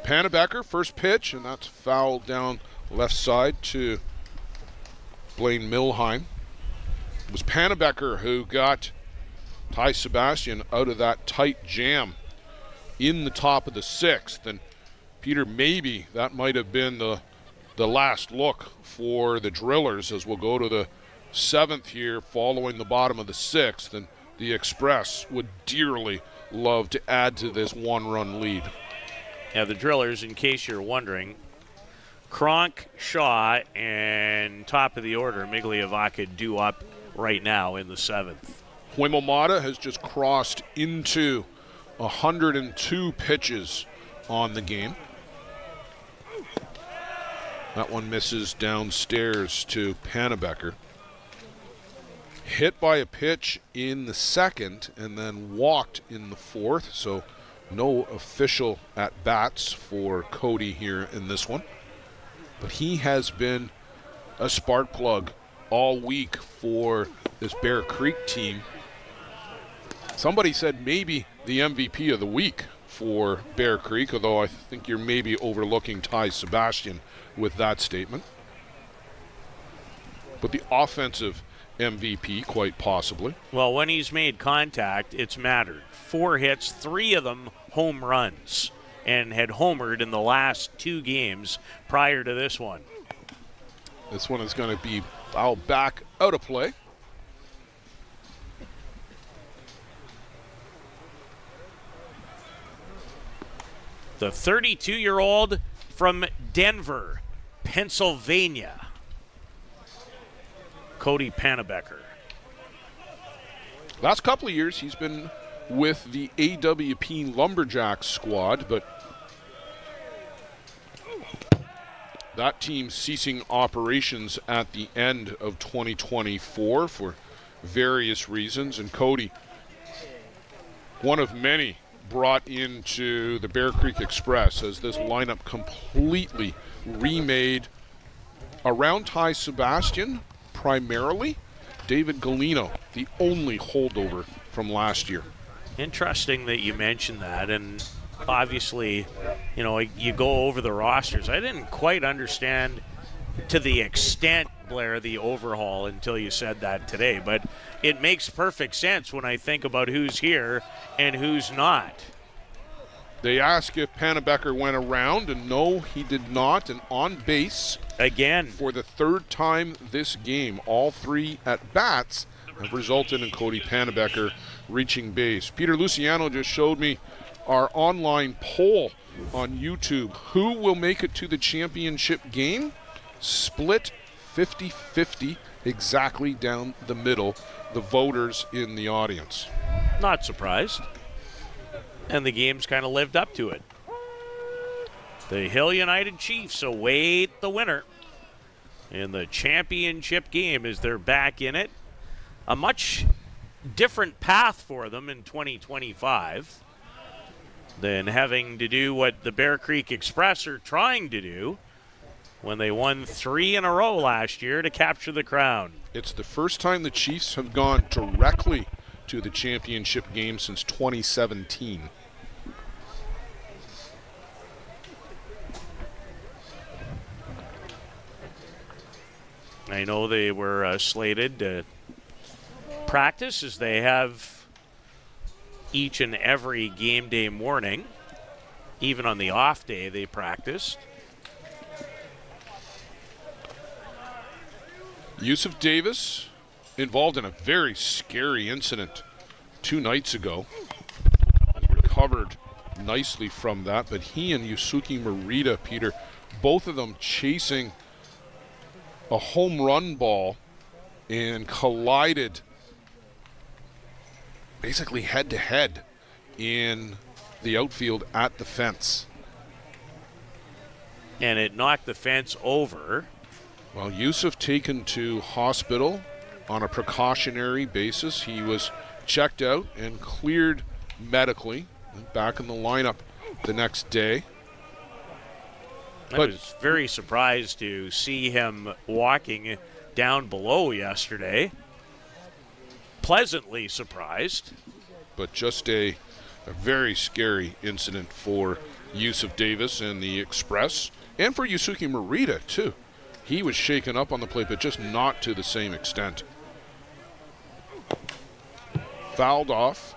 Panebecker, first pitch, and that's fouled down left side to Blaine Milheim. It was Panebecker who got Ty Sebastian out of that tight jam in the top of the sixth. And Peter, maybe that might have been the last look for the Drillers as we'll go to the seventh here following the bottom of the sixth. And the Express would dearly love to add to this one-run lead. Yeah, the Drillers, in case you're wondering, Kronk, Shaw, and top of the order, Migliavaca due up right now in the seventh. Huimomata has just crossed into 102 pitches on the game. That one misses downstairs to Panabecker. Hit by a pitch in the second and then walked in the fourth, so no official at bats for Cody here in this one. But he has been a spark plug all week for this Bear Creek team. Somebody said maybe the MVP of the week for Bear Creek, although I think you're maybe overlooking Ty Sebastian with that statement. But the offensive MVP, quite possibly. Well, when he's made contact, it's mattered. 4 hits, 3 of them home runs, and had homered in the last 2 games prior to this one. This one is going to be fouled back out of play. The 32-year-old from Denver, Pennsylvania, Cody Panabecker. Last couple of years, he's been with the AWP Lumberjacks squad, but that team ceasing operations at the end of 2024 for various reasons. And Cody, one of many brought into the Bear Creek Express as this lineup completely remade around Ty Sebastian, primarily. David Galino, the only holdover from last year. Interesting that you mentioned that, and obviously, you know, you go over the rosters. I didn't quite understand to the extent, Blair, the overhaul until you said that today, but it makes perfect sense when I think about who's here and who's not. They ask if Panabecker went around, and no, he did not, and on base again for the 3rd time this game. All 3 at-bats have resulted in Cody Panabecker reaching base. Peter Luciano just showed me our online poll on YouTube. Who will make it to the championship game? Split 50-50, exactly down the middle, the voters in the audience. Not surprised. And the game's kind of lived up to it. The Hill United Chiefs await the winner in the championship game as they're back in it. A much different path for them in 2025 than having to do what the Bear Creek Express are trying to do when they won 3 in a row last year to capture the crown. It's the first time the Chiefs have gone directly to the championship game since 2017. I know they were slated to practice as they have each and every game day morning. Even on the off day, they practiced. Yusuf Davis involved in a very scary incident 2 nights ago. Recovered nicely from that, but he and Yusuke Morita, Peter, both of them chasing a home run ball and collided basically head to head in the outfield at the fence. And it knocked the fence over. Well, Yusuf taken to hospital on a precautionary basis. He was checked out and cleared medically, back in the lineup the next day. I was very surprised to see him walking down below yesterday. Pleasantly surprised. But just a very scary incident for Yusuf Davis and the Express, and for Yusuke Morita, too. He was shaken up on the plate, but just not to the same extent. Fouled off.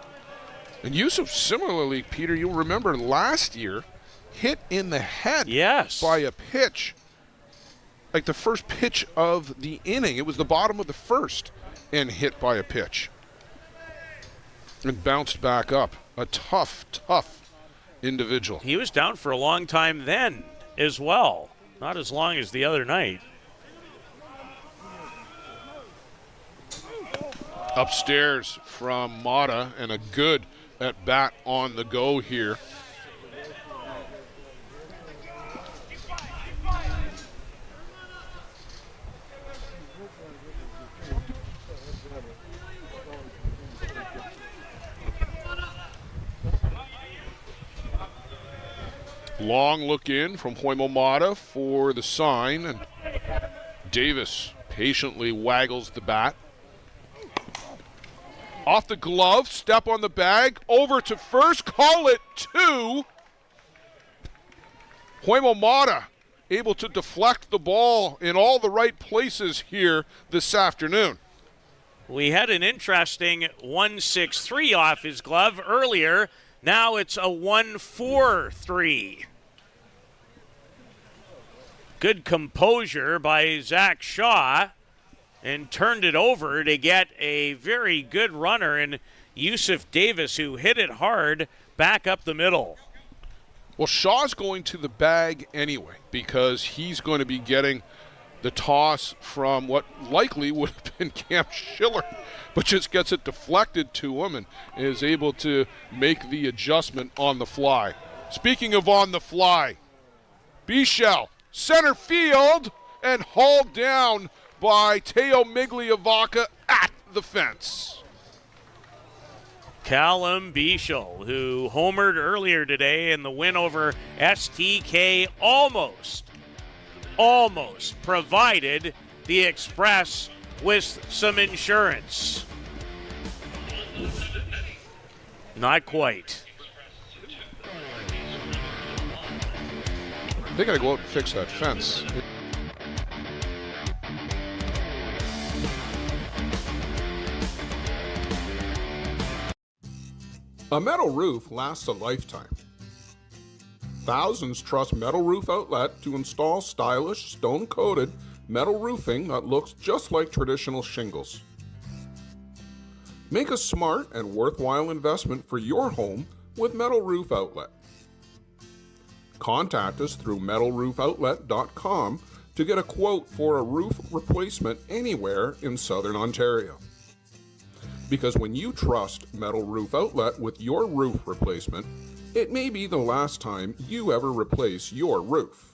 And Yusuf, similarly, Peter, you'll remember last year, hit in the head by a pitch. Like the first pitch of the inning. It was the bottom of the first, and hit by a pitch. And bounced back up. A tough individual. He was down for a long time then as well. Not as long as the other night. Upstairs from Mata, and a good at bat on the go here. Long look in from Hoimomata for the sign, and Davis patiently waggles the bat. Off the glove, step on the bag, over to first, call it 2. Hoimomata able to deflect the ball in all the right places here this afternoon. We had an interesting 1-6-3 off his glove earlier. Now it's a 1-4-3. Good composure by Zach Shaw, and turned it over to get a very good runner in Yusuf Davis, who hit it hard back up the middle. Well, Shaw's going to the bag anyway because he's going to be getting the toss from what likely would have been Cam Schiller, but just gets it deflected to him and is able to make the adjustment on the fly. Speaking of on the fly, Bichelle, center field, and hauled down by Teo Migliavaca at the fence. Callum Bichelle, who homered earlier today in the win over STK, almost provided the Express with some insurance. Not quite. They got to go out and fix that fence. A metal roof lasts a lifetime. Thousands trust Metal Roof Outlet to install stylish, stone-coated metal roofing that looks just like traditional shingles. Make a smart and worthwhile investment for your home with Metal Roof Outlet. Contact us through metalroofoutlet.com to get a quote for a roof replacement anywhere in Southern Ontario. Because when you trust Metal Roof Outlet with your roof replacement, it may be the last time you ever replace your roof.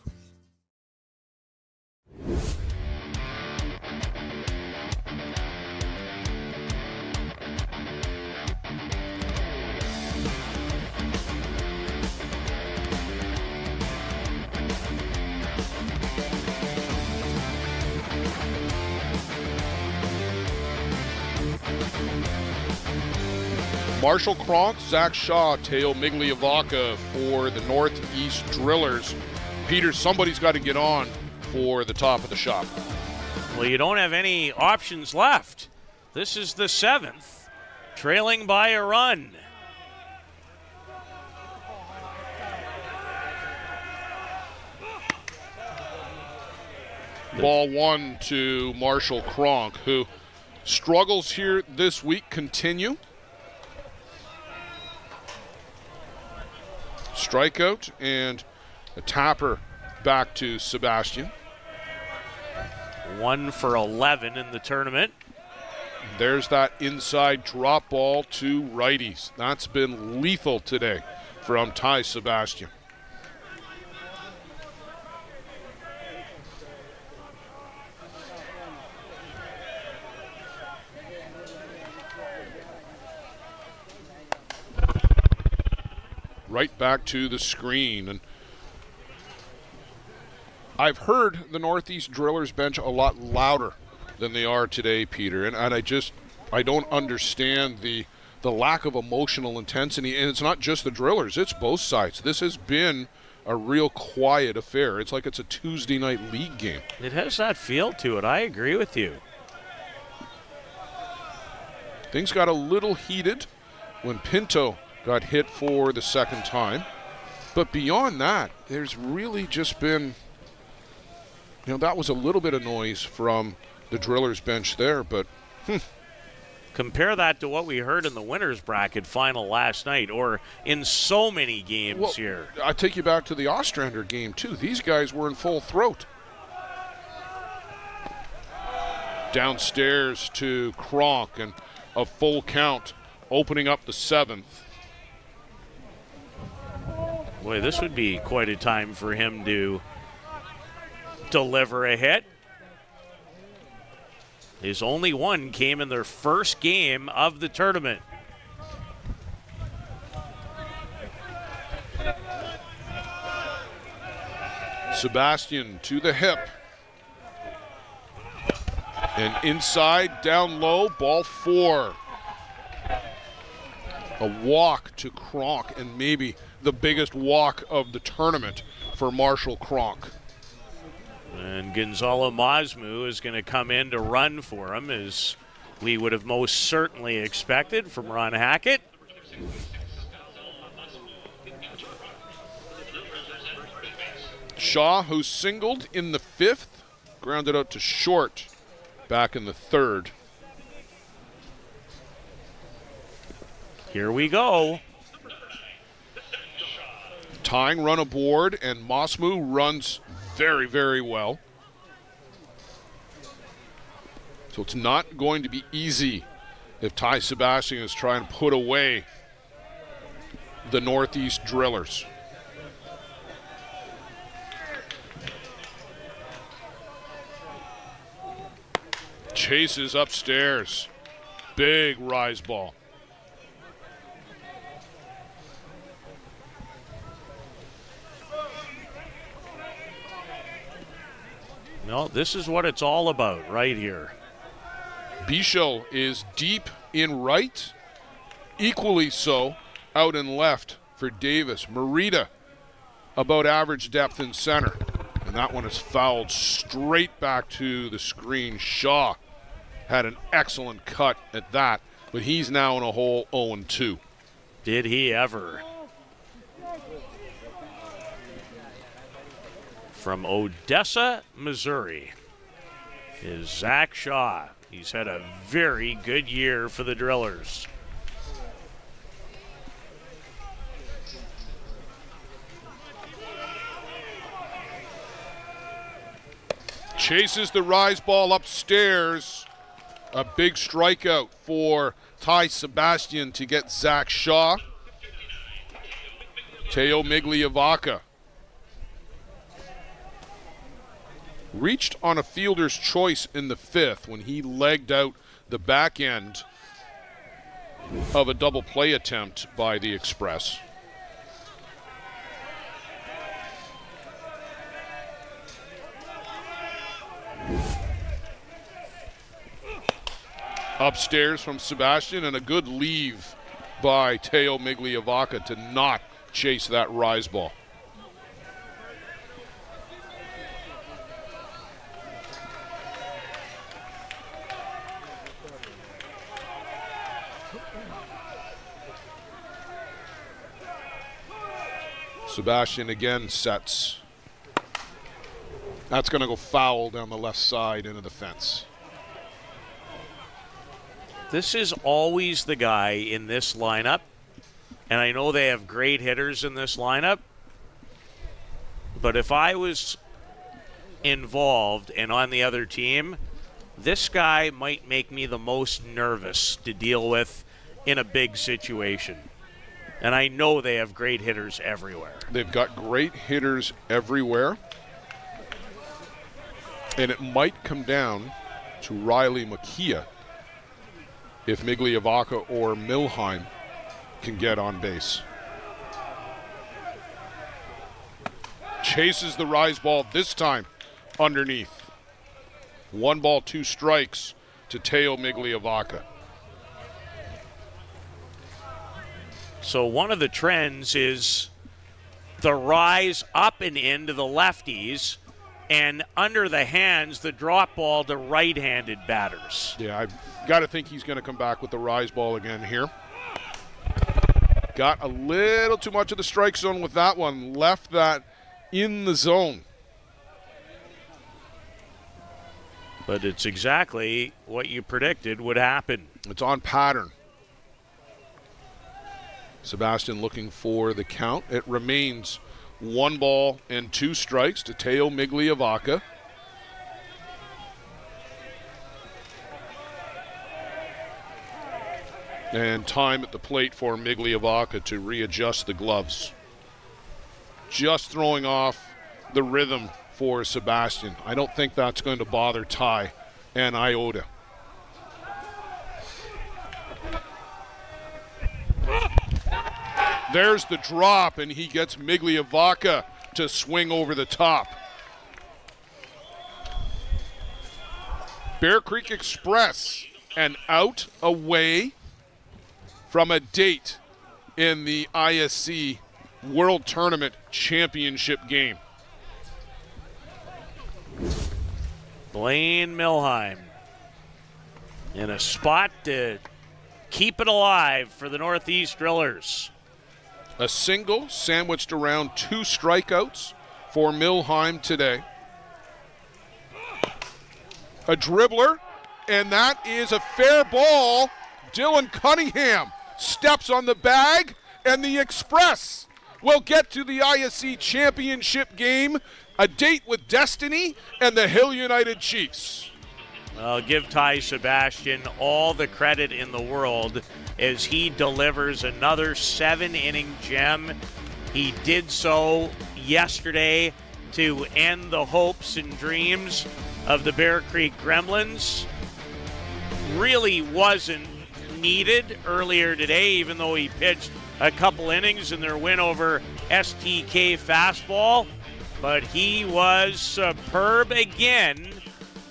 Marshall Cronk, Zach Shaw, Teo Migliavaca for the NorthEast Drillers. Peter, somebody's got to get on for the top of the shop. Well, you don't have any options left. This is the 7th, trailing by a run. Ball 1 to Marshall Cronk, who struggles here this week continue. Strikeout and a tapper back to Sebastian. 1 for 11 in the tournament. There's that inside drop ball to righties. That's been lethal today from Ty Sebastian. Right back to the screen. And I've heard the NorthEast Drillers bench a lot louder than they are today, Peter. And I don't understand the lack of emotional intensity. And it's not just the Drillers, it's both sides. This has been a real quiet affair. It's like it's a Tuesday night league game. It has that feel to it. I agree with you. Things got a little heated when Pinto got hit for the second time. But beyond that, there's really just been, that was a little bit of noise from the Drillers bench there, but Compare that to what we heard in the winners bracket final last night, or in so many games here. I take you back to the Ostrander game too. These guys were in full throat. Downstairs to Cronk, and a full count opening up the 7th. Boy, this would be quite a time for him to deliver a hit. His only one came in their first game of the tournament. Sebastian to the hip. And inside, down low, ball 4. A walk to Kronk, and maybe the biggest walk of the tournament for Marshall Kronk. And Gonzalo Masmu is going to come in to run for him, as we would have most certainly expected from Ron Hackett. Shaw, who singled in the 5th, grounded out to short back in the 3rd. Here we go. Tying run aboard, and Masmu runs very, very well. So it's not going to be easy if Ty Sebastian is trying to put away the NorthEast Drillers. Chases upstairs. Big rise ball. No, this is what it's all about right here. Bichot is deep in right, equally so out and left for Davis. Merida about average depth in center, and that one is fouled straight back to the screen. Shaw had an excellent cut at that, but he's now in a hole 0-2. Did he ever? From Odessa, Missouri, is Zach Shaw. He's had a very good year for the Drillers. Chases the rise ball upstairs. A big strikeout for Ty Sebastian to get Zach Shaw. Teo Migliavaca reached on a fielder's choice in the 5th when he legged out the back end of a double play attempt by the Express. Upstairs from Sebastian, and a good leave by Teo Migliavaca to not chase that rise ball. Sebastian again sets. That's going to go foul down the left side into the fence. This is always the guy in this lineup, and I know they have great hitters in this lineup, but if I was involved and on the other team, this guy might make me the most nervous to deal with in a big situation. And I know they have great hitters everywhere. They've got great hitters everywhere. And it might come down to Riley Makia if Migliavaca or Milheim can get on base. Chases the rise ball this time underneath. 1 ball, 2 strikes to Teo Migliavaca. So one of the trends is the rise up and in to the lefties, and under the hands, the drop ball to right-handed batters. Yeah, I've got to think he's going to come back with the rise ball again here. Got a little too much of the strike zone with that one. Left that in the zone. But it's exactly what you predicted would happen. It's on pattern. Sebastian looking for the count. It remains 1 ball and 2 strikes to Teo Migliavaca. And time at the plate for Migliavaca to readjust the gloves. Just throwing off the rhythm for Sebastian. I don't think that's going to bother Ty an iota. There's the drop, and he gets Migliavaca to swing over the top. Bear Creek Express, and out away from a date in the ISC World Tournament Championship Game. Blaine Milheim in a spot to keep it alive for the NorthEast Drillers. A single sandwiched around 2 strikeouts for Milheim today. A dribbler, and that is a fair ball. Dylan Cunningham steps on the bag, and the Express will get to the ISC Championship Game, a date with Destiny and the Hill United Chiefs. I'll give Ty Sebastian all the credit in the world as he delivers another 7-inning gem. He did so yesterday to end the hopes and dreams of the Bear Creek Gremlins. Really wasn't needed earlier today, even though he pitched a couple innings in their win over STK Fastball. But he was superb again,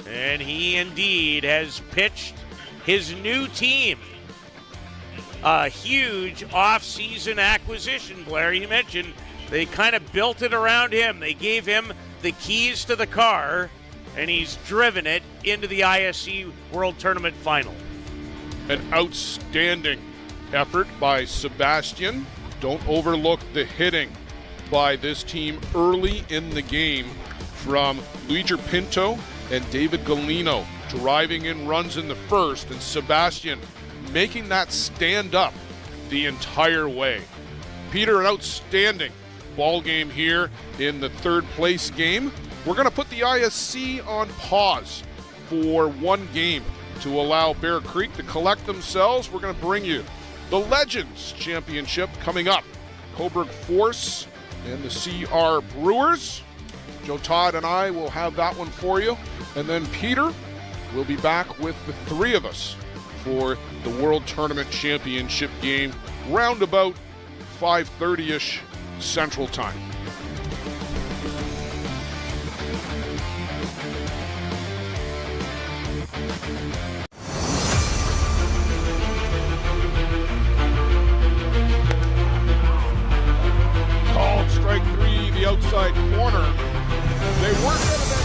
and he indeed has pitched his new team. A huge off-season acquisition, Blair. You mentioned they kind of built it around him. They gave him the keys to the car, and he's driven it into the ISC World Tournament final. An outstanding effort by Sebastian. Don't overlook the hitting by this team early in the game from Luigi Pinto and David Galino, driving in runs in the first, and Sebastian making that stand up the entire way. Peter, an outstanding ball game here in the third place game. We're going to put the ISC on pause for one game to allow Bear Creek to collect themselves. We're going to bring you the Legends Championship coming up. Coburg Force and the CR Brewers. Joe Todd and I will have that one for you. And then Peter will be back with the three of us for the World Tournament Championship Game, round about 5:30-ish Central Time. Called strike 3, the outside corner. They work out of that.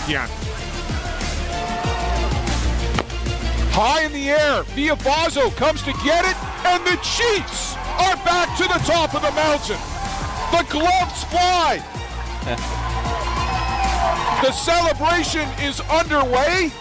Yeah. High in the air, Viavazo comes to get it, and the Chiefs are back to the top of the mountain. The gloves fly. The celebration is underway.